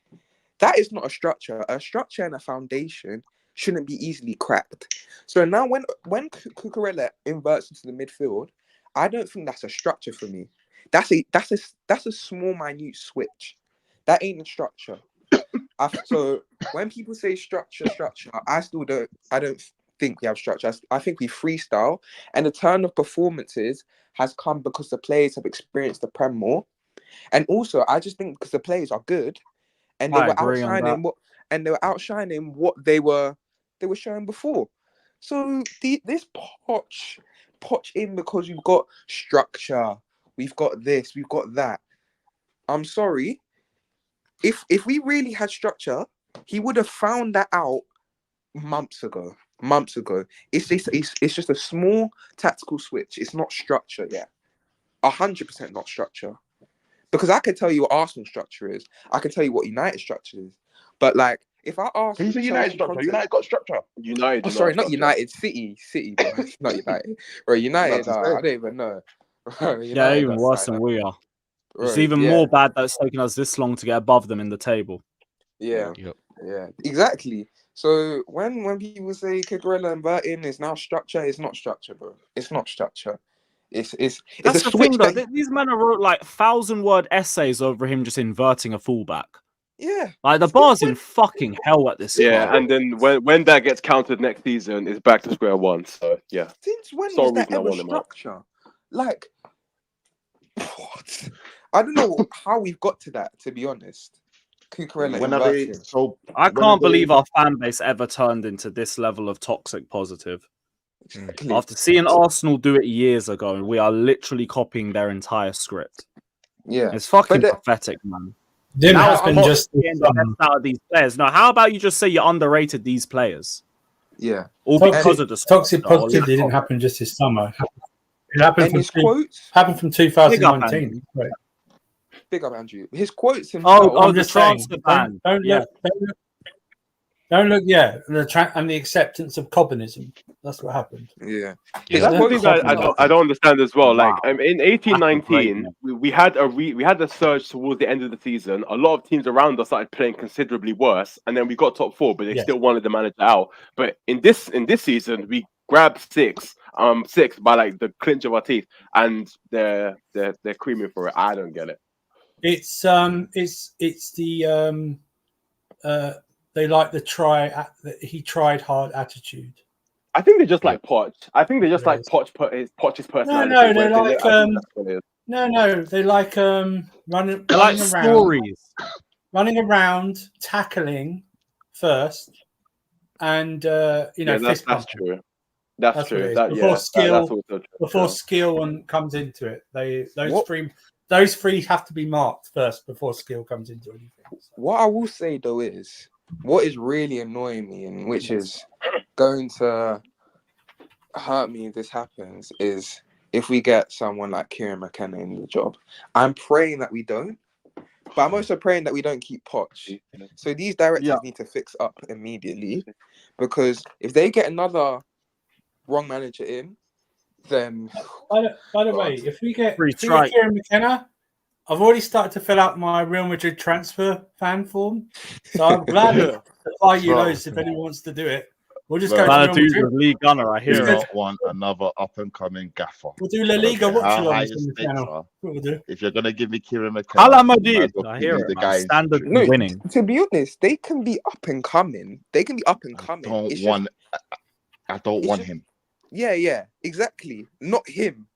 That is not a structure. A structure and a foundation shouldn't be easily cracked. So now when Cucurella inverts into the midfield, I don't think that's a structure for me. That's a small, minute switch. That ain't a structure. So when people say structure, I don't think we have structure. I think we freestyle, and the turn of performances has come because the players have experienced the Prem more, and also I just think because the players are good, and they were outshining what they were showing before. So this Poch in because we've got structure, we've got this, we've got that. I'm sorry. If we really had structure, he would have found that out months ago. It's just a small tactical switch. It's not structure yet. 100% not structure. Because I can tell you what Arsenal structure is. I can tell you what United structure is. But like, if I ask, can you say United structure? United got structure. United. Oh, sorry, not United. City, bro. Not United. Bro, United. I don't even know. Yeah, even worse than we are. It's even more bad that it's taken us this long to get above them in the table. Yeah, exactly. So when people say Cucurella and Burton is now structure, it's not structure, bro. It's not structure. It's That's a the switch thing, though. These men have wrote like 1,000-word essays over him just inverting a fullback. Yeah, like the bar's in fucking hell at this. Yeah, club. and then when that gets counted next season, it's back to square one. So yeah. Since when was that ever structure? Like, what? I don't know how we've got to that. To be honest, Cucurella. I can't believe our fan base ever turned into this level of toxic positive. Exactly. After seeing Arsenal do it years ago, we are literally copying their entire script. Yeah, it's fucking pathetic, man. Didn't now happen I'm just getting the best out of these players. Now, how about you just say you underrated these players? Yeah, all because of the toxic positivity didn't happen just this summer. It happened from 2019. Big up Andrew. His quotes himself. I'm just saying. Don't look. Yeah, and the acceptance of Cobbonism. That's what happened. Yeah, that's the thing I don't understand as well. Like in 18-19, we had a surge towards the end of the season. A lot of teams around us started playing considerably worse, and then we got top 4, but they still wanted the manager out. But in this season, we grabbed six by like the clinch of our teeth, and they're creaming for it. I don't get it. It's the they like the he tried hard attitude. I think they just like Poch. I think they just like Poch's personality. No, they like no, they like running around, stories, running around, tackling first, and that's true. That's true. Before skill comes into it, those three have to be marked first before skill comes into anything. What I will say though is, what is really annoying me, and which is going to hurt me if this happens, is if we get someone like Kieran McKenna in the job. I'm praying that we don't, but I'm also praying that we don't keep Poch. So these directors need to fix up immediately, because if they get another wrong manager in, then by the way, if we get Kieran McKenna, I've already started to fill out my Real Madrid transfer fan form, so I'm glad to supply you those if anyone wants to do it. We'll just go to Real Madrid. League Gunner, I hear it. Want another up and coming gaffer. We'll do La Liga watch-alongs on the channel. We'll do. If you're gonna give me Kieran McKenna, I hear it. The standard winning. To be honest, they can be up and coming. I don't want him. Yeah, exactly. Not him.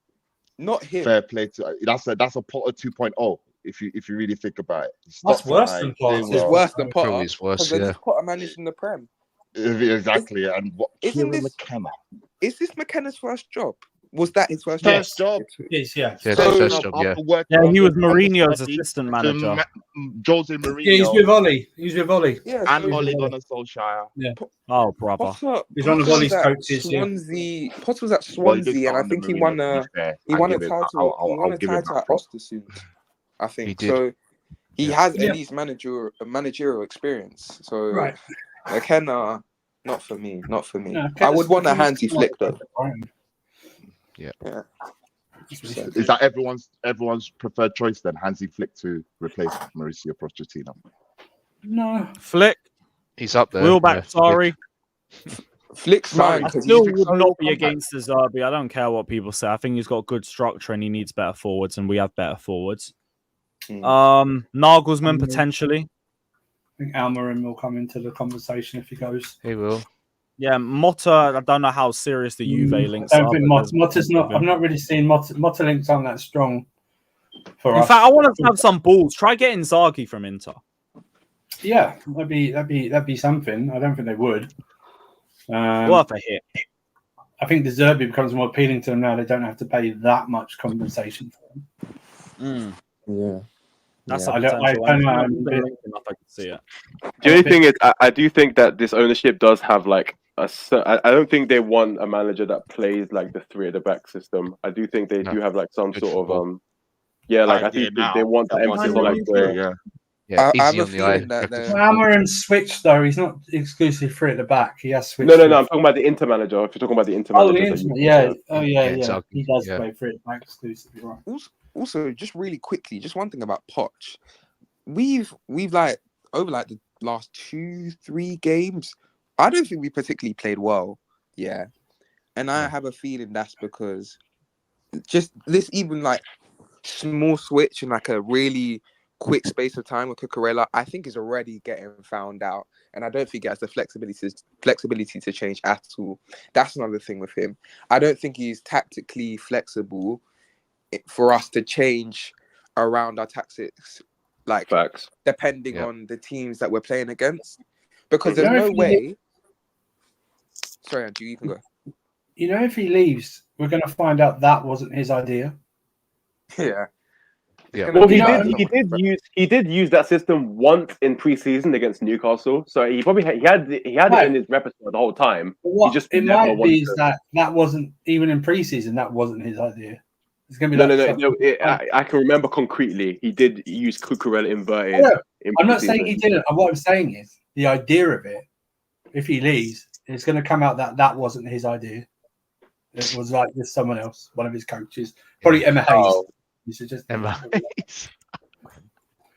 Fair play to that's a Potter 2.0. If you really think about it, that's worse than Potter. It's worse than Potter. It's worse, yeah. Potter managed in the Prem. Exactly, and what Kieran McKenna? Is this McKenna's first job? Was that his first job? Yes, yeah. Yeah, first job, yeah. Yeah, he was Mourinho's assistant manager. Jose Mourinho. Yeah, he's with Ollie. Yeah, and Ole Gunnar Solskjaer. Yeah. Oh, brother. He's one of Ollie's coaches. Swansea. Potter was at Swansea, and I think he won a title. He won a title at Ostersund, I think. So he has at least managerial experience. So McKenna, not for me. No, I would want a Hansi Flick though. Yeah. Is that everyone's preferred choice then? Hansi Flick to replace Mauricio Pochettino? No. Flick. He's up there. Will back, sorry. Flick's Sorry, man. I because still you think would Toney not will be come back? against the Zerbi. I don't care what people say. I think he's got good structure and he needs better forwards, and we have better forwards. Nagelsmann potentially. I think Almiron will come into the conversation if he goes. He will. Yeah, Motta. I don't know how serious the Juve links I don't are. think but there's Motta's not. him. I've not really seen Motta links aren't that strong for In us. fact, I want us to have some balls. Try getting Zaghi from Inter. Yeah, that'd be something. I don't think they would. Worth a hit. I think the Zerbi becomes more appealing to them now. They don't have to pay that much compensation for them. Yeah. That's Yeah. a I don't potential. know. I can see it. The only thing is, I do think that this ownership does have like I don't think they want a manager that plays like the three at the back system. I do think they do have like some sort of I think they want the emphasis on like Yeah, I have easy a on the eye. feeling that Almiron switched though. He's not exclusively free at the back. He has switched. No, I'm talking about the Inter manager. If you're talking about the Inter Oh, manager, the Inter, yeah. Oh, yeah. He does play free at the back exclusively, right? Also, just really quickly, just one thing about Poch. We've like over like the last 2-3 games, I don't think we particularly played well. Yeah. And I have a feeling that's because just this even like small switch in like a really quick space of time with Cucurella, I think is already getting found out. And I don't think he has the flexibility to change at all. That's another thing with him. I don't think he's tactically flexible for us to change around our tactics, like depending on the teams that we're playing against. Because there's no way. Sorry, Andrew, you can go. You know, if he leaves, we're going to find out that wasn't his idea. Yeah. Yeah. Well, he did use that system once in pre-season against Newcastle, so he probably had it in his repertoire the whole time. What he just it never might be wanted is to. that wasn't even in preseason. That wasn't his idea. It's going to be I can remember concretely. He did use Cucurella inverted. Yeah, in I'm not saying pre-season. he didn't. What I'm saying is the idea of it. If he leaves, it's going to come out that wasn't his idea. It was like this someone else, one of his coaches, probably Emma Hayes. You should just Emma Hayes.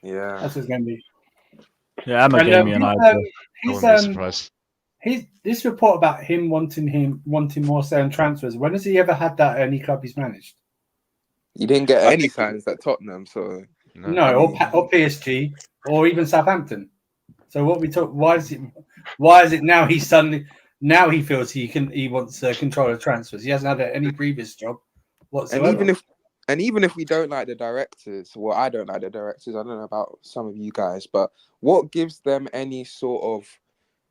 Yeah, that's what's going to be. Yeah, Emma gave me an idea. He's this report about him wanting more say on transfers. When has he ever had that at any club he's managed? You didn't get any signs at Tottenham, so no, or PSG, or even Southampton. So what we talk? Why is it now? He suddenly he feels he wants control of transfers. He hasn't had any previous job whatsoever. And even if we don't like the directors, well, I don't like the directors. I don't know about some of you guys, but what gives them any sort of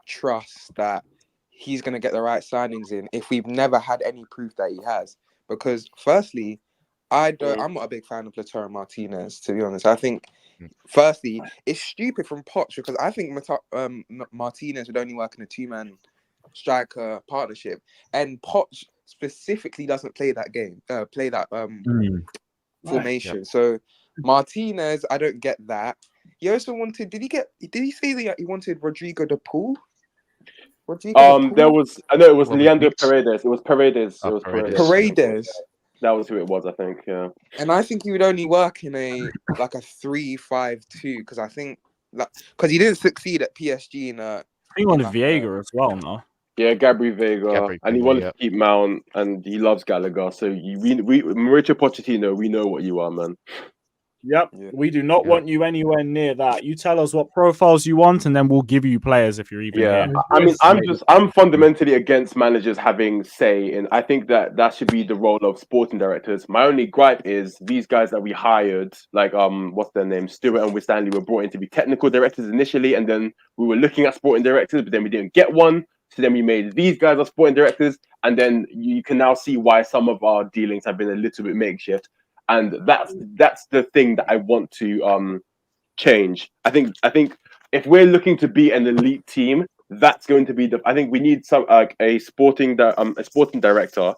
trust that he's going to get the right signings in if we've never had any proof that he has? Because firstly, I'm not a big fan of Lautaro Martinez, to be honest. I think, firstly, it's stupid from Poch because I think Martinez would only work in a two-man striker partnership, and Poch specifically doesn't play that game, formation. Yep. So Martinez, I don't get that. He also wanted. Did he say that he wanted Rodrigo de Paul? There was. I know it was Leandro Paredes. It was Paredes. It was Paredes. That was who it was, I think. Yeah. And I think he would only work in a 3-5-2 because I think because he didn't succeed at PSG in He wanted Viega as well, no? Yeah, Gabri Vega, and he wanted to keep Mount, and he loves Gallagher. So Mauricio Pochettino, we know what you are, man. Yep, we do not want you anywhere near that. You tell us what profiles you want, and then we'll give you players if you're even here. I mean, I'm fundamentally against managers having say in. I think that should be the role of sporting directors. My only gripe is these guys that we hired, like what's their name, Stewart and Stanley, were brought in to be technical directors initially, and then we were looking at sporting directors, but then we didn't get one. So then we made these guys our sporting directors, and then you can now see why some of our dealings have been a little bit makeshift. And that's the thing that I want to change. I think if we're looking to be an elite team, that's going to be I think we need some a sporting director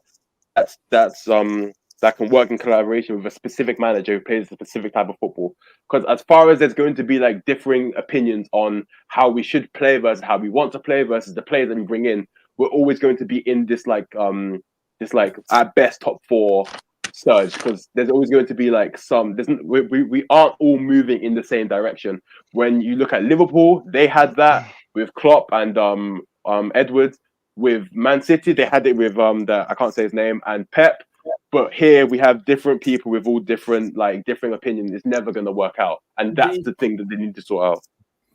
that can work in collaboration with a specific manager who plays a specific type of football. Because as far as there's going to be like differing opinions on how we should play versus how we want to play versus the players that we bring in, we're always going to be in this at best top 4 surge, because there's always going to be like we aren't all moving in the same direction. When you look at Liverpool, they had that with Klopp and Edwards. with Man City. They had it with I can't say his name, and Pep. But here we have different people with all different opinions. It's never going to work out, and that's the thing that they need to sort out.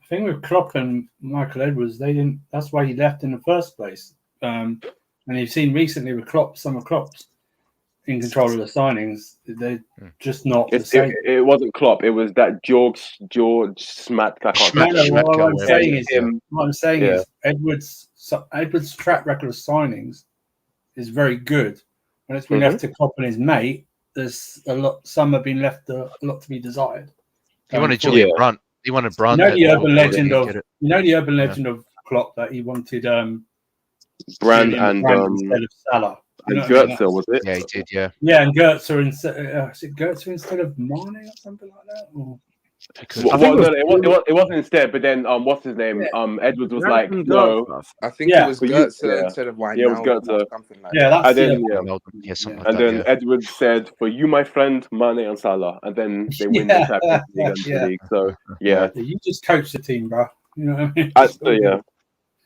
The thing with Klopp and Michael Edwards, they didn't. That's why he left in the first place. And you've seen recently with Klopp, some of Klopp's in control of the signings. They're just not the same. It wasn't Klopp. It was that George Smack. What I'm saying is Edwards' track record of signings is very good. When it's been left to Klopp and his mate, there's a lot. Some have been left a lot to be desired. He wanted Julian Brandt. He wanted Brandt. The urban legend of Klopp that he wanted Brandt and instead of Salah. And Goetze, was it? Yeah, he did. Yeah. Yeah, and Goetze instead of Mane or something like that. Or... It wasn't instead, but then what's his name? Edwards was like, no. I think it was Goetze instead of Wijnaldum. Yeah, it was Goetze. Something like and then Edwards said, for you, my friend, Mane and Salah, and then they win the Champions League. So you just coach the team, bro. You know what I mean?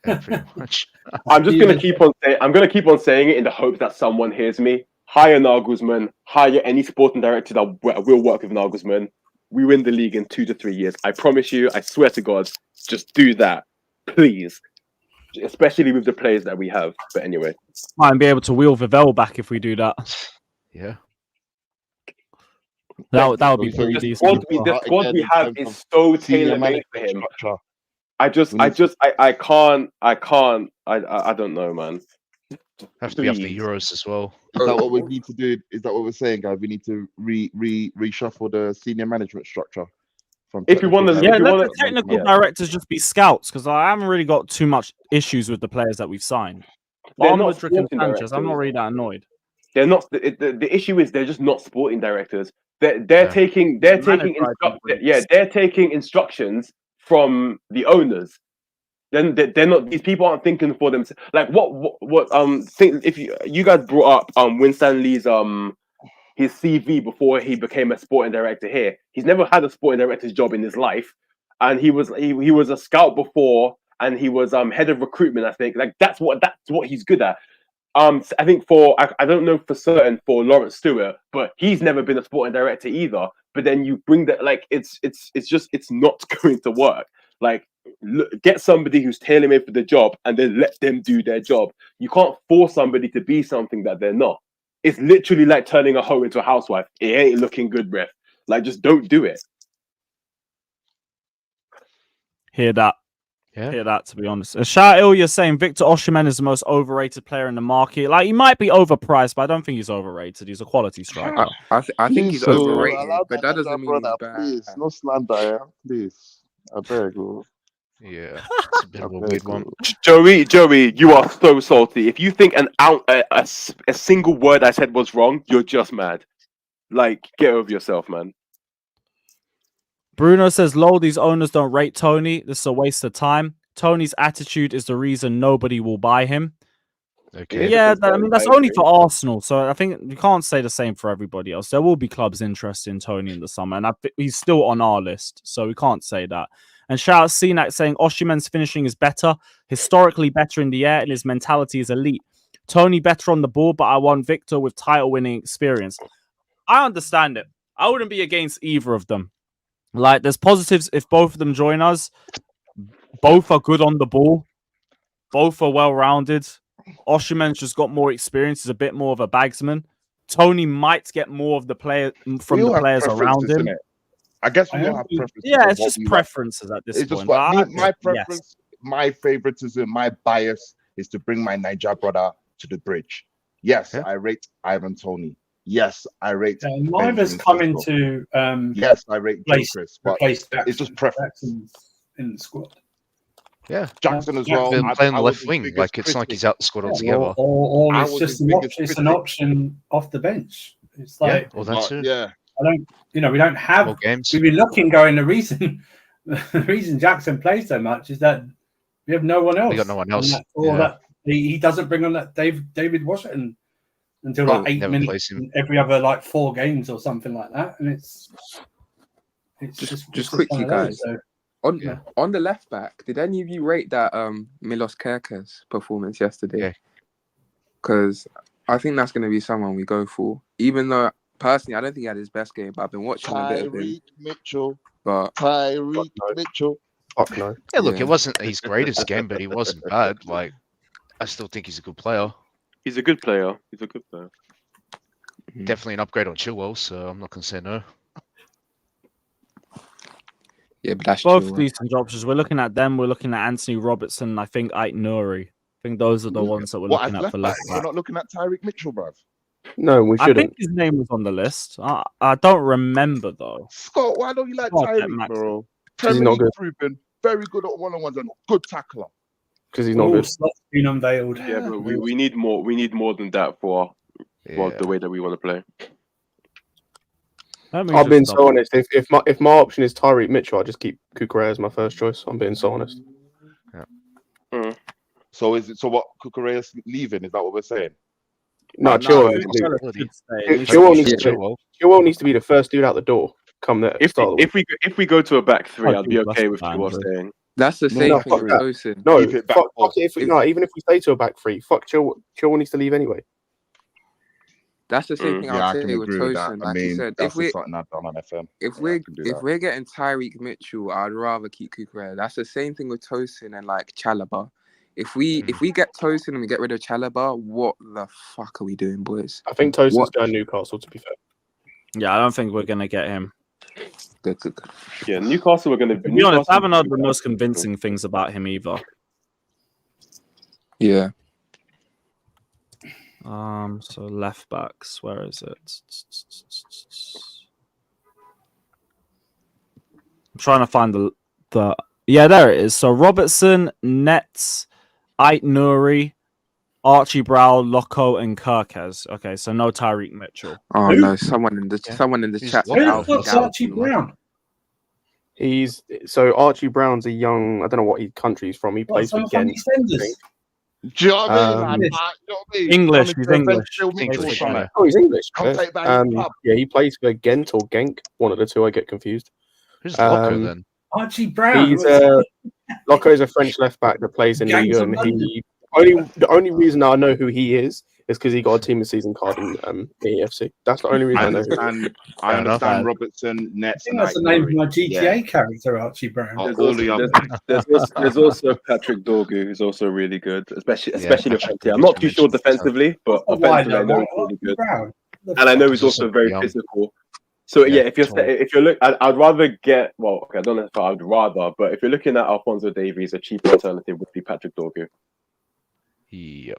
Pretty much. I'm just gonna keep on saying. I'm gonna keep on saying it in the hope that someone hears me. Hire Nagelsmann. Hire any sporting director that will work with Nagelsmann. We win the league in 2 to 3 years. I promise you. I swear to God. Just do that, please. Especially with the players that we have. But anyway, might be able to wheel Vivell back if we do that. Yeah. That would be pretty decent. The squad we have is so tailor-made for him. I don't know, man. Have to be after Euros as well. Is that what we need to do? Is that what we're saying, guys? We need to reshuffle the senior management structure. If you want to, let the technical directors just be scouts, because I haven't really got too much issues with the players that we've signed. I'm not really that annoyed. They're not. The issue is they're just not sporting directors. They're taking instructions from the owners. Then they're not. These people aren't thinking for them. Like if you guys brought up Winston Lee's his CV before he became a sporting director here. He's never had a sporting director's job in his life, and he was a scout before, and he was head of recruitment. I think that's what he's good at. I think I don't know for certain for Lawrence Stewart, but he's never been a sporting director either. But then you bring that, it's not going to work. Get somebody who's tailor-made for the job and then let them do their job. You can't force somebody to be something that they're not. It's literally like turning a hoe into a housewife. It ain't looking good, ref. Just don't do it. Hear that. Yeah. Hear that, to be honest. Shout you're saying Victor Osimhen is the most overrated player in the market. He might be overpriced, but I don't think he's overrated. He's a quality striker. I think he's overrated, but that doesn't mean he's bad. Please, no slander, please. I beg you. Yeah, it's a bit of a weird one. Joey, you are so salty. If you think a single word I said was wrong, you're just mad. Get over yourself, man. Bruno says, lol, these owners don't rate Toney. This is a waste of time. Toney's attitude is the reason nobody will buy him. Okay. Yeah, that's only for Arsenal. So I think you can't say the same for everybody else. There will be clubs interested in Toney in the summer, and he's still on our list, so we can't say that. And shout out CNAC saying Osimhen's finishing is better, historically better in the air, and his mentality is elite. Toney better on the ball, but I want Victor with title-winning experience. I understand it. I wouldn't be against either of them. There's positives if both of them join us. Both are good on the ball. Both are well-rounded. Osimhen's just got more experience. He's a bit more of a bagsman. Toney might get more of the player from the players around him. I guess we all have preferences. Yeah, it's just preferences at this point. My preference, my favoritism, my bias is to bring my Niger brother to the bridge. Yes, I rate Ivan Toney. Yes, I rate. Neither's coming to. Yes, I rate Chris, but it's just preference in the squad. Yeah, Jackson as well. Been playing the left wing, it's not like he's out the squad altogether. Or it's just an option off the bench. It's that's it. Yeah. We don't have more games. We've been looking, going. The reason Jackson plays so much is that we have no one else. We got no one else. He doesn't bring on that David Washington until 8 minutes in every other 4 games or something like that, and it's just quickly, guys. On the left back, did any of you rate that Milos Kerkez performance yesterday? Because I think that's going to be someone we go for. Even though personally, I don't think he had his best game, but I've been watching a bit of him. Tyreek Mitchell. But Tyreek Mitchell. Fuck no. Yeah, look, it wasn't his greatest game, but he wasn't bad. Like, I still think he's a good player. He's a good player. He's a good player. Definitely an upgrade on Chilwell, so I'm not going to say no. Yeah, but that's both Chilwell. decent options. We're looking at them. We're looking at Anthony Robertson. I think Ait Nouri. I think those are the ones that we're looking at for left We're back. not looking at Tyreek Mitchell, bruv. No, we I shouldn't. think his name was on the list. I don't remember though. Scott, why don't you like Oh, yeah, Tyreek, Max. bro? Because he's Premier not League good. proven, very good at one-on-ones and good tackler. Because he's not good. Slots been unveiled. Yeah, but we need more. We need more than that for the way that we want to play. I've been so honest. If my option is Tyreek Mitchell, I just keep Cucurella as my first choice. I'm being so honest. Yeah. So is it what Cucurella's leaving? Is that what we're saying? No, Chilwell needs to be the first dude out the door. Come there. If we go to a back three, I'd be okay with Chilwell staying. That's the same thing with Osimhen. No, fuck it. Even if we stay to a back three, fuck Chilwell needs to leave anyway. That's the same thing Yeah, I'll I can say with agree with that. Tosin. I Like you mean, said, that's something I've done on FM. if we're getting Tyreek Mitchell, I'd rather keep Cucurella. That's the same thing with Tosin and like Chalobah. If we get Tosin and we get rid of Chalobah, what the fuck are we doing, boys? I think Tosin's going Newcastle. To be fair. Yeah, I don't think we're gonna get him. Good. Yeah, Newcastle. We're gonna. To be honest, I haven't heard the most convincing things about him either. Yeah. So left backs, where is it? I'm trying to find the yeah, there it is. So Robertson, Nets, Ait Nouri, Archie Brow, Loco, and Kerkez. Okay, so no Tyreek Mitchell. Oh Who? no, someone in the chat. Who the fuck's Archie Brown? So Archie Brown's a young. I don't know what country he's from. He plays for Ghent. Do you know what I mean? English. He's English. Oh, he's English. Come take back his pub. Yeah, he plays for Ghent or Genk. One of the two. I get confused. Who's Loco then? Archie Brown. Loco's a French left back that plays in Ligue 1. The only reason I know who he is because he got a team of season card in the EFC. That's the only reason I know who he is. I understand Robertson, Nets, I think that's the name of my GTA character, Archie Brown. There's also Patrick Dorgu, who's also really good, especially defensively. I'm not too sure defensively, but offensively I know he's really good. And I know he's also very physical. So yeah, if you're look, I'd rather get okay, I don't know if I'd rather, but if you're looking at Alphonso Davies, a cheaper alternative would be Patrick Dorgu. Yep.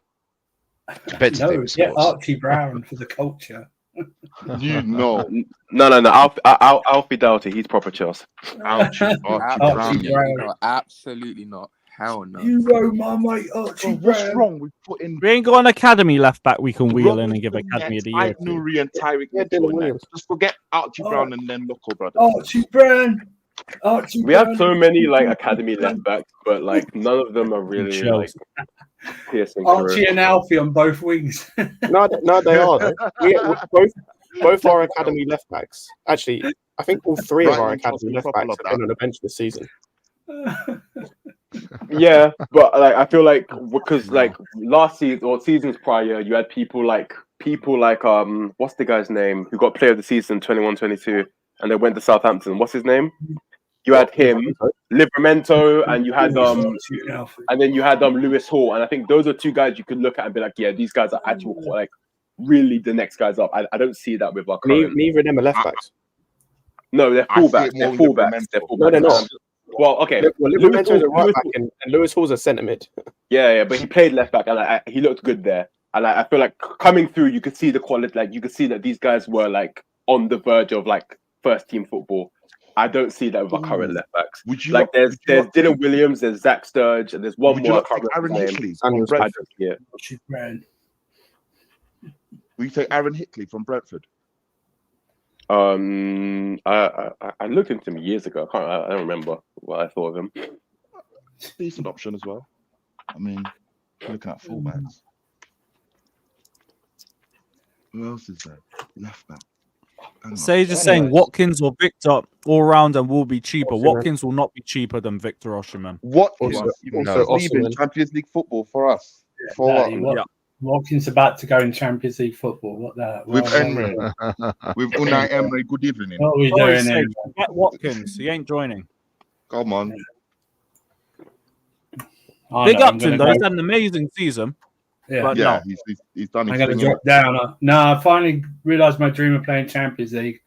Get Archie Brown for the culture. No, Alfie Doughty, he's proper Chelsea. Archie Brown. No, absolutely not. Hell no. You know my mate Archie Brown. What's wrong with putting We ain't got an academy left back we can wheel in and give Academy of the Year. Ait Nouri and Tyreek Mitchell? Just forget Archie Brown and then Loco, brother. Archie Brown. We have so many academy left backs, but none of them are really piercing. Archie and Alfie on both wings. No, they are. Though. Both our academy left backs. Actually, I think all three of our academy left backs have been on the bench this season. Yeah, but I feel like because last season or seasons prior, you had people like what's the guy's name who got player of the season 21-22 and they went to Southampton. What's his name? You had him, Livramento, and you had and then you had Lewis Hall, and I think those are two guys you could look at and be like, yeah, these guys are actual really the next guys up. I don't see that with our current. Neither of them are left backs. No, they're fullbacks. They're fullbacks. No, they're not. Well, okay. Livramento is a right back, and Lewis Hall's a centre mid. Yeah, but he played left back, and he looked good there. And I feel like coming through, you could see the quality. You could see that these guys were on the verge of first team football. I don't see that with our current left backs. There's Dylan Williams, there's Zach Sturge, and there's one more. Aaron Hickley from Brentford. Yeah. Will you take Aaron Hickley from Brentford? I looked into him years ago. I don't remember what I thought of him. Decent option as well. I mean, looking at fullbacks. Who else is there? Left back. Sage is saying Watkins or Victor all round and will be cheaper. Osimhen. Watkins will not be cheaper than Victor Osimhen. Watkins No. leaving Champions League football for us. For Exactly. what? Watkins about to go in Champions League football. What the? With Emery. With Unai Emery, good evening. What are we Sorry, doing Sage, anyway? get Watkins. He ain't joining. Come on. Big up to him though. He's had an amazing season. Yeah, but Yeah, no. he's done I'm his going to thing. drop down. No, I finally realised my dream of playing Champions League.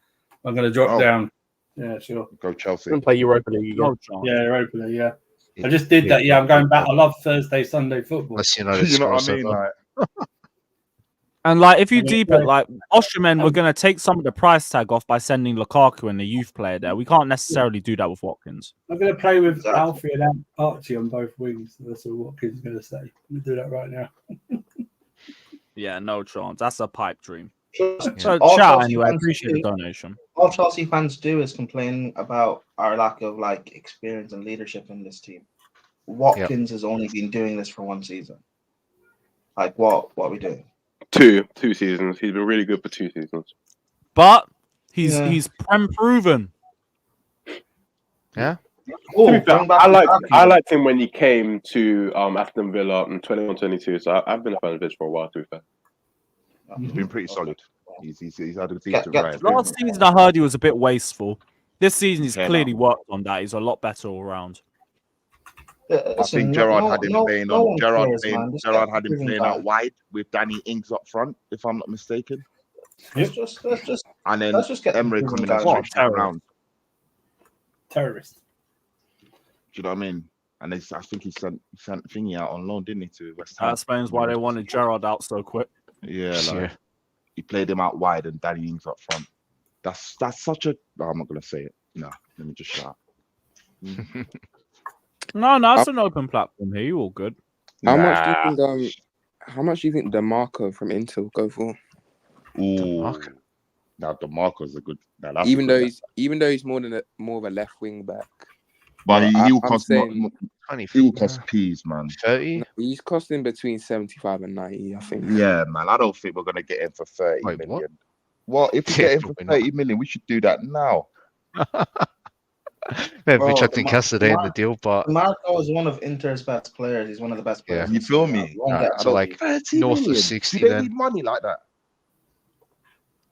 I'm going to drop Oh. down. Yeah, sure. Go Chelsea. And play Europa League. No chance. Yeah, Europa League, yeah. I just did that. Yeah, I'm going back. I love Thursday, Sunday football. Unless You know what I mean? Like, And like, if you I mean, deep it, like Osimhen, we're gonna take some of the price tag off by sending Lukaku and the youth player there. We can't necessarily do that with Watkins. I'm going to play with Alfie and Archie on both wings. That's what Watkins is going to say. I'm going to do that right now. Yeah, no chance. That's a pipe dream. Just- So all chat Chelsea anyway. fans Appreciate the do- donation. All Chelsea fans do is complain about our lack of like experience and leadership in this team. Watkins has only been doing this for one season. Like what are we doing? Two seasons. He's been really good for 2 seasons. But he's Yeah. he's prem proven. Yeah. Oh, To be fair, bring back I Lukaku. liked him when he came to Aston Villa in 21-22. So I've been a fan of his for a while. To be fair, he's been pretty solid. He's had a Get decent ride. Last season I heard he was a bit wasteful. This season he's Yeah, clearly worked on that. He's a lot better all round. I think Gerrard had him playing no on. one Gerard cares, man. Just Gerard get had him proven playing guy. out wide with Danny Ings up front, if I'm not mistaken. Let's just And then let's just get the Emery proven coming and guy. switching it around. Terrorist. Do you know what I mean? And I think he sent Thingy out on loan, didn't he, to West Ham? That explains why they wanted Gerrard out so quick. Yeah, like Yeah. he played him out wide and Danny Ings up front. That's such a. Oh, I'm not gonna say it. No, let me just shut up. No, it's an open platform here. You all good? How much do you think? How much do you think DeMarco from Inter will go for? Ooh, now DeMarco's a good. Now that's Even a though good he's more of a left wing back. but he will I'm cost saying- he will cost peas, man. 30? He's costing between 75 and 90, I think. Yeah, man. I don't think we're gonna get him for 30 Wait, million. what? Well, if we get him for 30 million, we should do that now. Man, Bro, rejecting Caicedo in the deal, but Marco is one of Inter's best players. He's one of the best players. You feel me? You won't get so like 30 north million? of 60 Do they then. need money like that?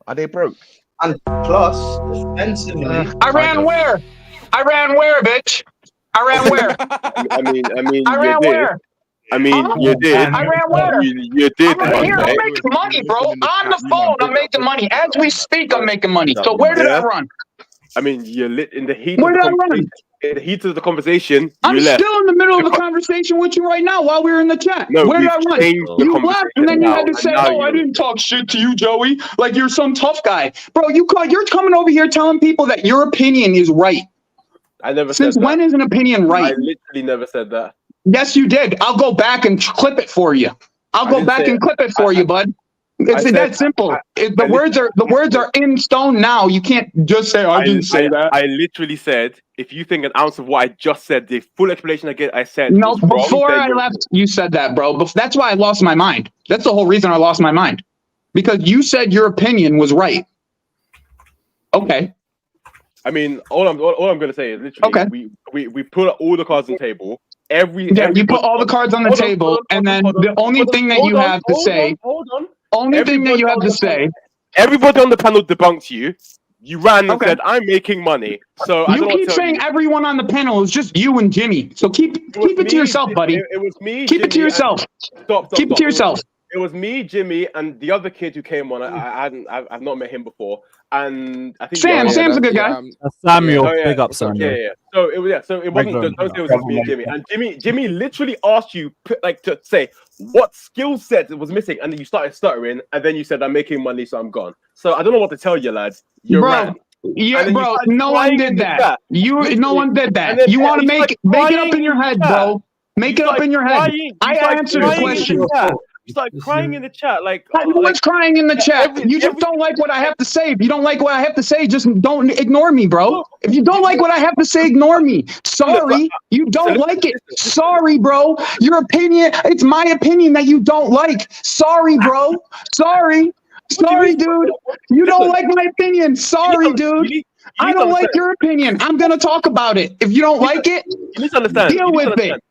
Are they broke? And plus, defensively, I ran where, bitch? I ran where? I mean, I ran you did. where? I mean, Huh? you did. I ran where? You did. I'm here. I'm right? making money, bro. On the phone, I'm making money. As we speak, I'm making money. So where did I run? I mean, you lit in the heat. Where of did I the run? conversation. In the heat of the conversation, I'm you left. still in the middle of a conversation with you right now while we were in the chat. No, Where did I we've run? changed the You left, and then you had to conversation say, now, and "Oh, now I you- didn't talk shit to you, Joey. Like you're some tough guy, bro. You're coming over here telling people that your opinion is right. I never Since said that. when is an opinion right? I literally never said that. Yes, you did. I'll go back and clip it for you. I'll I go didn't back say and clip it for you, bud. It's said- that simple. The words are in stone now. You can't just say I didn't say that. I literally said, if you think an ounce of what I just said, the full explanation I said. No, was wrong, before then I you're- left, you said that, bro. That's why I lost my mind. That's the whole reason I lost my mind. Because you said your opinion was right. Okay. I mean, all I'm gonna say is literally, we put all the cards on the table. You put all the cards on the table, and then the only thing that you have to say, only thing that you have to say, everybody on the panel debunked you. You ran and said, "I'm making money." So I you don't know what keep to tell saying you. everyone on the panel is just you and Jimmy. So keep it to yourself, buddy. It was me. Keep it to Jimmy, yourself. Stop. Keep it to yourself. It was me, Jimmy, and the other kid who came on. I've not met him before, and I think Sam's a good guy. Samuel, Oh, yeah. big up Samuel. Yeah. So it was So it wasn't. Don't say it was just me and Jimmy. And Jimmy literally asked you to say what skill set was missing, and then you started stuttering, and then you said, "I'm making money, so I'm gone." So I don't know what to tell you, lads. You're Bro, ran. yeah, And then you bro. started No one crying in did the that. chat. No one did And that. then You want to you make started it up in your crying head, in the chat. bro. Make it up in your head. I answered the question. You started crying in the chat, like What's crying in the chat? You just don't like what I have to say. If you don't like what I have to say, just don't ignore me, bro. If you don't like what I have to say, ignore me. Sorry, you don't like it. Sorry, bro. Your opinion, it's my opinion that you don't like. Sorry, bro. Sorry. Sorry, dude. You don't like my opinion. Sorry, dude. I don't like your opinion. I'm gonna talk about it. If you don't like it, You need to understand. deal with it.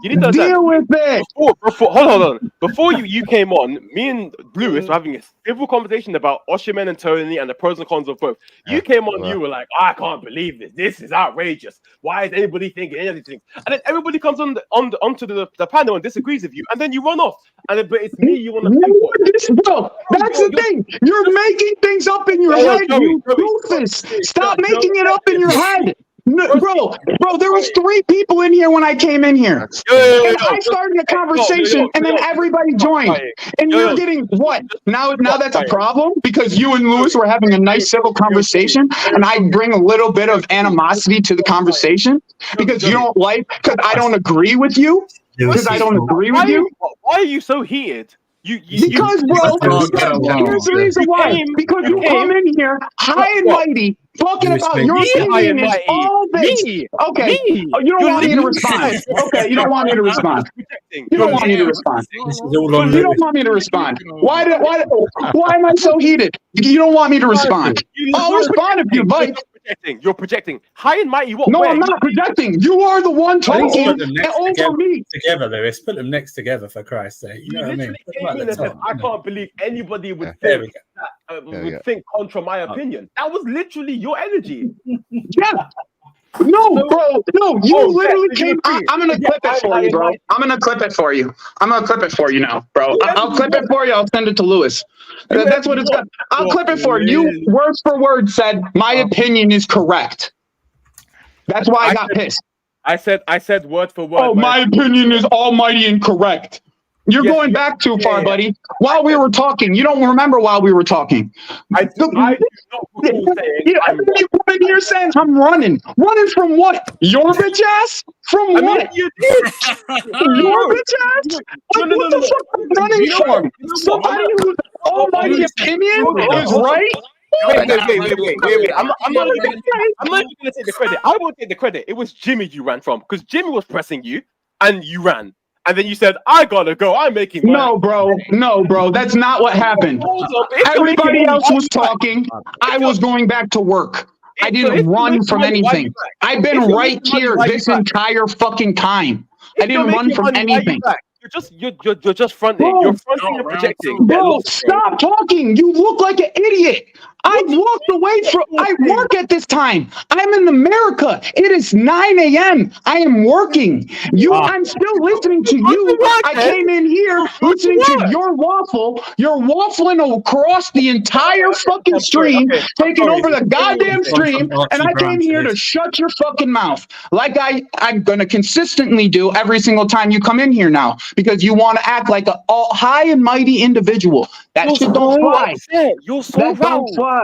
You need to understand. Deal with it. Hold on. Before you came on, me and Lewis were having a civil conversation about Osimhen and Toney and the pros and cons of both. You came on, you were like, I can't believe this. This is outrageous. Why is anybody thinking any of these things? And then everybody comes onto the panel and disagrees with you, and then you run off. But it's me you want to pinpoint. Bro, that's the thing. You're making things up in your head, you doofus. Stop making it up in your head. No, bro, there was 3 people in here when I came in here. And I started a conversation, and then everybody joined. And you're getting what? Now that's a problem because you and Lewis were having a nice civil conversation, and I bring a little bit of animosity to the conversation because you don't like, because I don't agree with you. Because I don't agree with you. Why are you so heated? Because here's the reason why. Because you come in here high and mighty, talking about your opinion is all this. Okay, you don't want me to respond. Okay, you don't want me to respond. You don't want me to respond. You don't want me to respond. Why am I so heated? You don't want me to respond. I'll respond if you like. You're projecting. High and mighty. What? No, I'm not projecting. You are the one talking over me. Together, Lewis. Put them next together for Christ's sake. You know what I mean? I can't believe anybody would think think contra my opinion. That was literally your energy. Yeah. No, bro. No, you literally came. I'm gonna clip it for you, bro. I'm gonna clip it for you. I'm gonna clip it for you now, bro. I'll clip it for you. I'll send it to Lewis. That's what it's got. I'll clip it for you. You word for word said my opinion is correct. That's why I got pissed. I said word for word. Oh, my opinion is almighty and correct. You're going back too far, buddy. While we were talking, you don't remember while we were talking. I do not recall saying. You come in here saying I'm running. Running from what? Your bitch ass? From what? You did. Your bitch ass? What the fuck am I running from? Somebody whose almighty opinion is right? Wait. I'm not even gonna take the credit. I won't take the credit. It was Jimmy you ran from because Jimmy was pressing you and you ran. And then you said, I gotta go. I'm making money. No, bro. That's not what happened. Everybody else was talking. I was going back to work. I didn't run from anything. I've been right here this entire fucking time. I didn't run from anything. You're just fronting. You're fronting and projecting. Bro, stop talking. You look like an idiot. I walked away from. I work at this time. I'm in America. It is 9 a.m. I am working. I'm still listening to you. I came in here listening to your waffle. You're waffling across the entire fucking stream, taking over the goddamn stream, and I came here to shut your fucking mouth, like I'm gonna consistently do every single time you come in here now, because you want to act like a high and mighty individual. That shit don't fly. You're so don't fly.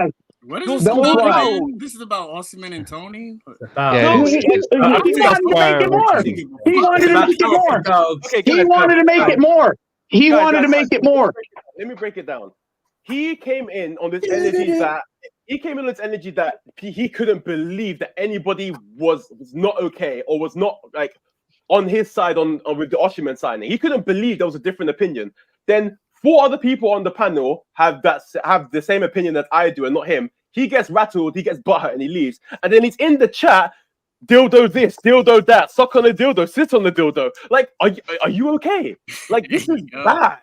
What is this about? This is about Osimhen and Toney. He wanted to make it more. He wanted to make it more. Let me break it down. He came in on this energy that he couldn't believe that anybody was not okay or was not like on his side with the Osimhen signing. He couldn't believe there was a different opinion. Then 4 other people on the panel have the same opinion that I do and not him. He gets rattled, he gets butthurt, and he leaves. And then he's in the chat, dildo this, dildo that, suck on the dildo, sit on the dildo. Like, are you okay? Like, this is bad.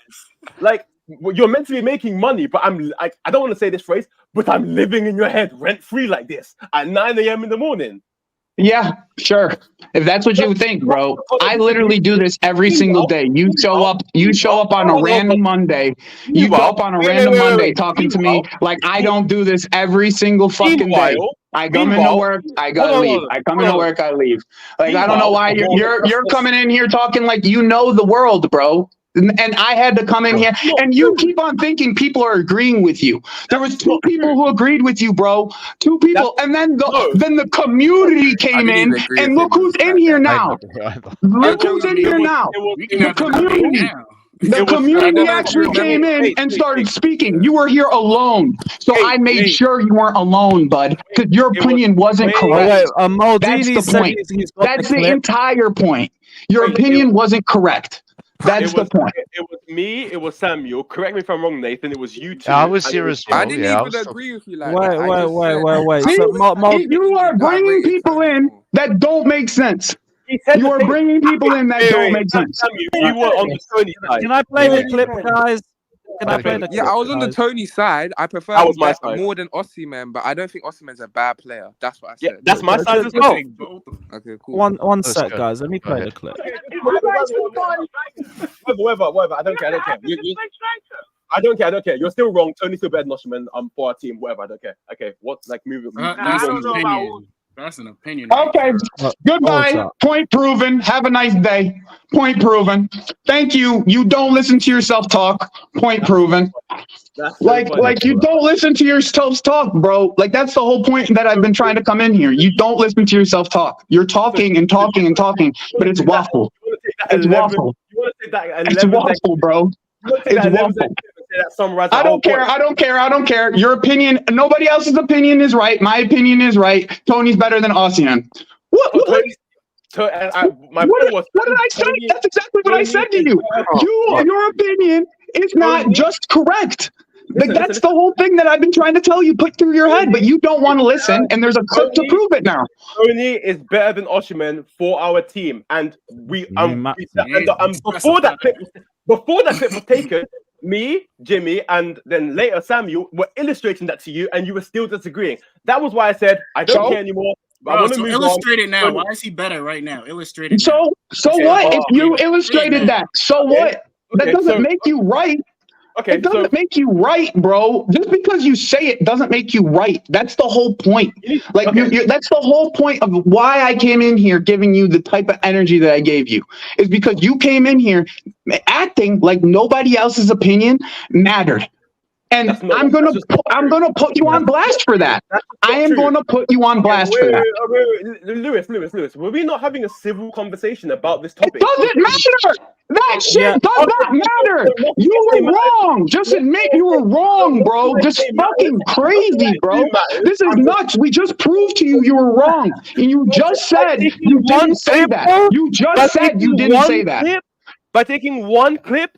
Like, you're meant to be making money, but I don't want to say this phrase, but I'm living in your head rent-free like this at 9 a.m. in the morning. Yeah, sure. If that's what you think, bro. I literally do this every single day. You show up on a random Monday. You go up on a random Monday talking to me like I don't do this every single fucking day. I come into work, I gotta leave. I come into work, I leave. Like I don't know why you're coming in here talking like you know the world, bro. And I had to come in here, and you keep on thinking people are agreeing with you. There was 2 people who agreed with you, bro. 2 people, and then the community came in, and look who's in here now. Look who's in here now. The community. The community actually came in and started speaking. You were here alone, so I made sure you weren't alone, bud, because your opinion wasn't correct. That's the point. That's the entire point. Your opinion wasn't correct. That's the point. It was me. It was Samuel. Correct me if I'm wrong, Nathan. It was you two. I was here as well. I didn't Yeah, I even was agree with you like Wait, that. wait. See, So, you are bringing people in that don't make sense. You are bringing people in that don't make sense. You were on the Toney side. Can I play the clip, guys? Can I play the clip? Yeah, I was on the guys? Toney side. I prefer That was my him side. more than Osimhen, but I don't think Osimhen's a bad player. That's what I said. Yeah, that's my side as well. Okay, cool. One Let's sec, go. guys. Let me Go play ahead. the clip. Whatever. I don't care. I don't care. You're still wrong. Tony's still better than Osimhen. For our team. Whatever. I don't care. Okay. What? Like, move it. That's an opinion. That's an opinion. Okay, goodbye. Point proven. Have a nice day. Point proven. Thank you. You don't listen to yourself talk. Point proven. Like you don't listen to yourself talk, bro. Like that's the whole point that I've been trying to come in here. You don't listen to yourself talk. You're talking and talking and talking, but it's waffle. It's waffle. It's waffle, bro. It's waffle. I don't care. Your opinion, nobody else's opinion is right. My opinion is right. Tony's better than Osimhen. What did I say? That's exactly what I said to you. Your opinion is not just correct. Like that's the whole thing that I've been trying to tell you, put through your head, but you don't want to listen, and there's a clip to prove it now. Tony is better than Osimhen for our team, and before that clip was taken, me, Jimmy, and then later Samuel were illustrating that to you, and you were still disagreeing. That was why I said I don't care anymore. I want to move illustrate on. it now. Why is he better right now? Illustrate it. So what if you illustrated that? So what? That doesn't make you right. Okay, it doesn't make you right, bro. Just because you say it doesn't make you right. That's the whole point. Like that's the whole point of why I came in here giving you the type of energy that I gave you. Is because you came in here acting like nobody else's opinion mattered. And I'm gonna put you on blast for that. I am going to put you on blast for that. Lewis, were we not having a civil conversation about this topic? It doesn't matter. That shit does not matter. You were wrong. Just admit you were wrong, bro. Just fucking crazy, bro. This is nuts. We just proved to you were wrong. And you just said you didn't say that. You just said you didn't say that. By taking one clip?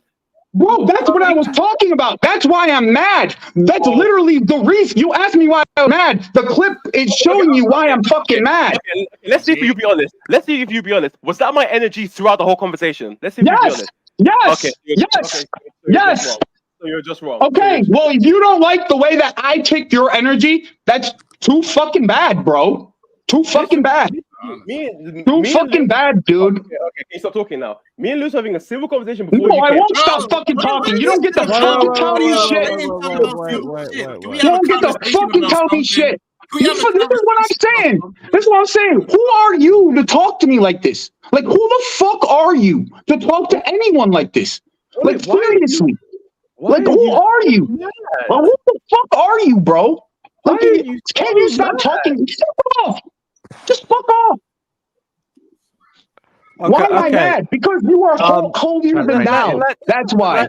Bro, that's what I was talking about. That's why I'm mad. That's literally the reason. You asked me why I'm mad. The clip is showing you why I'm fucking mad. Okay, let's see if you be honest. Was that my energy throughout the whole conversation? Let's see if you be honest. Yes. So you're just wrong. Okay, well, if you don't like the way that I take your energy, that's too fucking bad, bro. Too fucking bad. Too fucking bad, dude. Okay, can you stop talking now? Me and Lewis having a civil conversation before No, you I came. won't stop fucking talking. You don't get to fucking tell me shit. You don't get to fucking tell me shit. This is what I'm saying. This is what I'm saying. Who are you to talk to me like this? Like, who the fuck are you to talk to anyone like this? Like, seriously. Like, who are you? Well, who the fuck are you, bro? Like, can you stop talking? Fuck off. Just fuck off. Why am I mad? Because you are holier than thou. That's why.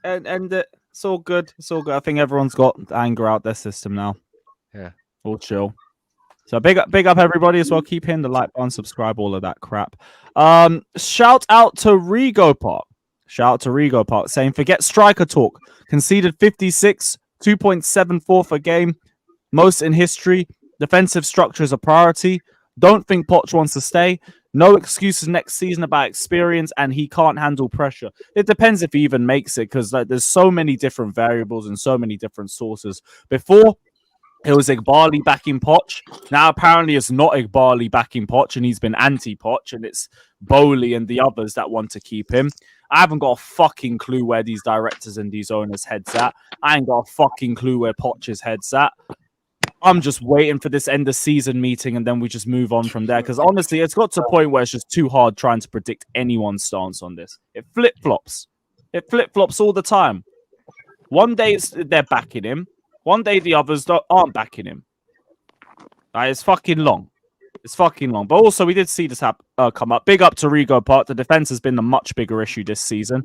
And it's all good. It's all good. I think everyone's got the anger out their system now. Yeah. All chill. So big up everybody as well. Keep hitting the like button, subscribe, all of that crap. Shout out to Rigo Park. Saying forget striker talk. Conceded 56, 2.74 for game. Most in history. Defensive structure is a priority. Don't think Poch wants to stay. No excuses next season about experience, and he can't handle pressure. It depends if he even makes it, because there's so many different variables and so many different sources. Before, it was Igbali backing Poch. Now, apparently, it's not Igbali backing Poch, and he's been anti-Poch, and it's Bowley and the others that want to keep him. I haven't got a fucking clue where these directors and these owners' heads at. I ain't got a fucking clue where Poch's head's at. I'm just waiting for this end of season meeting, and then we just move on from there. Because honestly, it's got to a point where it's just too hard trying to predict anyone's stance on this. It flip-flops. It flip-flops all the time. One day they're backing him. One day the others aren't backing him. It's fucking long. It's fucking long. But also, we did see this come up. Big up to Rigo Park. The defense has been the much bigger issue this season.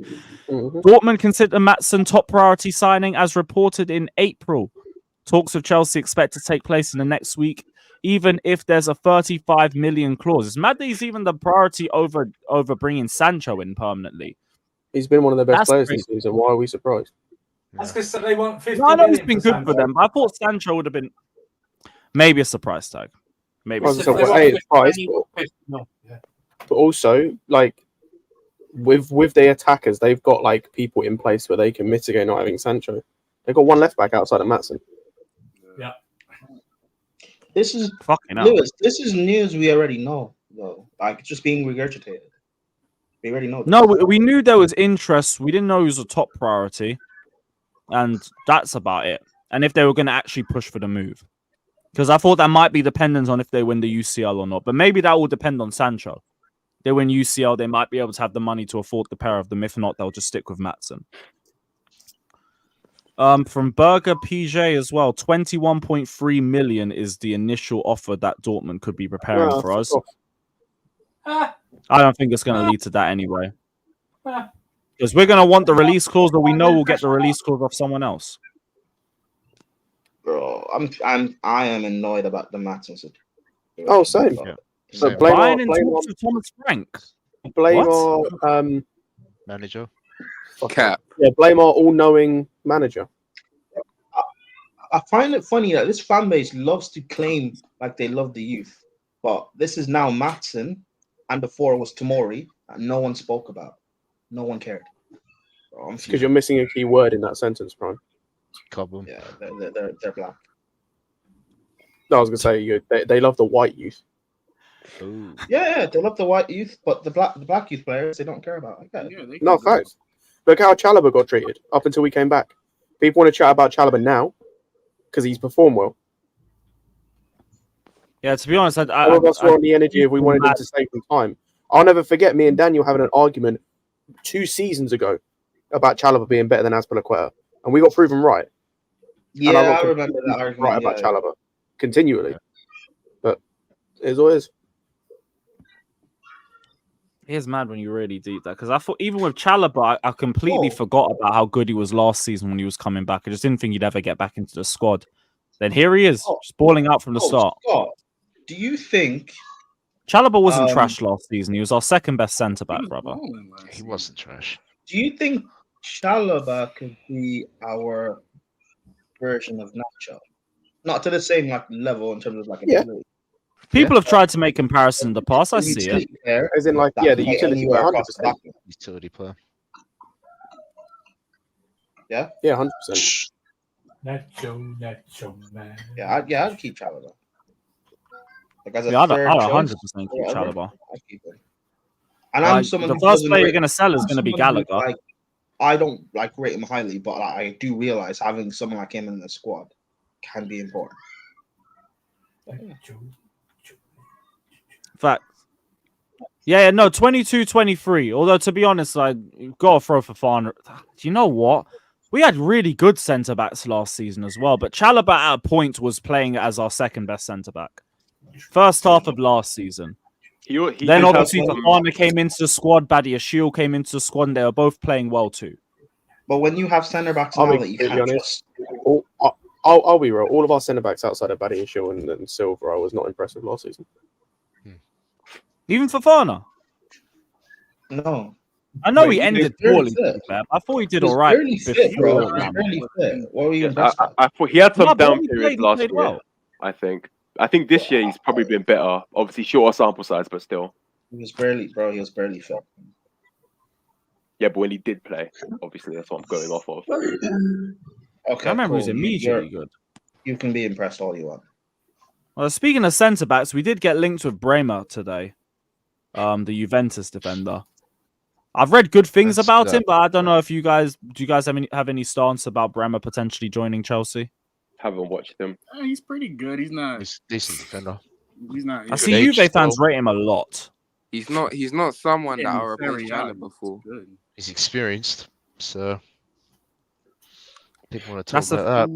Dortmund consider Maatsen top priority signing as reported in April. Talks of Chelsea expect to take place in the next week. even if there's a 35 million clause. It's mad that he's even the priority over bringing Sancho in permanently. He's been one of the best That's players crazy. this season. Why are we surprised? That's because they want 50 No, I know he's million been for good for Sancho. them, but I thought Sancho would have been maybe a surprise tag. Maybe. Well, a so, surprise well, tag. A, it's price, but also like with their attackers, they've got like people in place where they can mitigate not having Sancho. They've got one left back outside of Maatsen. Yeah. This is fucking hell. Lewis. This is news we already know, though. Like it's just being regurgitated. We already know. This. No, we knew there was interest. We didn't know it was a top priority, and that's about it. And if they were going to actually push for the move, because I thought that might be dependent on if they win the UCL or not. But maybe that will depend on Sancho. They win UCL, they might be able to have the money to afford the pair of them. If not, they'll just stick with Maatsen. From Berger PJ as well, 21.3 million is the initial offer that Dortmund could be preparing for us. I don't think it's going to lead to that anyway. Because we're going to want the release clause, but we know we'll get the release clause off someone else. Bro, I am annoyed about the Maatsen situation. Oh, same. Yeah. So blame Bayern our, in blame talks with Thomas Frank. blame What? our Manager. Cap. Yeah, blame our all-knowing manager. I find it funny that this fan base loves to claim like they love the youth, but this is now Maatsen, and before it was Tomori, and no one spoke about. No one cared. Because you're missing a key word in that sentence, Prime. Problem. Yeah, they're black. No, I was gonna say they love the white youth. Yeah, they love the white youth, but the black youth players they don't care about. No, facts. Look how Chalobah got treated up until we came back. People want to chat about Chalobah now because he's performed well. Yeah, to be honest, Some of us were on the energy if we wanted him to save some time. I'll never forget me and Daniel having an argument 2 seasons ago about Chalobah being better than Azpilicueta, and we got proven right. Yeah, And I remember that argument. Right about Chalobah continually, but it is what it is. It is mad when you really deep that, because I thought even with Chalobah, I completely forgot about how good he was last season when he was coming back. I just didn't think he'd ever get back into the squad. Then here he is, just balling out from the start. Scott, do you think Chalobah wasn't trash last season? He was our second best centre back, brother. He wasn't trash. Do you think Chalobah could be our version of Nacho? Not to the same like level in terms of like ability. People have tried to make comparison in the past. I see it. As in, like, yeah, the utility player, 100%. Utility player. Yeah, 100%. Nacho, man. Yeah, I'd keep Chalobah. Like as a Yeah, I'd third 100% choice, keep whatever, Chalobah. I'd keep him. And I'm Like, someone the who first doesn't player you're rate- going to sell is I'm going to be someone who, Gallagher. like, I don't like rate him highly, but I do realize having someone like him in the squad can be important. Fact. Yeah, no, 22-23. Although, to be honest, I got to throw Fofana. Do you know what? We had really good centre-backs last season as well, but Chalobah at a point was playing as our second-best centre-back. First half of last season. Then obviously Fofana came into the squad, Badiashile came into the squad, and they were both playing well too. But when you have centre backs I'll now be that you completely can't honest. I'll be real. All of our centre backs outside of Badiashile and Silva, I was not impressed with last season. Even Fofana. No. I know But he he ended was barely poorly. to be fit. fair. I thought he did He was all right barely fit, bro. He was before. barely fit. What were you Yeah, impressed with? I thought he had some No, but down when he periods played, he last played year. well. I think this year he's probably been better. Obviously, shorter sample size, but still. He was barely fit. Yeah, but when he did play, obviously that's what I'm going off of. Okay, I remember he was cool. immediately good. You can be impressed all you want. Well, speaking of centre backs, we did get linked with Bremer today. The Juventus defender. I've read good things about him, but I don't know if you guys have any stance about Bremer potentially joining Chelsea. Haven't watched him. He's pretty good. He's not. He's a decent defender. He's not. I see Juve fans rate him a lot. He's not someone that Yeah, I replaced very young. Chalobah for. He's experienced, so people want to talk That's about the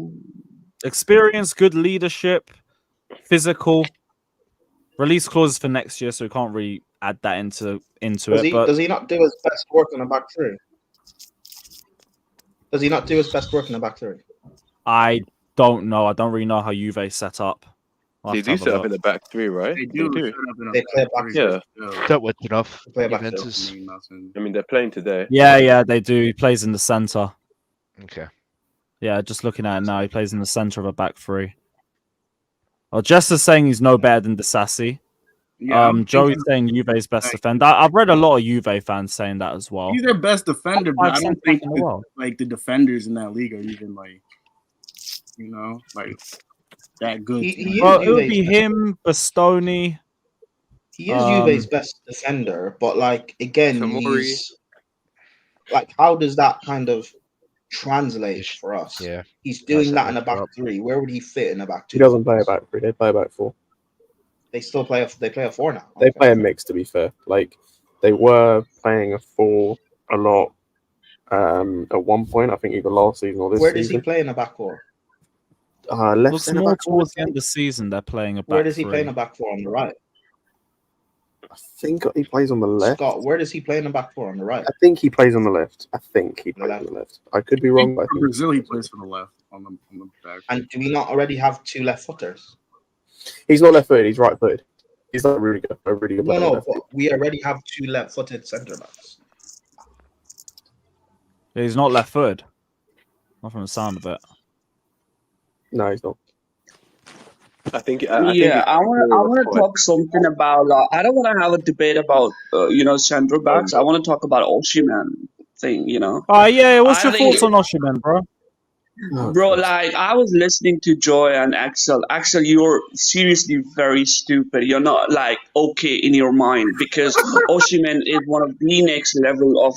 that. experience, good leadership, physical. Release clauses for next year, so we can't really add that into it. But Does he not do his best work in the back three? Does he not do his best work in the back three? I don't know. I don't really know how Juve set up. I'll They have to do have a set up look. in the back three, right? They do set up in a They play back back three. three. Yeah. That was enough. They play back three. Juventus. I mean, they're playing today. Yeah, they do. He plays in the center. Okay. Yeah, just looking at it now, he plays in the center of a back three. Well, Jess is saying he's no better than Disassi. Yeah, I'm Joey's thinking- saying Juve's best defender. I've read a lot of Juve fans saying that as well. He's their best defender, but I don't think in the world. like the defenders in that league are even like, like that good. Well, it would be him, Bastoni. He is Juve's best defender, but like again, he's like, how does that kind of translate for us? Yeah, he's doing that in a back three. Where would he fit in a back two? He doesn't play a back three. They play a back four. They still play they play a four now. They play a mix, to be fair. Like they were playing a four a lot at one point. I think either last season or this Where season. does he play in a back four? Left Looks centre more back. towards the end of the season. They're playing a back Where does he three. play in a back four on the right? I think he plays on the left. Scott, where does he play in a back four on the right? I think he plays on the left. I could be wrong, but I For think Brazil, he plays for the left on the back. And do we not already have two left footers? he's not left-footed. He's right-footed. He's not a really good No, player. no, but we already have two left-footed centre backs. He's not left-footed. Not from the sound of it. No, he's not. I think. I want to talk something about. I don't want to have a debate about centre backs. I want to talk about Osimhen thing. Yeah. What's I your think- thoughts on Osimhen, bro? Bro, like I was listening to Joy and Axel. Axel, you're seriously very stupid. You're not like okay in your mind because Osimhen is one of the next level of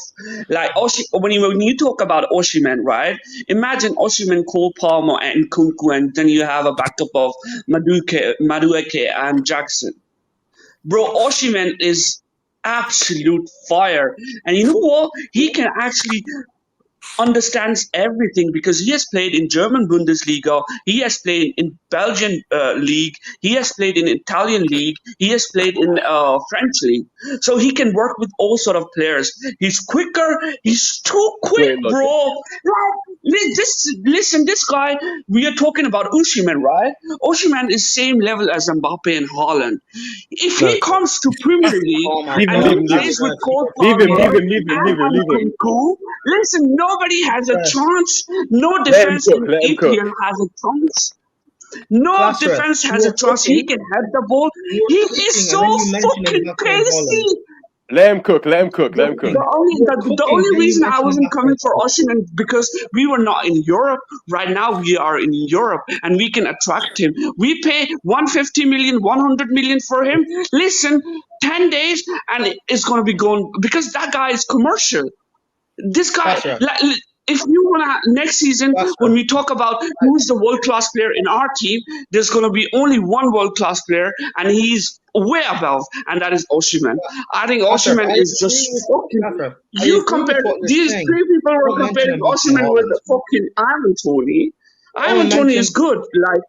like when you talk about Osimhen, right? Imagine Osimhen, Cole Palmer, and Kunku, and then you have a backup of Madueke and Jackson. Bro, Osimhen is absolute fire, and you know what? He can actually understands everything because he has played in German Bundesliga, he has played in Belgian league, he has played in Italian league, he has played in French league. So he can work with all sort of players. He's quicker, he's too quick, bro. Listen, this guy, we are talking about Osimhen, right? Osimhen is same level as Mbappe and Haaland. If he comes to Premier League and he plays with Cole Palmer and Kunku, listen, nobody has a chance. No defense in EPL has a chance. No defense has a chance. He can head the ball. He is so fucking crazy. Let him cook. Let him cook. Let him cook. The only reason I wasn't coming for Osimhen because we were not in Europe. Right now we are in Europe and we can attract him. We pay 150 million, 100 million for him. Listen, 10 days and it's going to be going because that guy is commercial. This guy, if you wanna next season when we talk about who's the world-class player in our team, there's gonna be only one world-class player, and he's way above, and that is Osimhen. I think Osimhen is just fucking. You compare these three people were comparing Osimhen with the fucking Ivan Toney. Ivan Toney is good, like.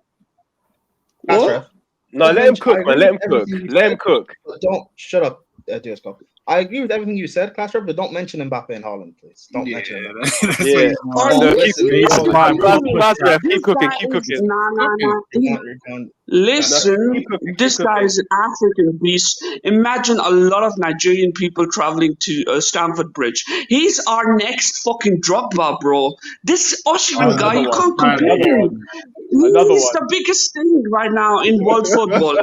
What? No, let him cook, man. Let him cook. Let him cook. Don't shut up, Diosco. I agree with everything you said, Clash Rep, but don't mention Mbappe and Haaland, please. Don't mention them. Yeah. Keep cooking. Keep cooking. Listen, this guy is an African beast. Imagine a lot of Nigerian people traveling to Stamford Bridge. He's our next fucking Drogba, bro. This Osimhen guy, you can't compare him. He's the biggest thing right now in world football.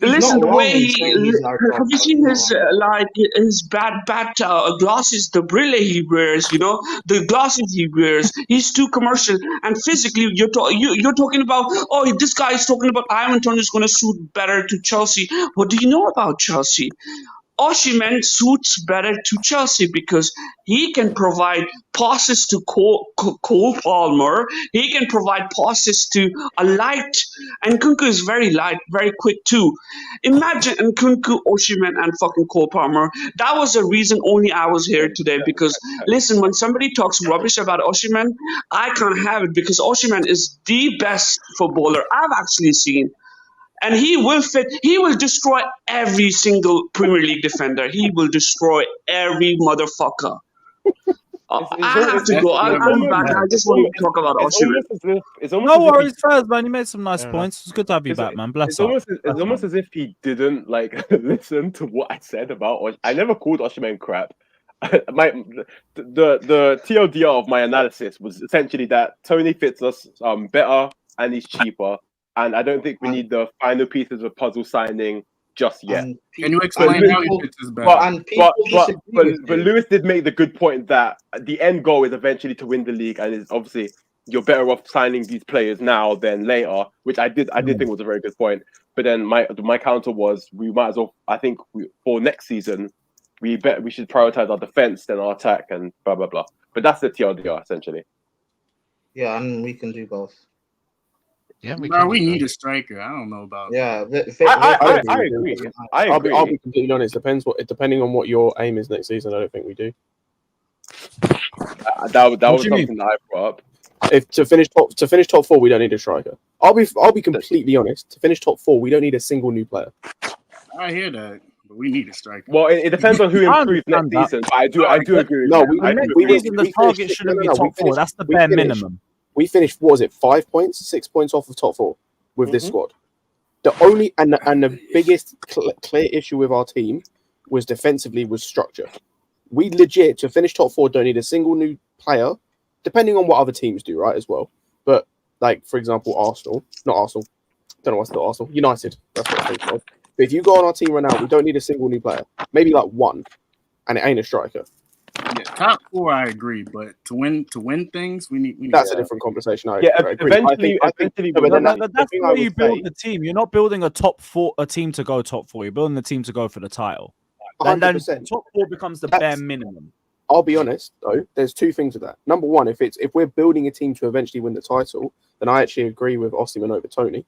Listen, the way have you seen his his bad glasses, the brille he wears, the glasses he wears. He's too commercial and physically you're talking about, oh, this guy is talking about Ivan Toney is going to suit better to Chelsea. What do you know about Chelsea? Osimhen suits better to Chelsea because he can provide passes to Cole Palmer. He can provide passes to a light, and Kunku is very light, very quick too. Imagine Kunku, Osimhen, and fucking Cole Palmer. That was the reason only I was here today because listen, when somebody talks rubbish about Osimhen, I can't have it because Osimhen is the best footballer I've actually seen. And he will destroy every single Premier League defender. He will destroy every motherfucker. I have to go. I'll be back. I just want to talk about Osimhen. It's almost No as if worries, Faz, man. You made some nice points. It's good to have you It's, back, man. Bless it's up. almost it's almost as if he didn't like listen to what I said about I never called Osimhen crap. The TLDR of my analysis was essentially that Toney fits us better and he's cheaper, and I don't think we need the final pieces of the puzzle signing just yet. Can you explain how he fits us better? But Lewis did make the good point that the end goal is eventually to win the league, and it's obviously you're better off signing these players now than later, which I did think was a very good point. But then my counter was we might as well. I think for next season we should prioritize our defense than our attack and blah blah blah. But that's the TLDR essentially. Yeah, and we can do both. Yeah, we need a striker. I don't know about. Yeah, I agree. I'll be completely honest. Depending on what your aim is next season, I don't think we do. That was something that I brought up. If to finish top four, we don't need a striker. I'll be completely honest. To finish top four, we don't need a single new player. I hear that, but we need a striker. Well, it depends on who improves next season. But I do agree. No, the target shouldn't be top four. That's the bare minimum. We finished, what was it, 5 points, 6 points off of top four with this squad. The only and the biggest clear issue with our team was defensively was structure. We legit to finish top four don't need a single new player, depending on what other teams do, right, as well. But like for example, not Arsenal. Don't know what's not Arsenal. United. That's what I'm thinking of. But if you go on our team right now, we don't need a single new player. Maybe like one, and it ain't a striker. Yeah, top four, I agree, but to win things, we need. That's a different conversation. I agree. Eventually, that's the way you build the team. You're not building a team to go top four. You're building the team to go for the title. And then top four becomes the bare minimum. I'll be honest though. There's two things with that. Number one, if we're building a team to eventually win the title, then I actually agree with Osimhen over Toney.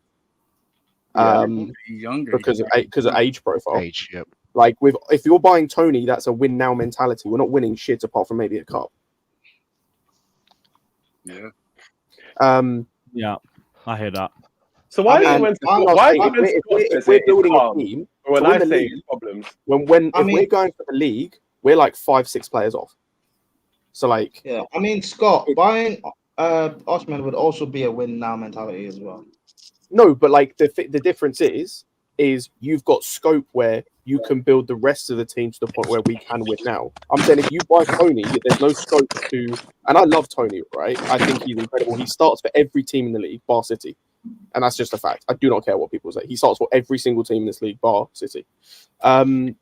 Younger because of age profile. Age, yep. Like if you're buying Toney, that's a win now mentality. We're not winning shit apart from maybe a cup. Yeah. Yeah, I hear that. So if we're building a team, when I say problems, if we're going for the league, we're like 5-6 players off. So like, yeah, I mean, Scott buying Osimhen would also be a win now mentality as well. No, but like the difference is you've got scope where you can build the rest of the team to the point where we can win now. I'm saying if you buy Toney, there's no scope to. And I love Toney, right? I think he's incredible. He starts for every team in the league, bar City, and that's just a fact. I do not care what people say. He starts for every single team in this league, bar City. The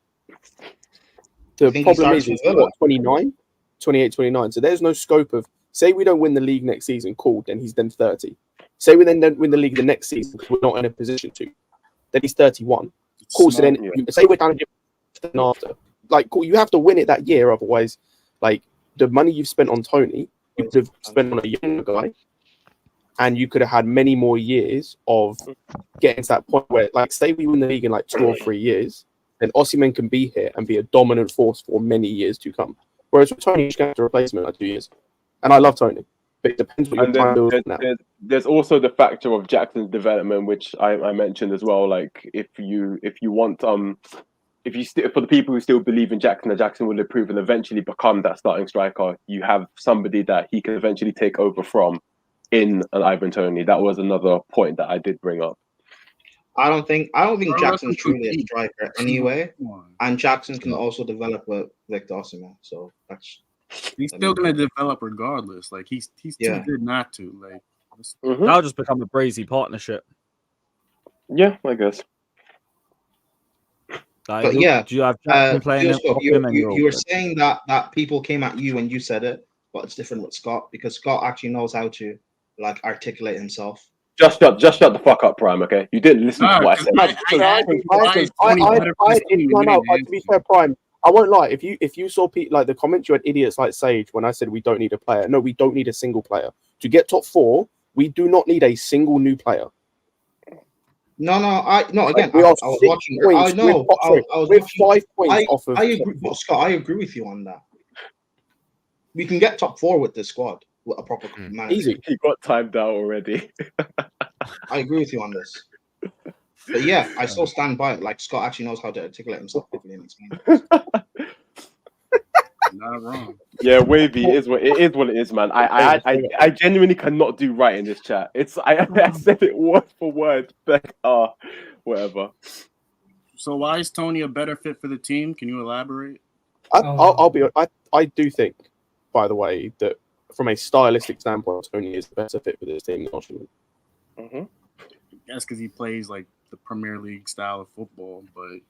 problem is what, 29, 28, 29. So there's no scope of. Say we don't win the league next season, cool. Then he's then 30. Say we then don't win the league the next season, we're not in a position to. Then he's 31. Cool. So then say we're down after. Like, cool, you have to win it that year, otherwise, like the money you've spent on Toney, you could have spent on a younger guy, and you could have had many more years of getting to that point where, like, say we win the league in like 2 or 3 years, then Osimhen can be here and be a dominant force for many years to come. Whereas with Toney, you just have to replace him in like 2 years. And I love Toney, but it depends what your time builds now. There's also the factor of Jackson's development, which I mentioned as well. Like if you want for the people who still believe in Jackson, that Jackson will improve and eventually become that starting striker, you have somebody that he can eventually take over from in an Ivan Toney. That was another point that I did bring up. I don't think Jackson's truly a striker anyway, and Jackson can also develop with Victor Osimhen. So that's. He's still gonna develop regardless. Like he's too good not to. Like that'll just become a crazy partnership. Yeah, I guess. But yeah, do you have Jackson playing? You were saying that people came at you when you said it, but it's different with Scott because Scott actually knows how to like articulate himself. Just shut the fuck up, Prime. Okay, you didn't listen to what I said. To be fair, Prime. I won't lie. If you saw like the comments, you had idiots like Sage when I said we don't need a player. No, we don't need a single player to get top 4. We do not need a single new player. No. Again, we I was watching. I know. I was with 5 points off of. I agree, Scott. I agree with you on that. We can get top 4 with this squad with a proper manager. Easy. He got timed out already. I agree with you on this. But yeah, I still stand by it. Like Scott actually knows how to articulate himself properly and explain it. Not wrong. Yeah, wavy is what it is. What it is, man. I genuinely cannot do right in this chat. It's I said it word for word. Like, whatever. So why is Toney a better fit for the team? Can you elaborate? I do think, by the way, that from a stylistic standpoint, Toney is the better fit for this team than Osimhen. Mm-hmm. That's because he plays like the Premier League style of football, but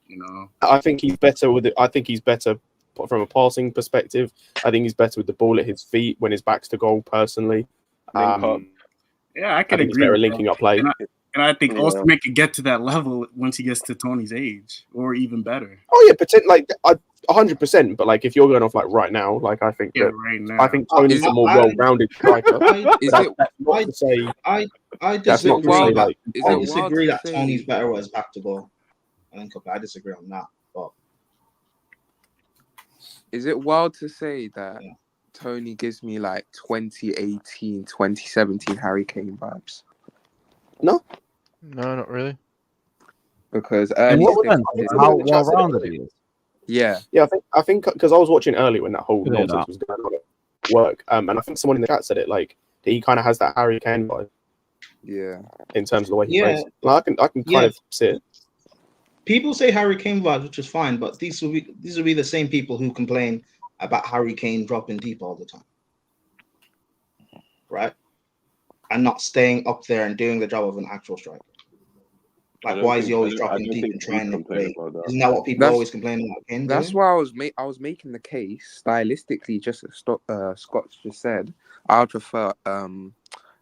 I think he's better with it. I think he's better from a passing perspective. I think he's better with the ball at his feet when his back's to goal. Personally, yeah, I can think he's agree better with linking that. up play. And I think Osimhen could get to that level once he gets to Toney's age, or even better. Oh yeah, like 100%. But like if you're going off like right now, like I think that right now. I think Toney's a more well-rounded striker. I disagree to that Toney's better with his back to goal. I disagree on that. But is it wild to say that Toney gives me like 2018, 2017 Harry Kane vibes? No, not really. Because how well-rounded he is. Yeah. I think because I was watching earlier when that whole Yeah, nonsense was going on at work, and I think someone in the chat said it like that he kind of has that Harry Kane vibe. Yeah. In terms of the way he plays, like, I can kind of see it. people say Harry Kane vibes, which is fine, but these will be the same people who complain about Harry Kane dropping deep all the time, right? And not staying up there and doing the job of an actual striker. Like, why is he always dropping deep and trying to play? Isn't that what people always complain about Kane? That's why I was making the case stylistically, just as Scott just said. I would prefer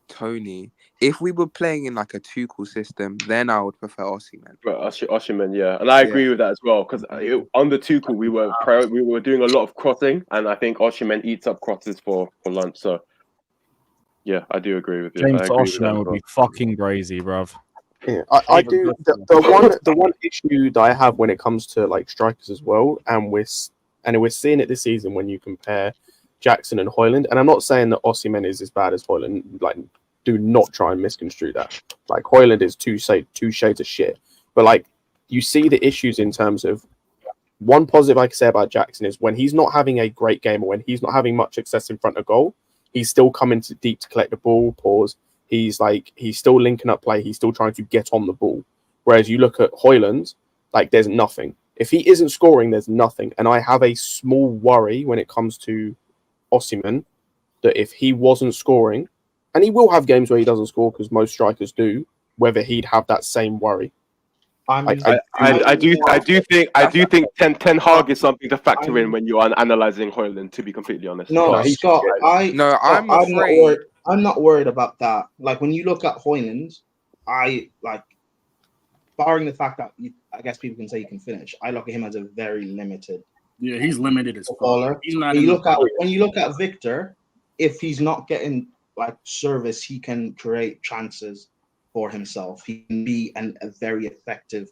Toney. If we were playing in like a Tuchel system, then I would prefer Osimhen. Osimhen, yeah, and I agree with that as well. Because under Tuchel, we were doing a lot of crossing, and I think Osimhen eats up crosses for lunch. So, yeah, I do agree with you. James Osimhen would be fucking crazy, bruv. Yeah, I do. The one issue that I have when it comes to like strikers as well, and we're seeing it this season when you compare Jackson and Højlund. And I'm not saying that Osimhen is as bad as Højlund. Like, do not try and misconstrue that. Like, Højlund is two shades of shit. But like, you see the issues in terms of one positive I can say about Jackson is when he's not having a great game or when he's not having much success in front of goal, he's still coming to deep to collect the ball. He's still linking up play. He's still trying to get on the ball. Whereas you look at Højlund, like there's nothing. If he isn't scoring, there's nothing. And I have a small worry when it comes to Osimhen that if he wasn't scoring, and he will have games where he doesn't score because most strikers do, whether he'd have that same worry. I do think Ten Hag is something to factor in when you are analysing Højlund, to be completely honest. No, Scott, I'm not worried about that. Like, when you look at Højlund, barring the fact that I guess people can say he can finish, I look at him as a very limited. Yeah, he's limited as baller. He's not. When you look at Victor, if he's not getting like service, he can create chances for himself. He can be a very effective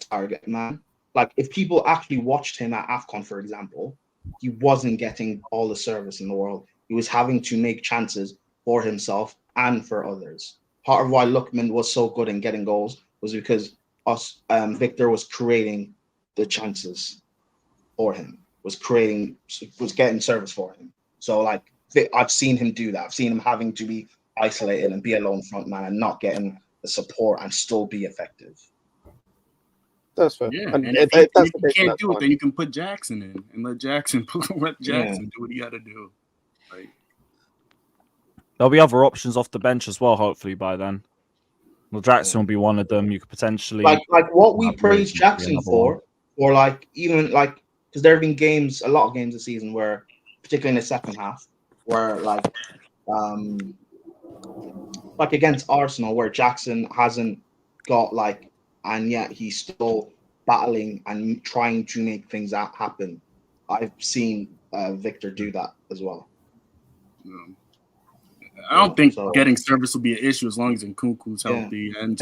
target man. Like, if people actually watched him at AFCON, for example, he wasn't getting all the service in the world. He was having to make chances for himself and for others. Part of why Lookman was so good in getting goals was because Victor was creating the chances for him, was getting service for him. So, like, I've seen him do that. I've seen him having to be isolated and be a lone front man and not getting the support and still be effective. That's fair. Yeah, and if you can't do it, then you can put Jackson in and let Jackson do what he got to do. Like, there'll be other options off the bench as well, hopefully, by then. Well, Jackson will be one of them. You could potentially... Like what we praise Jackson for, or like, even like, because there have been a lot of games this season where, particularly in the second half, where like against Arsenal, where Jackson hasn't got and yet he's still battling and trying to make things happen. I've seen Victor do that as well. I don't think getting service will be an issue as long as Nkunku's healthy and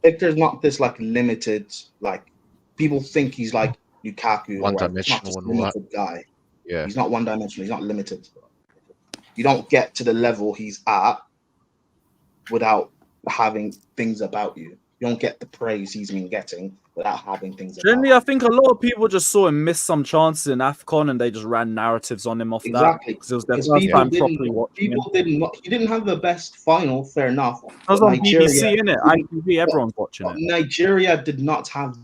Victor's not this like limited, like people think he's like Lukaku, one-dimensional and all that guy. Yeah, he's not one-dimensional. He's not limited. You don't get to the level he's at without having things about you. you don't get the praise he's been getting without having things. Generally, I think a lot of people just saw him miss some chances in AFCON and they just ran narratives on him off Exactly. that because it was their Because first people time didn't. properly watching him. People didn't. He didn't have the best final. Fair enough. It was But on BBC, innit? ITV, everyone's watching it. Nigeria did not have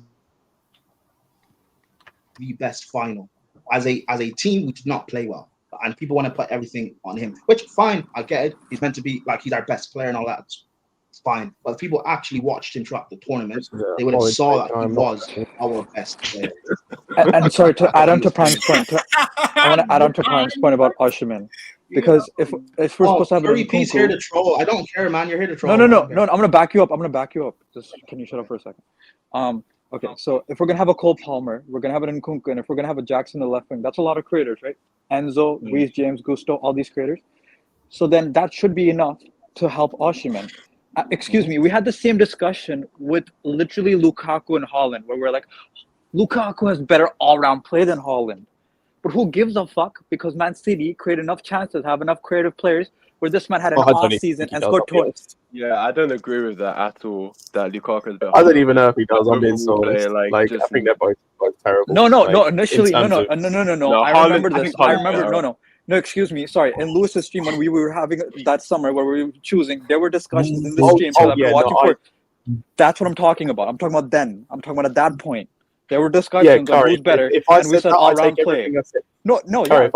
the best final. As a team, we did not play well, and people want to put everything on him. Which fine, I get it. He's meant to be like he's our best player and all that. It's fine. But if people actually watched him throughout the tournament, they would have saw that he was our best player. And sorry, to add on to Prime's point, I want to add on to Prime's point about Osimhen. Because if we're supposed to have Curry, please here to troll. I don't care, man. You're here to troll. No. I'm gonna back you up. Just can you shut up for a second? Okay. So if we're gonna have a Cole Palmer, we're gonna have an Nkunku, and if we're gonna have a Jackson in the left wing, that's a lot of creators, right? Enzo, Reece James, Gusto, all these creators. So then that should be enough to help Osimhen. Excuse me. We had the same discussion with literally Lukaku and Haaland, where we're like, Lukaku has better all-round play than Haaland. But who gives a fuck? Because Man City create enough chances, have enough creative players, where this man had an off season and scored twice. Yeah, I don't agree with that at all. That Lukaku is better. I don't even know if he does. I'm being so honest. I think they're both terrible. No. Initially, no. I remember this. No, excuse me. Sorry. In Lewis's stream, when we were having that summer where we were choosing, there were discussions in the stream that I've been watching for. That's what I'm talking about. I'm talking about then. I'm talking about at that point. There were discussions on who's better, and we said all-round play. No,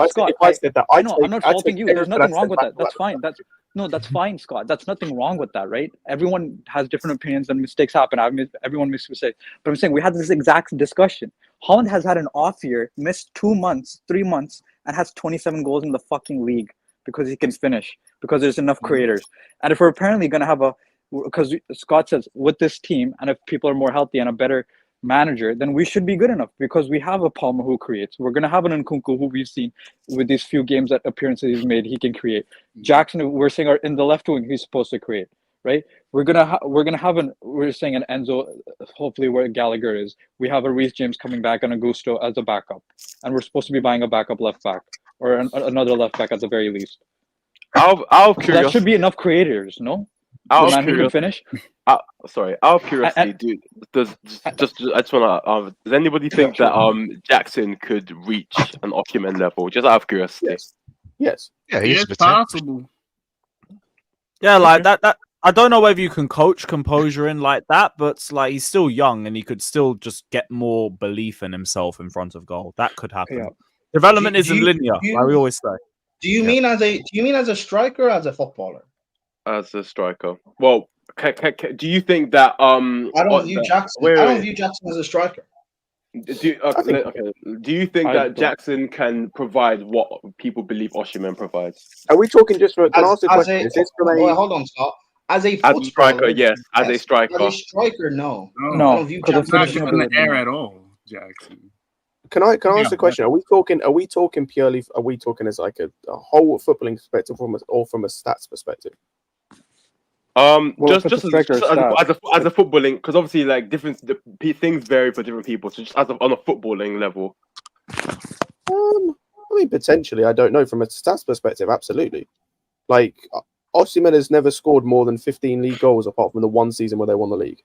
Scott. I said that. I'm not faulting you. There's nothing wrong with that. That's fine. That's fine, Scott. That's nothing wrong with that, right? Everyone has different opinions and mistakes happen. Everyone makes mistakes. But I'm saying we had this exact discussion. Haaland has had an off year, missed 2 months, 3 months, and has 27 goals in the fucking league because he can finish, because there's enough creators. And if we're apparently going to have because Scott says with this team, and if people are more healthy and a better manager, then we should be good enough because we have a Palmer who creates. We're going to have an Nkunku who we've seen with these few games that appearances he's made, he can create. Jackson, we're saying, are in the left wing, he's supposed to create, right? We're saying an Enzo, hopefully where Gallagher is. We have a Reece James coming back and a Gusto as a backup, and we're supposed to be buying a backup left back or another left back at the very least. Out of curiosity, that should be enough creators, no? Out the of man who can finish. Out of curiosity, I just want to. Does anybody think that Jackson could reach an Osimhen level? Just out of curiosity. Yes. Yeah, it's possible. Yeah, like that. I don't know whether you can coach composure in like that, but like he's still young and he could still just get more belief in himself in front of goal. That could happen. Yeah. Development isn't linear, like we always say. Do you mean as a striker or as a footballer? As a striker. Well, do you think that I don't view Jackson. I don't view Jackson as a striker. Do you think that Jackson can provide what people believe Osimhen provides? Are we talking just from? Can I ask a question? Hold on, Scott. As a striker, yes. As a striker. As a striker, no. I don't view Jackson not in the air at all, Jackson. Can I ask a question? Are we talking purely? Are we talking as like a whole footballing perspective, or from a stats perspective? Just as a footballing, because obviously like things vary for different people. So just on a footballing level. I mean, potentially, I don't know. From a stats perspective, absolutely. Like Osimhen has never scored more than 15 league goals apart from the one season where they won the league.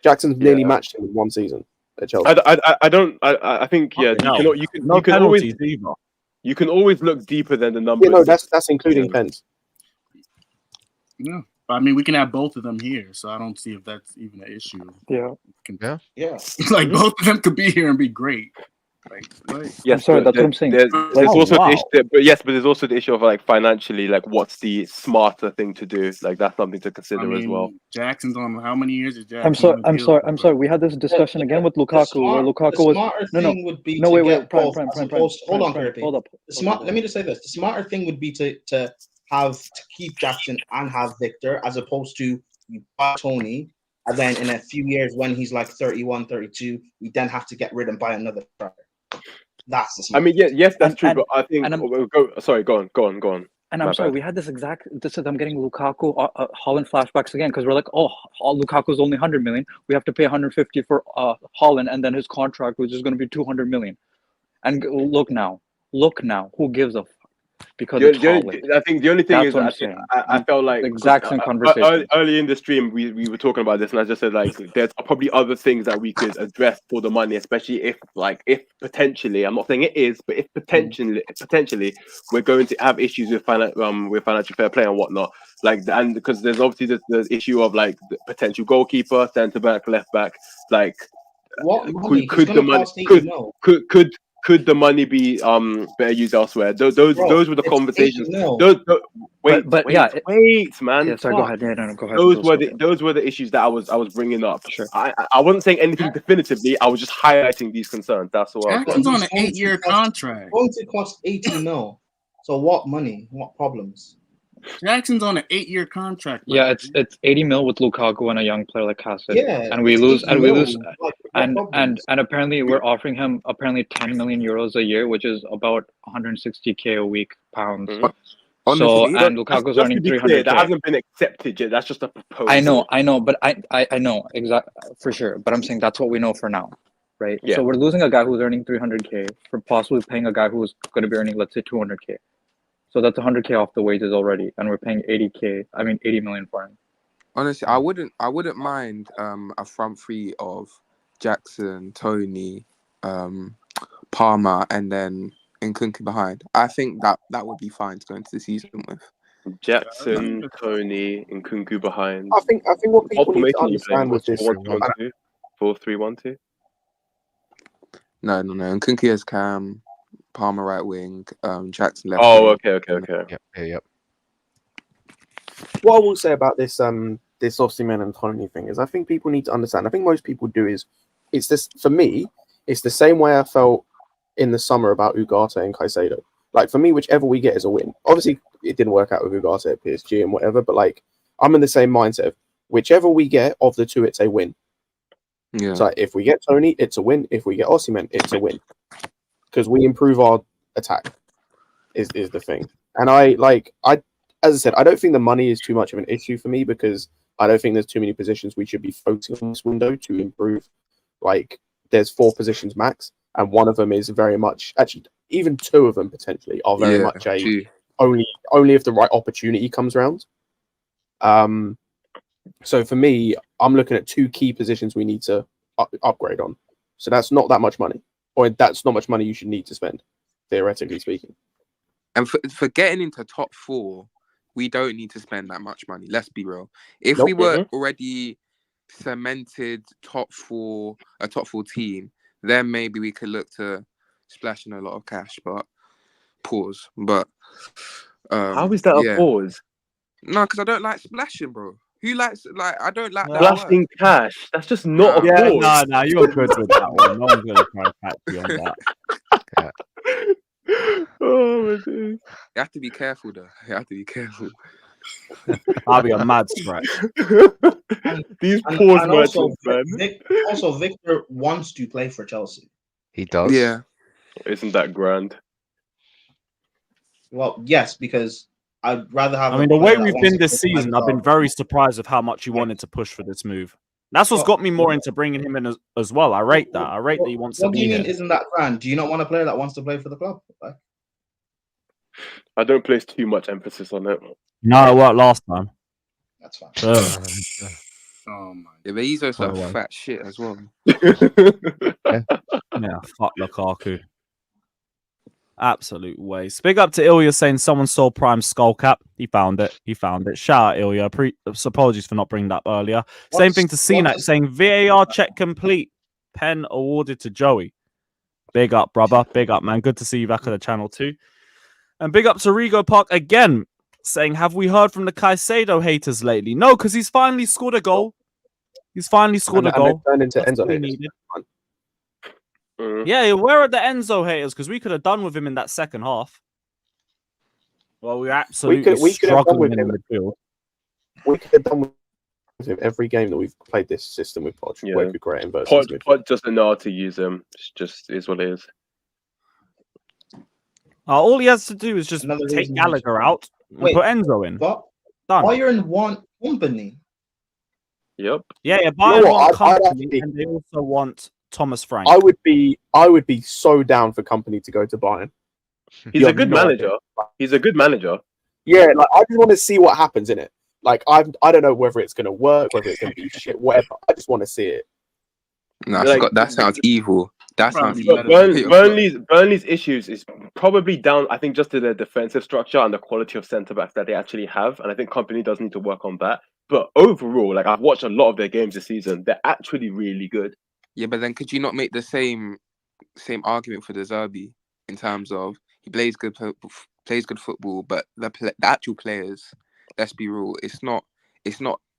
Jackson's nearly matched him in one season at Chelsea. I think you can always look deeper than the numbers. Yeah, no, that's including pens. Yeah. I mean, we can have both of them here, so I don't see if that's even an issue. Yeah. Like both of them could be here and be great. Yes, sorry, that's what I'm saying. There's also the issue, but there's also the issue of like financially, like what's the smarter thing to do? Like that's something to consider as well. Jackson's on how many years is Jackson? I'm sorry. We had this discussion again with Lukaku, where Lukaku was Hold up. Let me just say this: the smarter thing would be to keep Jackson and have Victor, as opposed to you buy Toney, and then in a few years when he's like 31, 32, we then have to get rid and buy another striker. That's the smart. I mean, yes, that's true, but I think go on. And I'm sorry, we had this I'm getting Lukaku, Haaland flashbacks again, because we're like, Lukaku's only 100 million. We have to pay 150 for Haaland, and then his contract, which is going to be 200 million. And look now, who gives a fuck? because The- it's the- Haaland. I think the only thing That's is what I'm I think saying. I felt like The exact same conversation. early in the stream we were talking about this, and I just said like there's probably other things that we could address for the money, especially if potentially, I'm not saying it is, but if potentially we're going to have issues with financial fair play and whatnot, and because there's obviously the issue of like the potential goalkeeper, centre back, left back, like What money? could He's the gonna money cost 80 mil. could the money be better used elsewhere? Those were the It's 80 conversations. mil. Wait, But yeah, man. yeah. Sorry, go Fuck. ahead. Yeah, no, go ahead. Those were the issues that I was bringing up. Sure. I wasn't saying anything definitively. I was just highlighting these concerns. That's all. Jackson's on an He's going 8-year to cost- contract. Going to cost 80 mil. So what money? What problems? Jackson's on an 8-year contract. Yeah, it's 80 mil with Lukaku and a young player like Caicedo. Yeah, and we it's lose 80 mil. Like, what and problems? apparently we're offering him 10 million euros a year, which is about 160k a week pounds. Honestly, So and Lukaku's earning 300k. That hasn't been accepted yet. That's just a proposal. I know, but I know exactly for sure. But I'm saying that's what we know for now, right? Yeah. So we're losing a guy who's earning 300k for possibly paying a guy who's going to be earning, let's say, 200k. So that's 100k off the wages already, and we're paying 80 million for him. Honestly, I wouldn't mind a front three of Jackson, Toney, Palmer, and then Nkunku behind. I think that would be fine to go into the season with. Jackson, Toney, Nkunku behind. I think what people What need to formation are you playing? understand with this. 4-2-1-2? 4-3-1-2? No. Nkunku as cam, Palmer right wing, Jackson left. Oh, wing. okay. Yep. What I will say about this this Osimhen and Toney thing is I think people need to understand. I think most people do is it's this for me. It's the same way I felt in the summer about Ugarte and Caicedo. Like for me, whichever we get is a win. Obviously, it didn't work out with Ugarte at PSG and whatever, but like I'm in the same mindset of whichever we get of the two, it's a win. Yeah. So if we get Toney, it's a win. If we get Osimhen, it's a win because we improve our attack. Is the thing, and as I said, I don't think the money is too much of an issue for me because I don't think there's too many positions we should be focusing on this window to improve. Like there's 4 positions max, and one of them is very much actually even 2 of them potentially are very much only if the right opportunity comes around. So for me, I'm looking at 2 key positions we need to upgrade on. So that's not that much money, or that's not much money you should need to spend, theoretically speaking. And for getting into top 4, we don't need to spend that much money. Let's be real. If Nope. we were already cemented a top 4 team, then maybe we could look to splashing a lot of cash. But pause. But how is that a pause? No, because I don't like splashing, bro. Who likes I don't like that Blasting word. cash. That's just not a pause. No, you're good with that one. No one's gonna try to catch you on that. Oh my God. You have to be careful, though. You have to be careful. That'll be a mad scratch. These And pause also, merchants, man. Victor wants to play for Chelsea. He does. Yeah. Isn't that grand? Well, yes, because I'd rather have. I mean, the way we've been this season, I've been very surprised of how much he wanted to push for this move. That's what's got me more into bringing him in as well. I rate that. I rate that he wants to What do be you mean? here. Isn't that grand? Do you not want a player that wants to play for the club? Like, I don't place too much emphasis on it. No, it worked last time. That's fine. Oh my. Yeah, but he's also By the way. fat shit as well. Yeah, fuck Lukaku. Absolute waste. Big up to Ilya saying someone stole Prime skull cap. He found it. Shout out Ilya. Apologies for not bringing that up earlier. Same thing to CNAC saying VAR check complete. Pen awarded to Joey. Big up, brother. Big up, man. Good to see you back on the channel too. And big up to Rigo Park again, saying, have we heard from the Caicedo haters lately? No, because he's finally scored a goal. He's finally scored a goal. And it turned into That's Enzo what we haters. needed. Yeah, where are the Enzo haters? Because we could have done with him in that second half. Well, we absolutely we could have done struggling with in him. the midfield. We could have done with him every game that we've played this system with Podge. Yeah. Where we create versus Pod doesn't know how to use them. It's just is what it is. All he has to do is just Another take reason Gallagher out and Wait, put Enzo in. But Done. Bayern want company. Yep. Yeah, You Bayern know want what? I'd company, actually- and they also want Thomas Frank. I would be so down for company to go to Bayern. He's You a have good no manager. idea. He's a good manager. Yeah, like I just want to see what happens in it. Like I don't know whether it's gonna work, whether it's gonna be shit, whatever. I just want to see it. Nah, Like, Scott, that sounds evil. That sounds But evil. Burnley's issues is probably down, I think, just to their defensive structure and the quality of centre backs that they actually have, and I think Company does need to work on that. But overall, like I've watched a lot of their games this season, they're actually really good. Yeah, but then could you not make the same argument for the Zerbi in terms of he plays good football, but the actual players, let's be real, it's not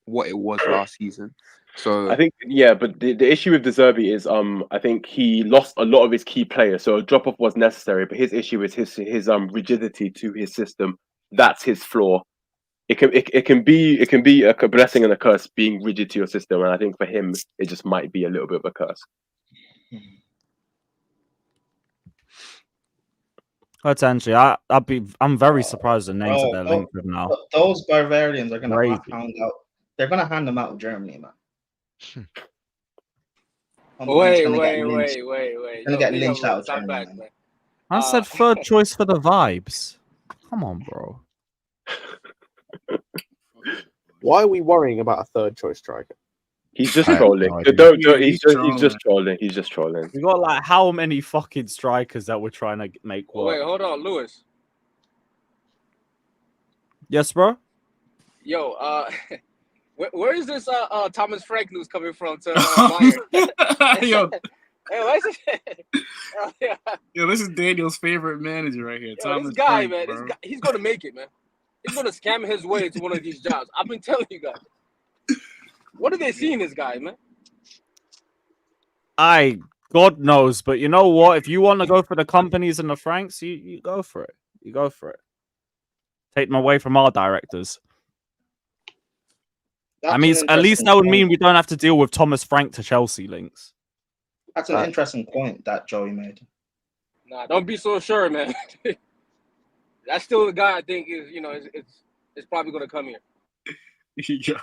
what it was last season. So I think, yeah, but the issue with De Zerbi is I think he lost a lot of his key players, so a drop off was necessary. But his issue is his rigidity to his system. That's his flaw. It can be a blessing and a curse being rigid to your system, and I think for him it just might be a little bit of a curse. Potentially, I'm very surprised the names that they're linked with now. Those barbarians are gonna Crazy. hand out. They're gonna hand them out in Germany, man. Wait. Gonna get lynched out of Germany. Man. I said third choice for the vibes. Come on, bro. Why are we worrying about a third choice striker? He's just I have trolling. no idea. He's just trolling. He's just trolling. We got like how many fucking strikers that we're trying to make work? Wait, hold on, Lewis. Yes, bro. Yo, where is this Thomas Frank news coming from? To Bayern? Yo. Hey, what is it? Yo, this is Daniel's favorite manager right here. Yo, Thomas this guy, Frank, man, bro. he's gonna make it, man. He's gonna scam his way to one of these jobs. I've been telling you guys. What are they seeing this guy, man? God knows, but you know what? If you want to go for the companies and the Franks, you go for it. You go for it. Take them away from our directors. I mean, at least that would mean we don't have to deal with Thomas Frank to Chelsea links. That's an interesting point that Joey made. Nah, don't be so sure, man. That's still the guy I think is, it's probably gonna come here. Yo.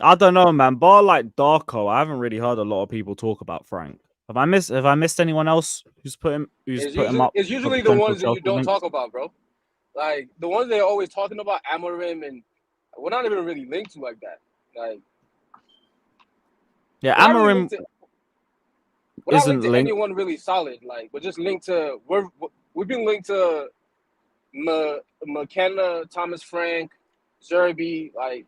I don't know, man. Bar like Darko, I haven't really heard a lot of people talk about Frank. Have I missed anyone else who's put him up? It's usually the ones that you don't talk about, bro. Like the ones they're always talking about, Amorim, and we're not even really linked to like that. Like, yeah, we're not really Amorim isn't isn't linked to linked. anyone really solid. Like we're just linked to we've been linked to McKenna, Thomas Frank, Zerbi. Like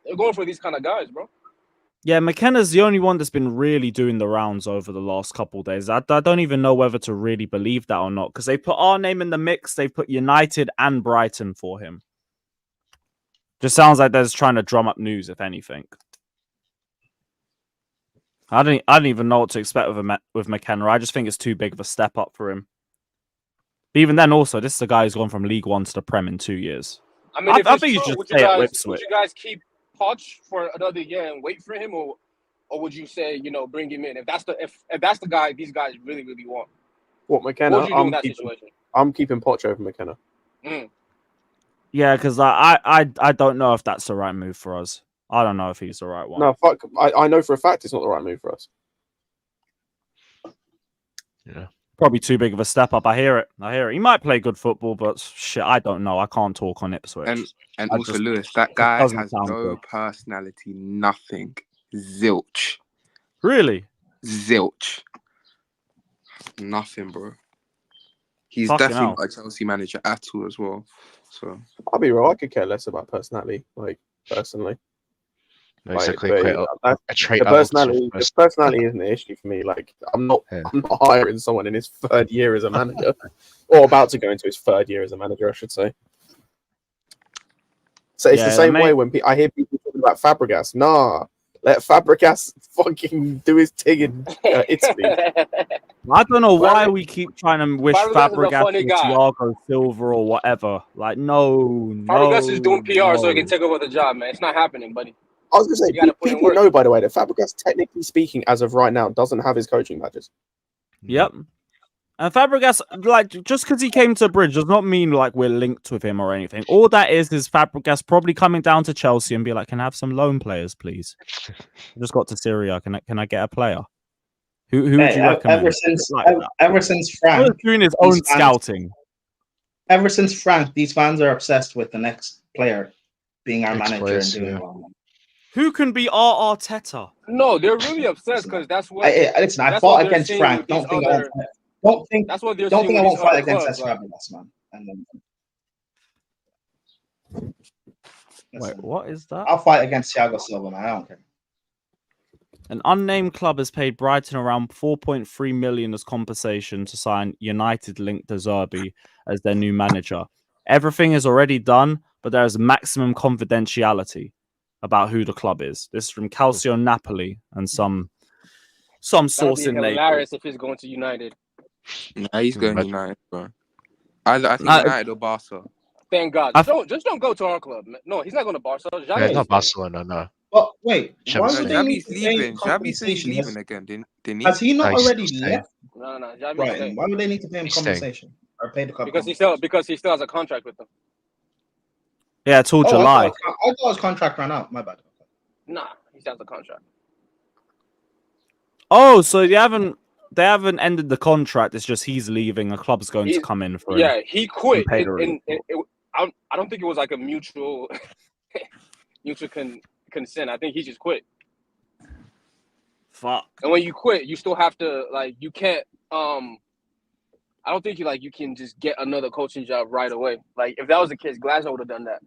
they're going for these kind of guys, bro. Yeah, McKenna's the only one that's been really doing the rounds over the last couple of days. I don't even know whether to really believe that or not, because they put our name in the mix. They put United and Brighton for him. Just sounds like they're just trying to drum up news, if anything. I don't even know what to expect with McKenna. I just think it's too big of a step up for him. But even then, also, this is the guy who's gone from League One to the Prem in 2 years. I mean, if I it's think you true, should would stay at would Ipswich. you guys keep Poch for another year and wait for him, or would you say, bring him in if that's the guy these guys really really want? What, McKenna? What would you do in that situation? I'm keeping Poch over McKenna. Mm. Yeah, because I don't know if that's the right move for us. I don't know if he's the right one. No, fuck. I know for a fact it's not the right move for us. Yeah. Probably too big of a step up. I hear it. He might play good football, but shit, I don't know. I can't talk on Ipswich. And I also, just- Lewis, that it guy doesn't has sound no good. personality, nothing. Zilch. Really? Zilch. Nothing, bro. He's Fucking definitely hell. not a Chelsea manager at all as well. So I'll be real. I could care less about personality, like personally. Basically, Like, quite but a trait. the I look for personality, first. the personality isn't the issue for me. Like, I'm not hiring someone in his third year as a manager, or about to go into his third year as a manager, I should say. So it's Yeah, the same mate. way when I hear people talking about Fabregas. Nah, let Fabregas fucking do his thing in Italy. I don't know why we keep trying to wish Fabregas is a Fabregas funny or guy. Thiago Silva or whatever. Like, no. Fabregas is doing PR so he no. can take over the job, man. It's not happening, buddy. I was going to say, You gotta put in people work. know, by the way, that Fabregas, technically speaking, as of right now, doesn't have his coaching badges. Yep. And Fabregas, like, just because he came to Bridge does not mean like we're linked with him or anything. All that is Fabregas probably coming down to Chelsea and be like, "Can I have some loan players, please? I just got to Syria. Can I get a player?" Who would Hey, you recommend? ever since Well, Frank, doing his own these fans- scouting. Ever since Frank, these fans are obsessed with the next player being our manager and Ex-players, doing yeah. well. Who can be our Arteta? No, they're really obsessed because that's what. Listen, I that's fought what they're against seeing Frank. with these Don't think other. That's what they're don't seeing think I with won't these fight other against clubs. Like, Fabulous, man. And then, Wait, what is that? I'll fight against Thiago Silva, man. I don't care. An unnamed club has paid Brighton around 4.3 million as compensation to sign United-linked De Zerbi as their new manager. Everything is already done, but there is maximum confidentiality about who the club is. This is from Calcio Napoli and some that'd source be in Naples. hilarious if he's going to United. Nah, he's going Imagine. United, bro. I think United or Barca. Thank God. Just don't go to our club. Man. No, he's not going to Barca. Yeah, Javi's not staying. Barcelona, no. But wait, why Champions would League. they need Xavi's to pay leaving. Xavi said he's compensation? leaving again, didn't he? Has he not No, he's already still staying. left No, Javi's Brighton? staying. Why would they need to pay him He's staying. compensation or pay the club Because compensation? he still has a contract with them. Yeah, till Oh, July. I thought his contract ran out. My bad. Nah, he still has a contract. Oh, so they haven't ended the contract. It's just he's leaving. A club's going to come in for him. Yeah, he quit. and pay the I don't think it was like a mutual consent. I think he just quit. Fuck. And when you quit, you still have to you can't. I don't think you can just get another coaching job right away. Like if that was the case, Glasgow would have done that.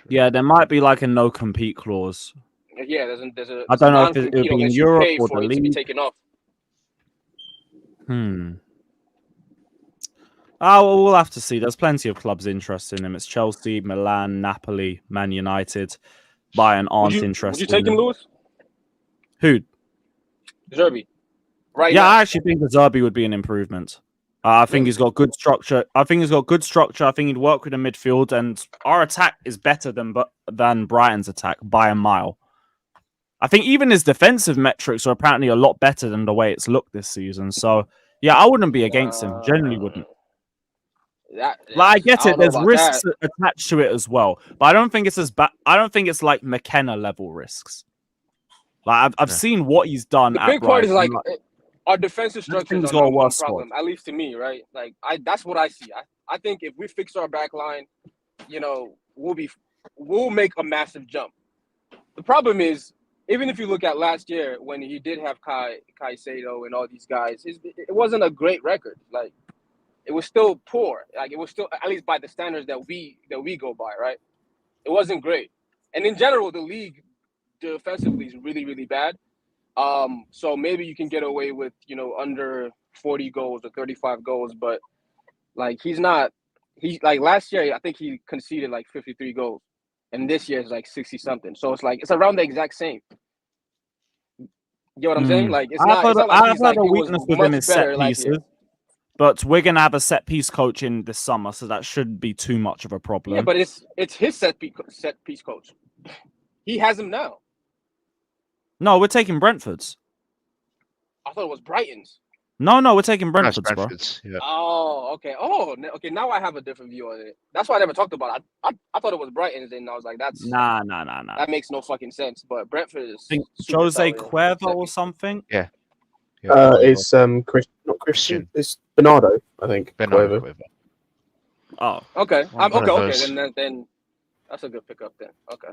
Yeah, there might be like a no compete clause. Yeah, there's a. I don't know if it non-compete would be in unless you Europe pay or for the it to be league. taken off. Oh, we'll have to see. There's plenty of clubs interested in him. It's Chelsea, Milan, Napoli, Man United. Bayern aren't interested. Would you take him, Lewis? Who? Zerbi. Right Yeah, now. I actually think the Zerbi would be an improvement. I think he's got good structure. I think he'd work with the midfield, and our attack is better than Brighton's attack by a mile. I think even his defensive metrics are apparently a lot better than the way it's looked this season. So, yeah, I wouldn't be against him. Generally wouldn't. I get it. There's risks attached to it as well, but I don't think it's as bad. I don't think it's like McKenna level risks. Like I've seen what he's done. The at big part is Brighton. our defensive structure thing's is got a our number one worse problem, at least to me, right? That's what I see. I think if we fix our back line, we'll make a massive jump. The problem is, even if you look at last year when he did have Caicedo and all these guys, it wasn't a great record. Like it was still poor. Like it was still, at least by the standards that we go by, right? It wasn't great. And in general, the league defensively is really, really bad. So maybe you can get away with, under 40 goals or 35 goals, but he's last year, I think he conceded 53 goals, and this year is 60 something. So it's around the exact same. You know what I'm saying? It's not like a he was weakness within much his set better last year. pieces, but we're gonna have a set piece coach in this summer, so that shouldn't be too much of a problem. Yeah, but it's his set piece coach. He has him now. No, we're taking Brentford's. I thought it was Brighton's. No, we're taking Brentford's, bro. Yeah. Oh, okay. Okay. Now I have a different view on it. That's why I never talked about it. I thought it was Brighton's, and I was like, that's Nah. That makes no fucking sense. But Brentford is I think super Jose solid. Cuervo or something. Yeah. It's not Christian. It's Bernardo, I think. Bernardo Cuervo. Oh, okay. One of Okay. those. Then that's a good pickup. Then okay.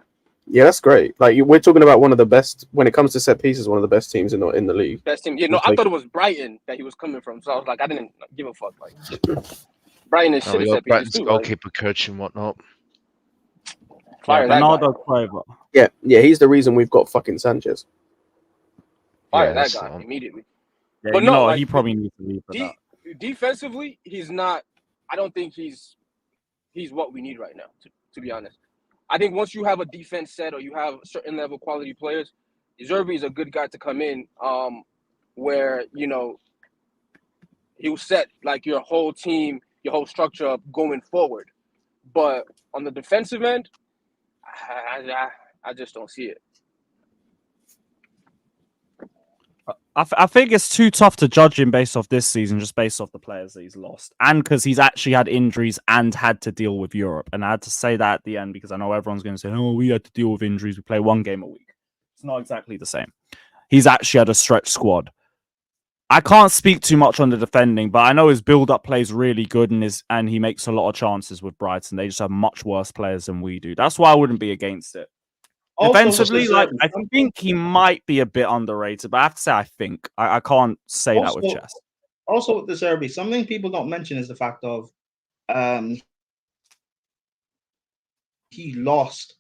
Yeah, that's great. We're talking about one of the best when it comes to set pieces. One of the best teams in the league. Best team. Yeah, no, I thought it was Brighton that he was coming from. So I was like, I didn't give a fuck. Brighton is shit We at got set pieces Brighton's too. goalkeeper coach and whatnot. Fire that Bernardo guy. Cuervo. Yeah, he's the reason we've got fucking Sanchez. Fire Yeah, that that's guy the one. immediately. Yeah, But you no, know what? He probably needs to leave for that. Defensively, he's not. I don't think he's what we need right now. To be honest, I think once you have a defense set or you have a certain level quality players, Zerbi is a good guy to come in. Where he'll set your whole team, your whole structure up going forward. But on the defensive end, I just don't see it. I think it's too tough to judge him based off this season, just based off the players that he's lost, and because he's actually had injuries and had to deal with Europe. And I had to say that at the end because I know everyone's going to say, "Oh, we had to deal with injuries. We play one game a week." It's not exactly the same. he's actually had a stretch squad. I can't speak too much on the defending, but I know his build-up play is really good, and he makes a lot of chances with Brighton. They just have much worse players than we do. That's why I wouldn't be against it. Defensively, like I think he might be a bit underrated, but I have to say I think. I can't say that with chest. Also with the Zerbi, something people don't mention is the fact of he lost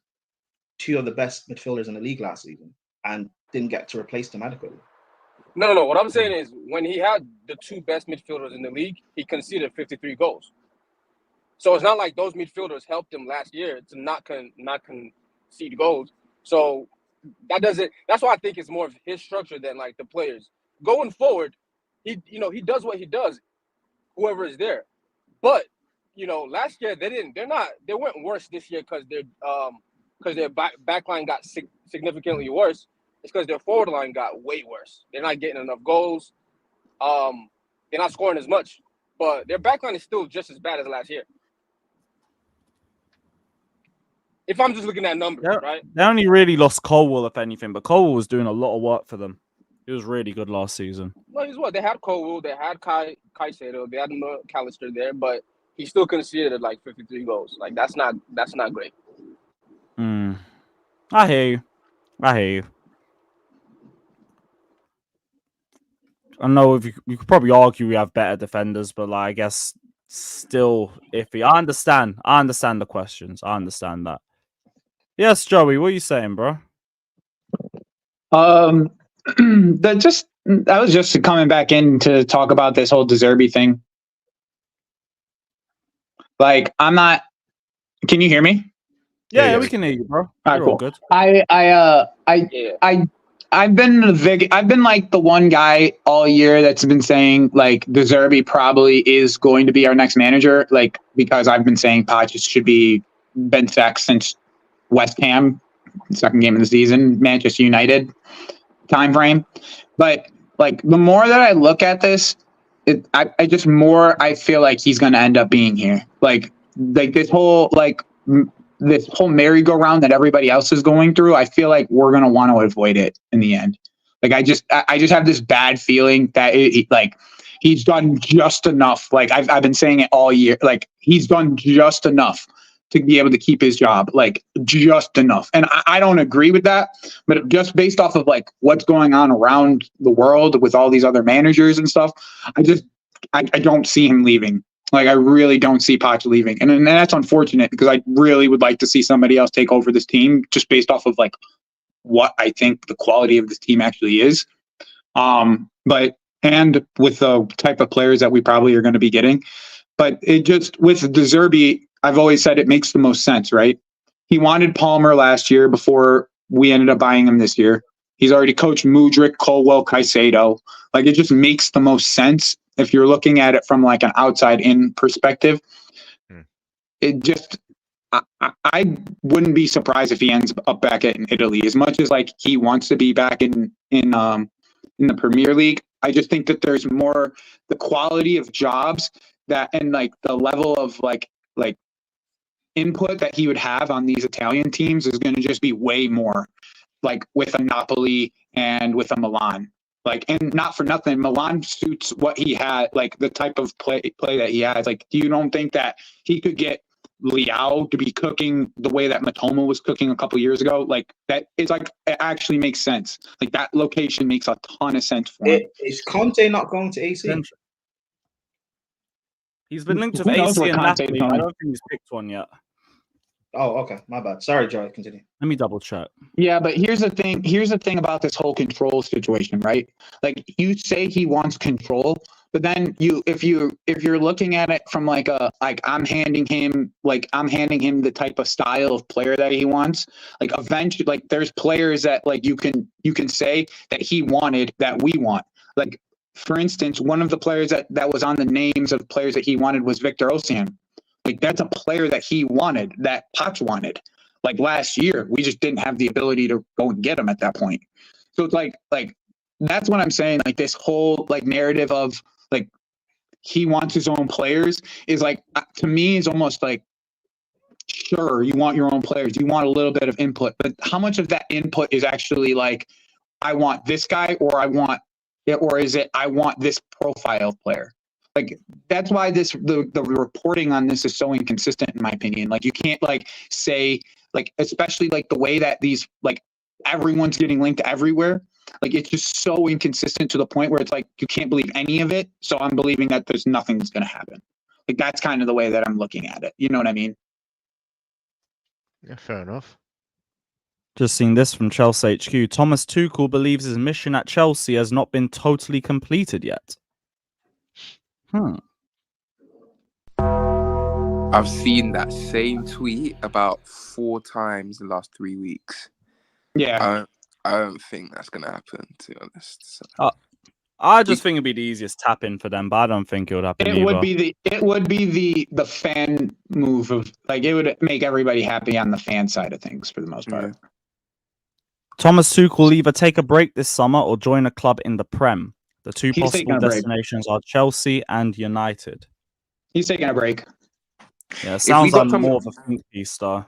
2 of the best midfielders in the league last season and didn't get to replace them adequately. No. What I'm saying is when he had the 2 best midfielders in the league, he conceded 53 goals. So it's not like those midfielders helped him last year to not concede goals. So that's why I think it's more of his structure than like the players. Going forward, he does what he does, whoever is there. But last year they weren't worse this year because their back line got significantly worse. It's because their forward line got way worse. They're not getting enough goals. They're not scoring as much, but their back line is still just as bad as last year. If I'm just looking at numbers, right? They only really lost Colwell, if anything, but Colwell was doing a lot of work for them. He was really good last season. Well, he's what? They had Colwell, they had Caicedo, they had McAllister there, but he still conceded like 53 goals. Like that's not great. I hear you. I know you could probably argue we have better defenders, but like I guess still iffy. I understand the questions. I understand that. Yes, Joey, what are you saying, bro? I was just coming back in to talk about this whole De Zerbi thing. Like, I'm not. Can you hear me? Yeah, we can hear you, bro. All right, You're all cool. good. I've been like the one guy all year that's been saying like De Zerbi probably is going to be our next manager, like because I've been saying Poch should be been sacked since West Ham, second game of the season, Manchester United time frame. But like the more that I look at this, I feel like he's going to end up being here. Like this whole merry-go-round that everybody else is going through, I feel like we're going to want to avoid it in the end. Like I just have this bad feeling that he's done just enough. Like I've been saying it all year. Like he's done just enough to be able to keep his job, like just enough. And I don't agree with that, but just based off of like what's going on around the world with all these other managers and stuff, I don't see him leaving. Like I really don't see Poch leaving. And that's unfortunate because I really would like to see somebody else take over this team just based off of like what I think the quality of this team actually is. And with the type of players that we probably are going to be getting. But it just, with De Zerbi, I've always said it makes the most sense, right? He wanted Palmer last year before we ended up buying him this year. He's already coached Mudryk, Colwell, Caicedo. Like it just makes the most sense if you're looking at it from like an outside in perspective. It just, I wouldn't be surprised if he ends up back in Italy as much as like he wants to be back in the Premier League. I just think that there's more the quality of jobs that and like the level of like input that he would have on these Italian teams is going to just be way more like with a Napoli and with a Milan. Like, and not for nothing, Milan suits what he had, like the type of play that he has. Like, you don't think that he could get Leao to be cooking the way that Matoma was cooking a couple years ago? Like, that is like, it actually makes sense. Like, that location makes a ton of sense for him. Is Conte not going to AC? He's been linked with AC and Napoli. I don't think he's picked one yet. Oh, okay. My bad. Sorry, Joey. Continue. Let me double check. Yeah, but here's the thing. Here's the thing about this whole control situation, right? Like you say he wants control, but then if you're looking at it from I'm handing him the type of style of player that he wants. Like eventually, like there's players that like you can say that he wanted that we want. Like for instance, one of the players that was on the names of players that he wanted was Victor Osimhen. Like that's a player that he wanted, that Poch wanted. Like last year, we just didn't have the ability to go and get him at that point. So it's like that's what I'm saying. Like this whole like narrative of like he wants his own players is like to me is almost like sure you want your own players, you want a little bit of input, but how much of that input is actually like I want this guy or is it I want this profile player? Like that's why the reporting on this is so inconsistent in my opinion. Like you can't like say like especially like the way that these like everyone's getting linked everywhere. Like it's just so inconsistent to the point where it's like you can't believe any of it. So I'm believing that there's nothing that's going to happen. Like that's kind of the way that I'm looking at it. You know what I mean? Yeah, fair enough. Just seeing this from Chelsea HQ. Thomas Tuchel believes his mission at Chelsea has not been totally completed yet. I've seen that same tweet about 4 times in the last 3 weeks. Yeah. I don't think that's gonna happen, to be honest. So. I just think it'd be the easiest tap in for them, but I don't think it would happen. It would be the fan move of like it would make everybody happy on the fan side of things for the most part. Thomas Tuchel will either take a break this summer or join a club in the Prem. The two He's taking possible a break. destinations are Chelsea and United. He's taking a break. Yeah, it sounds got like more of a think piece, though.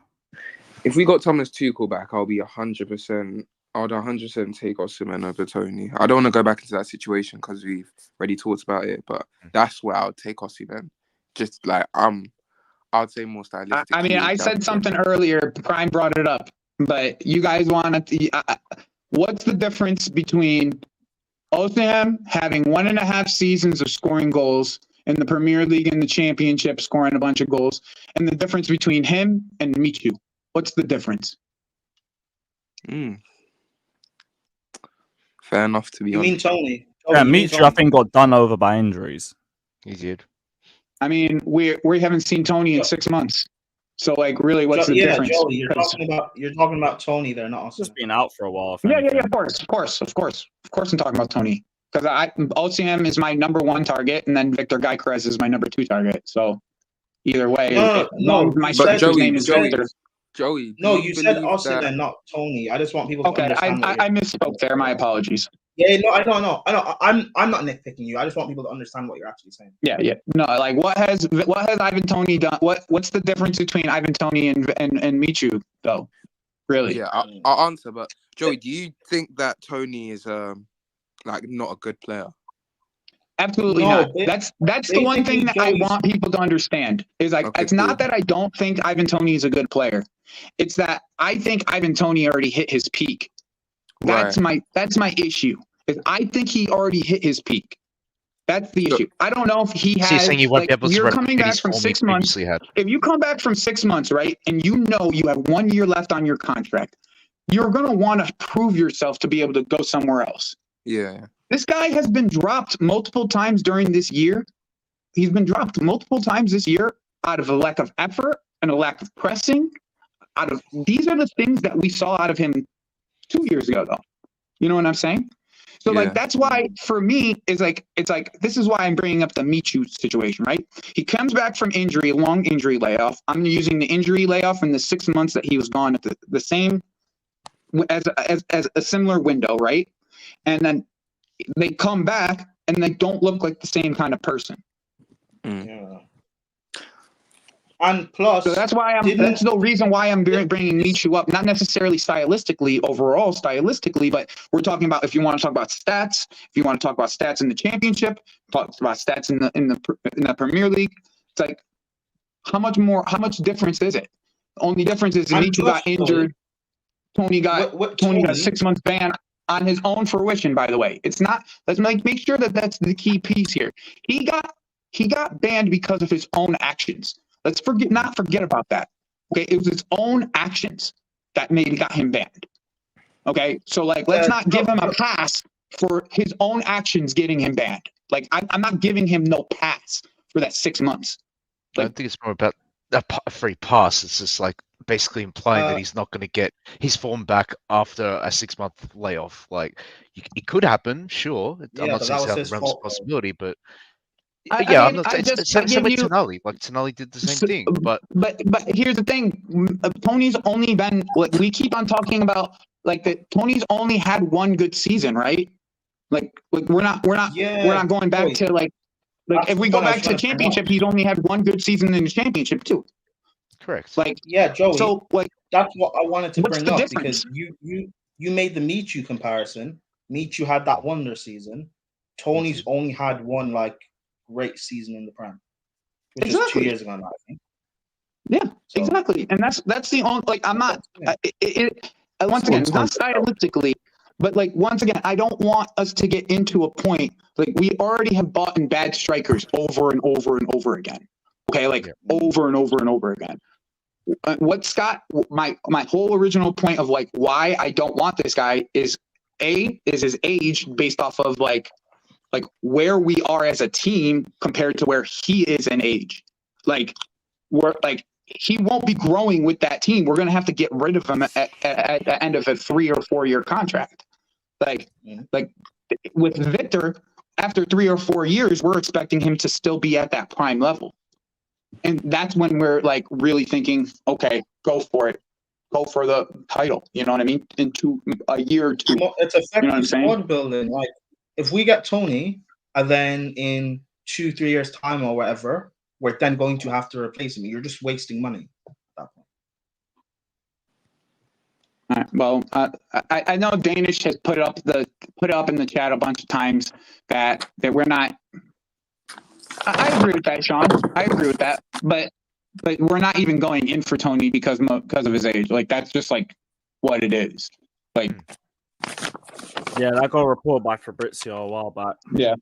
If we got Thomas Tuchel back, I'll be 100%. I would 100% take Osimhen over Toney. I don't want to go back into that situation because we've already talked about it, but that's where I would take Osimhen. Just like I'd say more stylistic. I mean, I said something earlier. Prime brought it up, but you guys want to. What's the difference between Osimhen having 1.5 seasons of scoring goals in the Premier League and the Championship, scoring a bunch of goals, and the difference between him and Michu? What's the difference? Fair enough, to be honest. You mean Toney? Yeah, Michu, I think, got done over by injuries. He did. I mean, we haven't seen Toney in 6 months. So, like, really, what's the difference? Joey, you're talking about Toney there, not Osimhen. Just been out for a while. Yeah, of course. Of course, I'm talking about Toney. Because OCM is my number 1 target, and then Victor Gyökeres is my number 2 target. So, either way, my striker's name is Victor. Joey. No, you said Osimhen, not Toney. I just want people to understand. I misspoke there. My apologies. Yeah, no, I know. I'm not nitpicking you. I just want people to understand what you're actually saying. Yeah. No, like what has Ivan Toney done? What's the difference between Ivan Toney and Michu though? Really? Yeah, I'll answer. But Joey, do you think that Toney is like not a good player? Absolutely not. That's the one thing that I want people to understand is like it's not that I don't think Ivan Toney is a good player. It's that I think Ivan Toney already hit his peak. That's my issue. Is I think he already hit his peak. That's the issue. I don't know if he has. So you're saying you won't be able to you're coming replicate back his from form 6 he months. previously had. If you come back from 6 months, right, and you know you have 1 year left on your contract, you're gonna want to prove yourself to be able to go somewhere else. Yeah. This guy has been dropped multiple times during this year. He's been dropped multiple times this year out of a lack of effort and a lack of pressing. These are the things that we saw out of him 2 years ago, though. You know what I'm saying? So, like, that's why, for me, it's like, this is why I'm bringing up the Michu situation, right? He comes back from injury, long injury layoff. I'm using the injury layoff in the 6 months that he was gone at the same, as a similar window, right? And then they come back and they don't look like the same kind of person. Yeah. And plus, so that's why that's the reason why I'm bringing Michu up, not necessarily stylistically, but we're talking about if you want to talk about stats, if you want to talk about stats in the Championship, talk about stats in the Premier League. It's like how much difference is it? The only difference is Michu got injured. Toney got 6 months ban on his own fruition. By the way, it's not. Let's make sure that's the key piece here. He got banned because of his own actions. Let's not forget about that. Okay, it was his own actions that got him banned. Okay, so like let's not give him a pass for his own actions getting him banned. Like I'm not giving him no pass for that 6 months. I think it's more about a free pass. It's just like basically implying that he's not going to get his form back after a 6 month layoff. Like it could happen, sure. I'm not saying it's out of the realms of possibility, but. I'm not saying same with Tonali. Like Tonali did the same thing, but here's the thing: Toney's only been like we keep on talking about like that. Toney's only had 1 good season, right? Like we're not going back to like if we go back to the Championship, he's only had 1 good season in the Championship too. Correct. Like Joey. So like that's what I wanted to bring up difference? because you made the Michu comparison. Michu had that wonder season. Toney's only had one like great season in the Prem, which was 2 years ago now, I think. Yeah, exactly. And that's the only, like, I'm not, once again, it's not stylistically, but like, once again, I don't want us to get into a point, like, we already have bought in bad strikers over and over and over again. Okay, like, over and over and over again. What Scott, my whole original point of like why I don't want this guy is his age based off of like where we are as a team compared to where he is in age. Like, we're like, he won't be growing with that team. We're gonna have to get rid of him at the end of a 3 or 4 year contract. Like with Victor, after 3 or 4 years, we're expecting him to still be at that prime level. And that's when we're like really thinking, okay, go for it. Go for the title. You know what I mean? Into a year or two. It's effective, you know what I'm saying? squad building. Like, if we get Toney and then in 2-3 years' time or whatever, we're then going to have to replace him. You're just wasting money at that point. All right, well, I know Danish has put it up in the chat a bunch of times that we're not. I agree with that, Sean. I agree with that, but we're not even going in for Toney because of his age. Like, that's just like what it is. Like, yeah, that got reported by Fabrizio a while back. Yeah.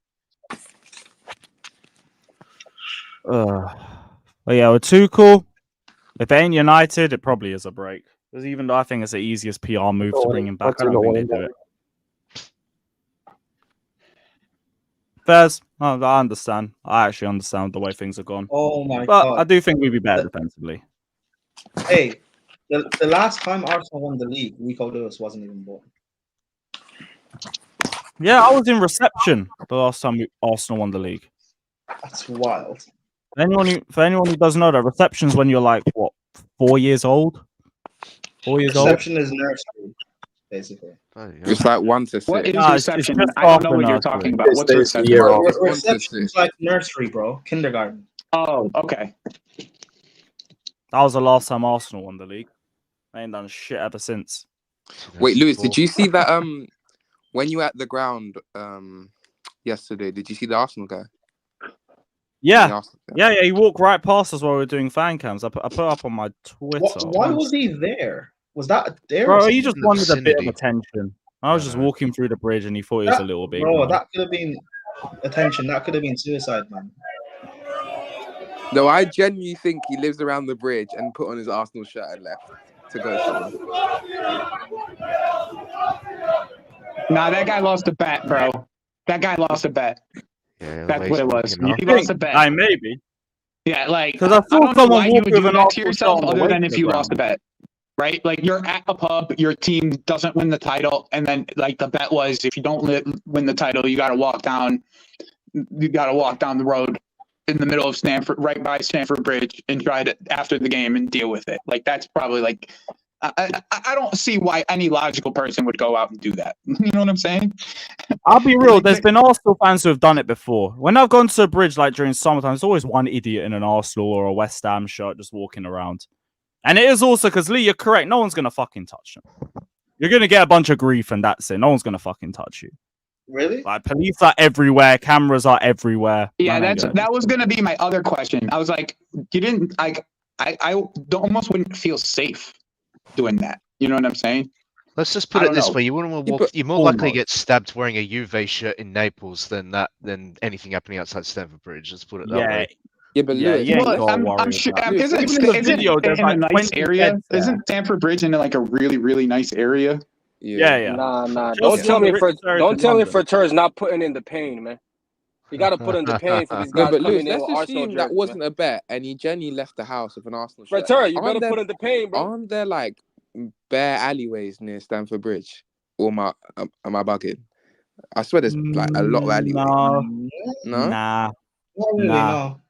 But yeah, with Tuchel, if it ain't United, it probably is a break. Because even though I think it's the easiest PR move to bring him back, I don't think they do it. Fairs, I understand. I actually understand the way things are gone. Oh my but God. I do think we'd be better defensively. Hey, the last time Arsenal won the league, Rico Lewis wasn't even born. Yeah, I was in reception the last time Arsenal won the league. That's wild. For anyone who doesn't know that, reception's when you're like, what, 4 years old? 4 years old? Reception is nursery, basically. It's like 1 to 6. What is Nah, reception? just I don't know after what you're nursery. talking about. What's reception? Reception is like nursery, bro. Kindergarten. Oh, okay. That was the last time Arsenal won the league. They ain't done shit ever since. Wait, Lewis, did you see that when you were at the ground yesterday, did you see the Arsenal guy? Yeah. Yeah, he walked right past us while we were doing fan cams. I put up on my Twitter. Why was he there? Was that there? Bro, he just wanted a bit of attention. I was just walking through the bridge and he thought he was a little bit. Bro, that could have been attention. That could have been suicide, man. No, I genuinely think he lives around the bridge and put on his Arsenal shirt and left to go somewhere. Nah, that guy lost a bet, bro. That guy lost a bet. Yeah, that's what it was. You He lost a bet. maybe. Yeah, like, because I I thought don't know someone why you walked would with do an that to Arsenal yourself shirt on the other way than to if the you ground. lost a bet, right? Like, you're at a pub, your team doesn't win the title, and then like the bet was if you don't win the title, you got to walk down the road in the middle of Stamford, right by Stamford Bridge, and try to after the game and deal with it. Like, that's probably like. I don't see why any logical person would go out and do that. You know what I'm saying? I'll be real. There's been Arsenal fans who have done it before. When I've gone to a bridge like during summertime, there's always one idiot in an Arsenal or a West Ham shirt just walking around. And it is also because, Lee, you're correct. No one's going to fucking touch them. You're going to get a bunch of grief and that's it. No one's going to fucking touch you. Really? Like, police are everywhere. Cameras are everywhere. Yeah, that was going to be my other question. I was like, you didn't like. I almost wouldn't feel safe doing that. You know what I'm saying? Let's just put it this way: you wouldn't walk. You're more likely to get stabbed wearing a Juve shirt in Naples than anything happening outside Stamford Bridge. Let's put it that way. Yeah, but I'm sure. Isn't a nice area? Isn't Stamford Bridge in like a really, really nice area? Yeah. Nah. Don't tell me Furter's not putting in the pain, man. You got to put in the pain for these guys but coming Lewis, in with let's Arsenal assume that jerseys, wasn't man. a bet, and he genuinely left the house with an Arsenal shirt. Furter, you better put in the pain, bro. Aren't there like bare alleyways near Stamford Bridge? Or am I bugging? I swear there's like a lot of alleyways. No?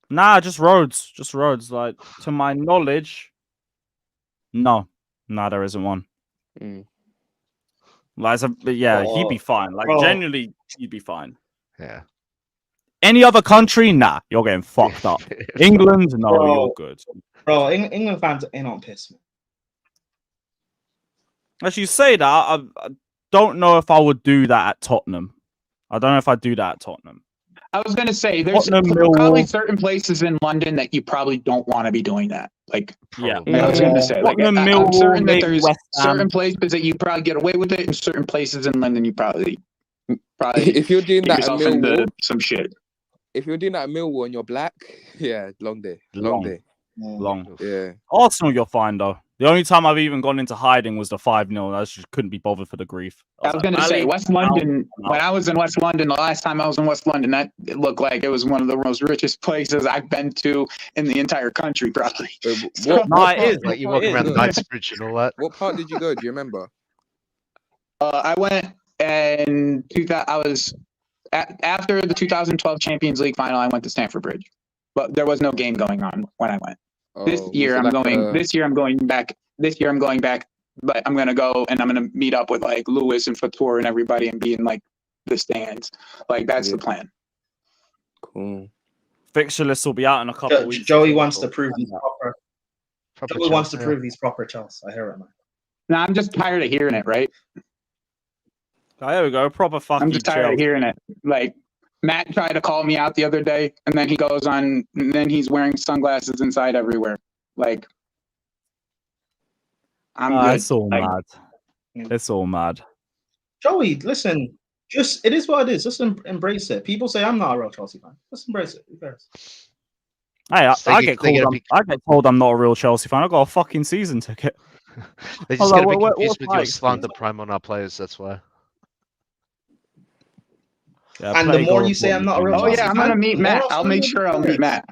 Nah, just roads. Like, to my knowledge, no, there isn't one. Like, he'd be fine. Like, genuinely, he'd be fine. Yeah. Any other country? Nah, you're getting fucked up. England? No, you're good. Bro, England fans ain't on piss, man. As you say that, I don't know if I would do that at Tottenham. I don't know if I'd do that at Tottenham. I was gonna say there's Tottenham, probably Millwall. certain places in London that you probably don't want to be doing that. Like, Yeah. I was gonna say, like, Tottenham, I'm Millwall, certain that maybe there's West Ham. certain places that you probably get away with it, and certain places in London you probably If you're doing get that at yourself into Millwall, some shit. if you're doing that at Millwall and you're black, yeah, long day, long day. Long. Yeah. Arsenal, you're fine though. The only time I've even gone into hiding was the 5-0. I just couldn't be bothered for the grief. I was gonna say West London. When I was in West London, the last time I was in West London, it looked like it was one of the most richest places I've been to in the entire country, probably. Like you walking around the Knightsbridge and all that. What part did you go? Do you remember? I went and I was after the 2012 Champions League final. I went to Stamford Bridge, but there was no game going on when I went. This year I'm going. This year I'm going back. But I'm gonna go and I'm gonna meet up with like Lewis and Fatur and everybody and be in like the stands. Like that's the plan. Cool. Fixture list will be out in a couple of weeks. Joey wants to prove he's proper. Joey wants to prove he's proper Chelsea. I hear it, man. No, I'm just tired of hearing it. Right. Oh, there we go. Proper fucking. I'm just tired of hearing it. Like Matt tried to call me out the other day, and then he goes on, and then he's wearing sunglasses inside everywhere. Like, I'm good. It's all Like, mad. It's all mad. Joey, listen, just it is what it is. Just embrace it. People say I'm not a real Chelsea fan. Just embrace it. Who cares? Hey, I They get told I'm not a real Chelsea fan. I got a fucking season ticket. They I was just like, get a bit what- confused what's with my your excuse? slander prime on our players. That's why. Yeah, And the more you say I'm not a real oh Chelsea yeah, I'm fan, gonna meet the Matt. more I'll make sure I'll meet Matt.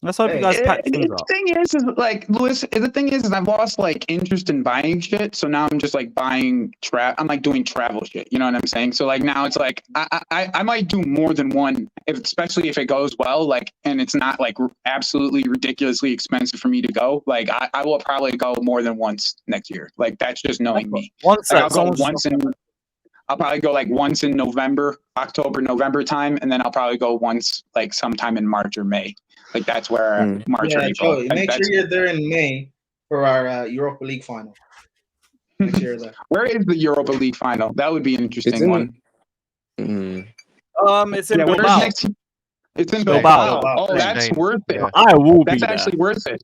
Let's hope you guys pack things The up. thing is like Lewis. The thing is I've lost like interest in buying shit. So now I'm just like buying I'm like doing travel shit. You know what I'm saying? So like now it's like I might do more than one, especially if it goes well. Like and it's not like absolutely ridiculously expensive for me to go. Like I will probably go more than once next year. Like that's just knowing me. Once Like, I'll probably go like once in October, November time, and then I'll probably go once like sometime in March or May. Like that's where March or Yeah, April. Joey, Like, make sure that's- you're there in May for our Europa League final. Make sure you're there. Where is the Europa League final? That would be an interesting one. It's in where's Bilbao. next? It's in Bilbao. Bilbao. Oh, that's worth it. I will be That's there. actually worth it.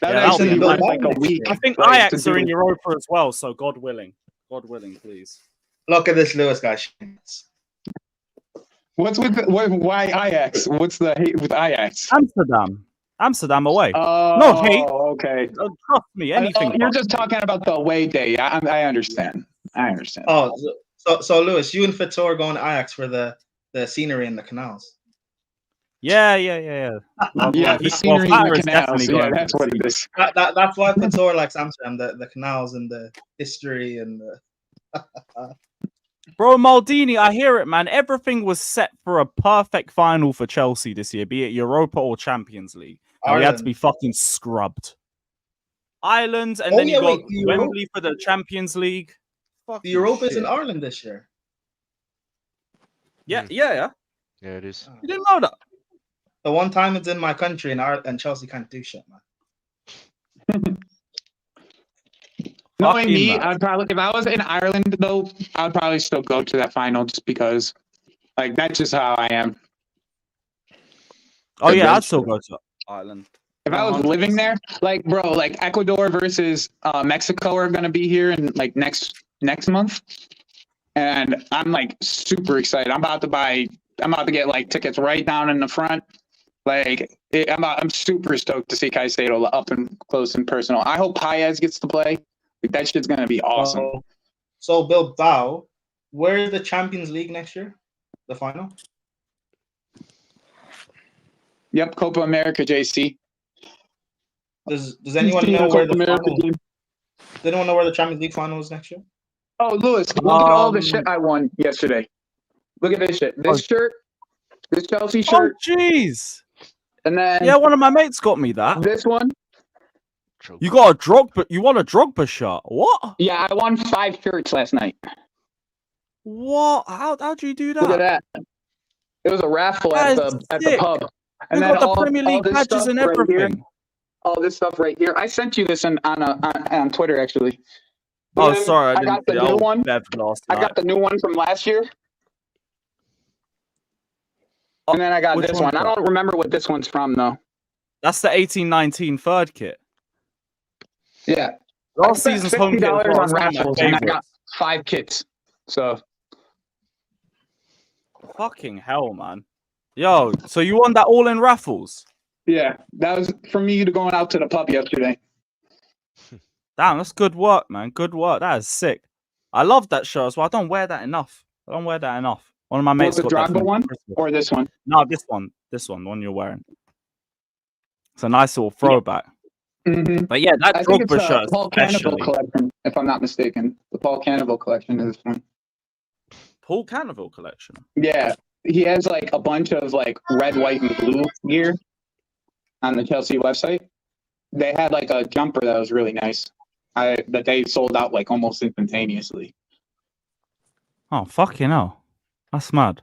That Yeah, that'll actually be worth nice. like a week. I think like, Ajax to are in do. Europa as well, so God willing, please. Look at this Lewis guy. What's with why Ajax? What's the hate with Ajax? Amsterdam away. Oh, No hate. Okay. Trust me, anything. You're just talking about the away day. I understand. Oh, so Lewis, you and Fatur going to Ajax for the scenery and the canals. Yeah. Yeah, the scenery in the canals. Yeah, that's what it is. That's why Fatur likes Amsterdam, the canals and the history and the. Bro, Maldini, I hear it, man. Everything was set for a perfect final for Chelsea this year, be it Europa or Champions League. And we had to be fucking scrubbed. Ireland, and then you got Wembley for the Champions League. The Europa is in Ireland this year. Yeah. Yeah, it is. You didn't know that? The one time it's in my country and Chelsea can't do shit, man. Knowing me, I'd probably, if I was in Ireland though, I'd probably still go to that final just because, like, that's just how I am. Oh yeah, I'd still go to Ireland. If I was living there, like, bro, like Ecuador versus Mexico are gonna be here in like next month, and I'm like super excited. I'm about to get like tickets right down in the front. Like, I'm super stoked to see Caicedo up and close and personal. I hope Paez gets to play. Like, that shit's gonna be awesome. So Bilbao, where's the Champions League next year? The final? Yep, Copa America, JC. Does anyone know where the final? Does anyone know where the Champions League final is next year? Oh, Lewis, look at all the shit I won yesterday. Look at this shit. This shirt, this Chelsea shirt. Oh, jeez. And then yeah, one of my mates got me that. This one. You got a Drogba. You won a Drogba shirt. What? Yeah, I won 5 shirts last night. What? How'd you do that? Look at that. It was a raffle That at is the sick. pub. You then got the all- Premier all League this badges stuff and right here. everything. all this stuff right here. I sent you this on Twitter actually. Oh, Then sorry, I got didn't the see new old one. Bev last I night. got the new one from last year. And then I got Which this one's one. I that? don't remember what this one's from though. That's the 18-19 third kit. Yeah. Last season's home kit as $60 well. on It's one of my raffles, and I got favorites. 5 kits. So Fucking hell, man. Yo, so you won that all in raffles? yeah, that was from me to going out to the pub yesterday. Damn, that's good work, man. Good work. That is sick. I love that shirt as well. I don't wear that enough. One of my mates Was the got that for Drogba me one for Christmas. or this one? No, this one. The one you're wearing. It's a nice little throwback. Mm-hmm. But yeah, that I think it's Drogba the shirt Paul Cannibal especially. collection, if I'm not mistaken. The Paul Cannibal collection is this one. Paul Cannibal collection. Yeah, he has like a bunch of like red, white, and blue gear on the Chelsea website. They had like a jumper that was really nice. That they sold out like almost instantaneously. Oh, fucking hell. That's mad.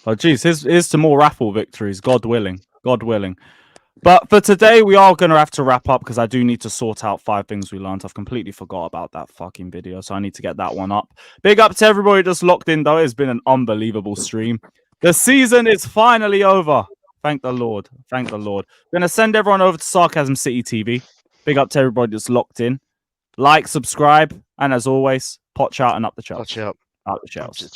Oh, geez, here's to more raffle victories, God willing. God willing. But for today, we are going to have to wrap up because I do need to sort out 5 things we learned. I've completely forgot about that fucking video, so I need to get that one up. Big up to everybody just locked in, though. It's been an unbelievable stream. The season is finally over. Thank the Lord. Thank the Lord. Going to send everyone over to Sarcasm City TV. Big up to everybody that's locked in. Like, subscribe, and as always, potch out and up the charts. Watch out. Out the charts.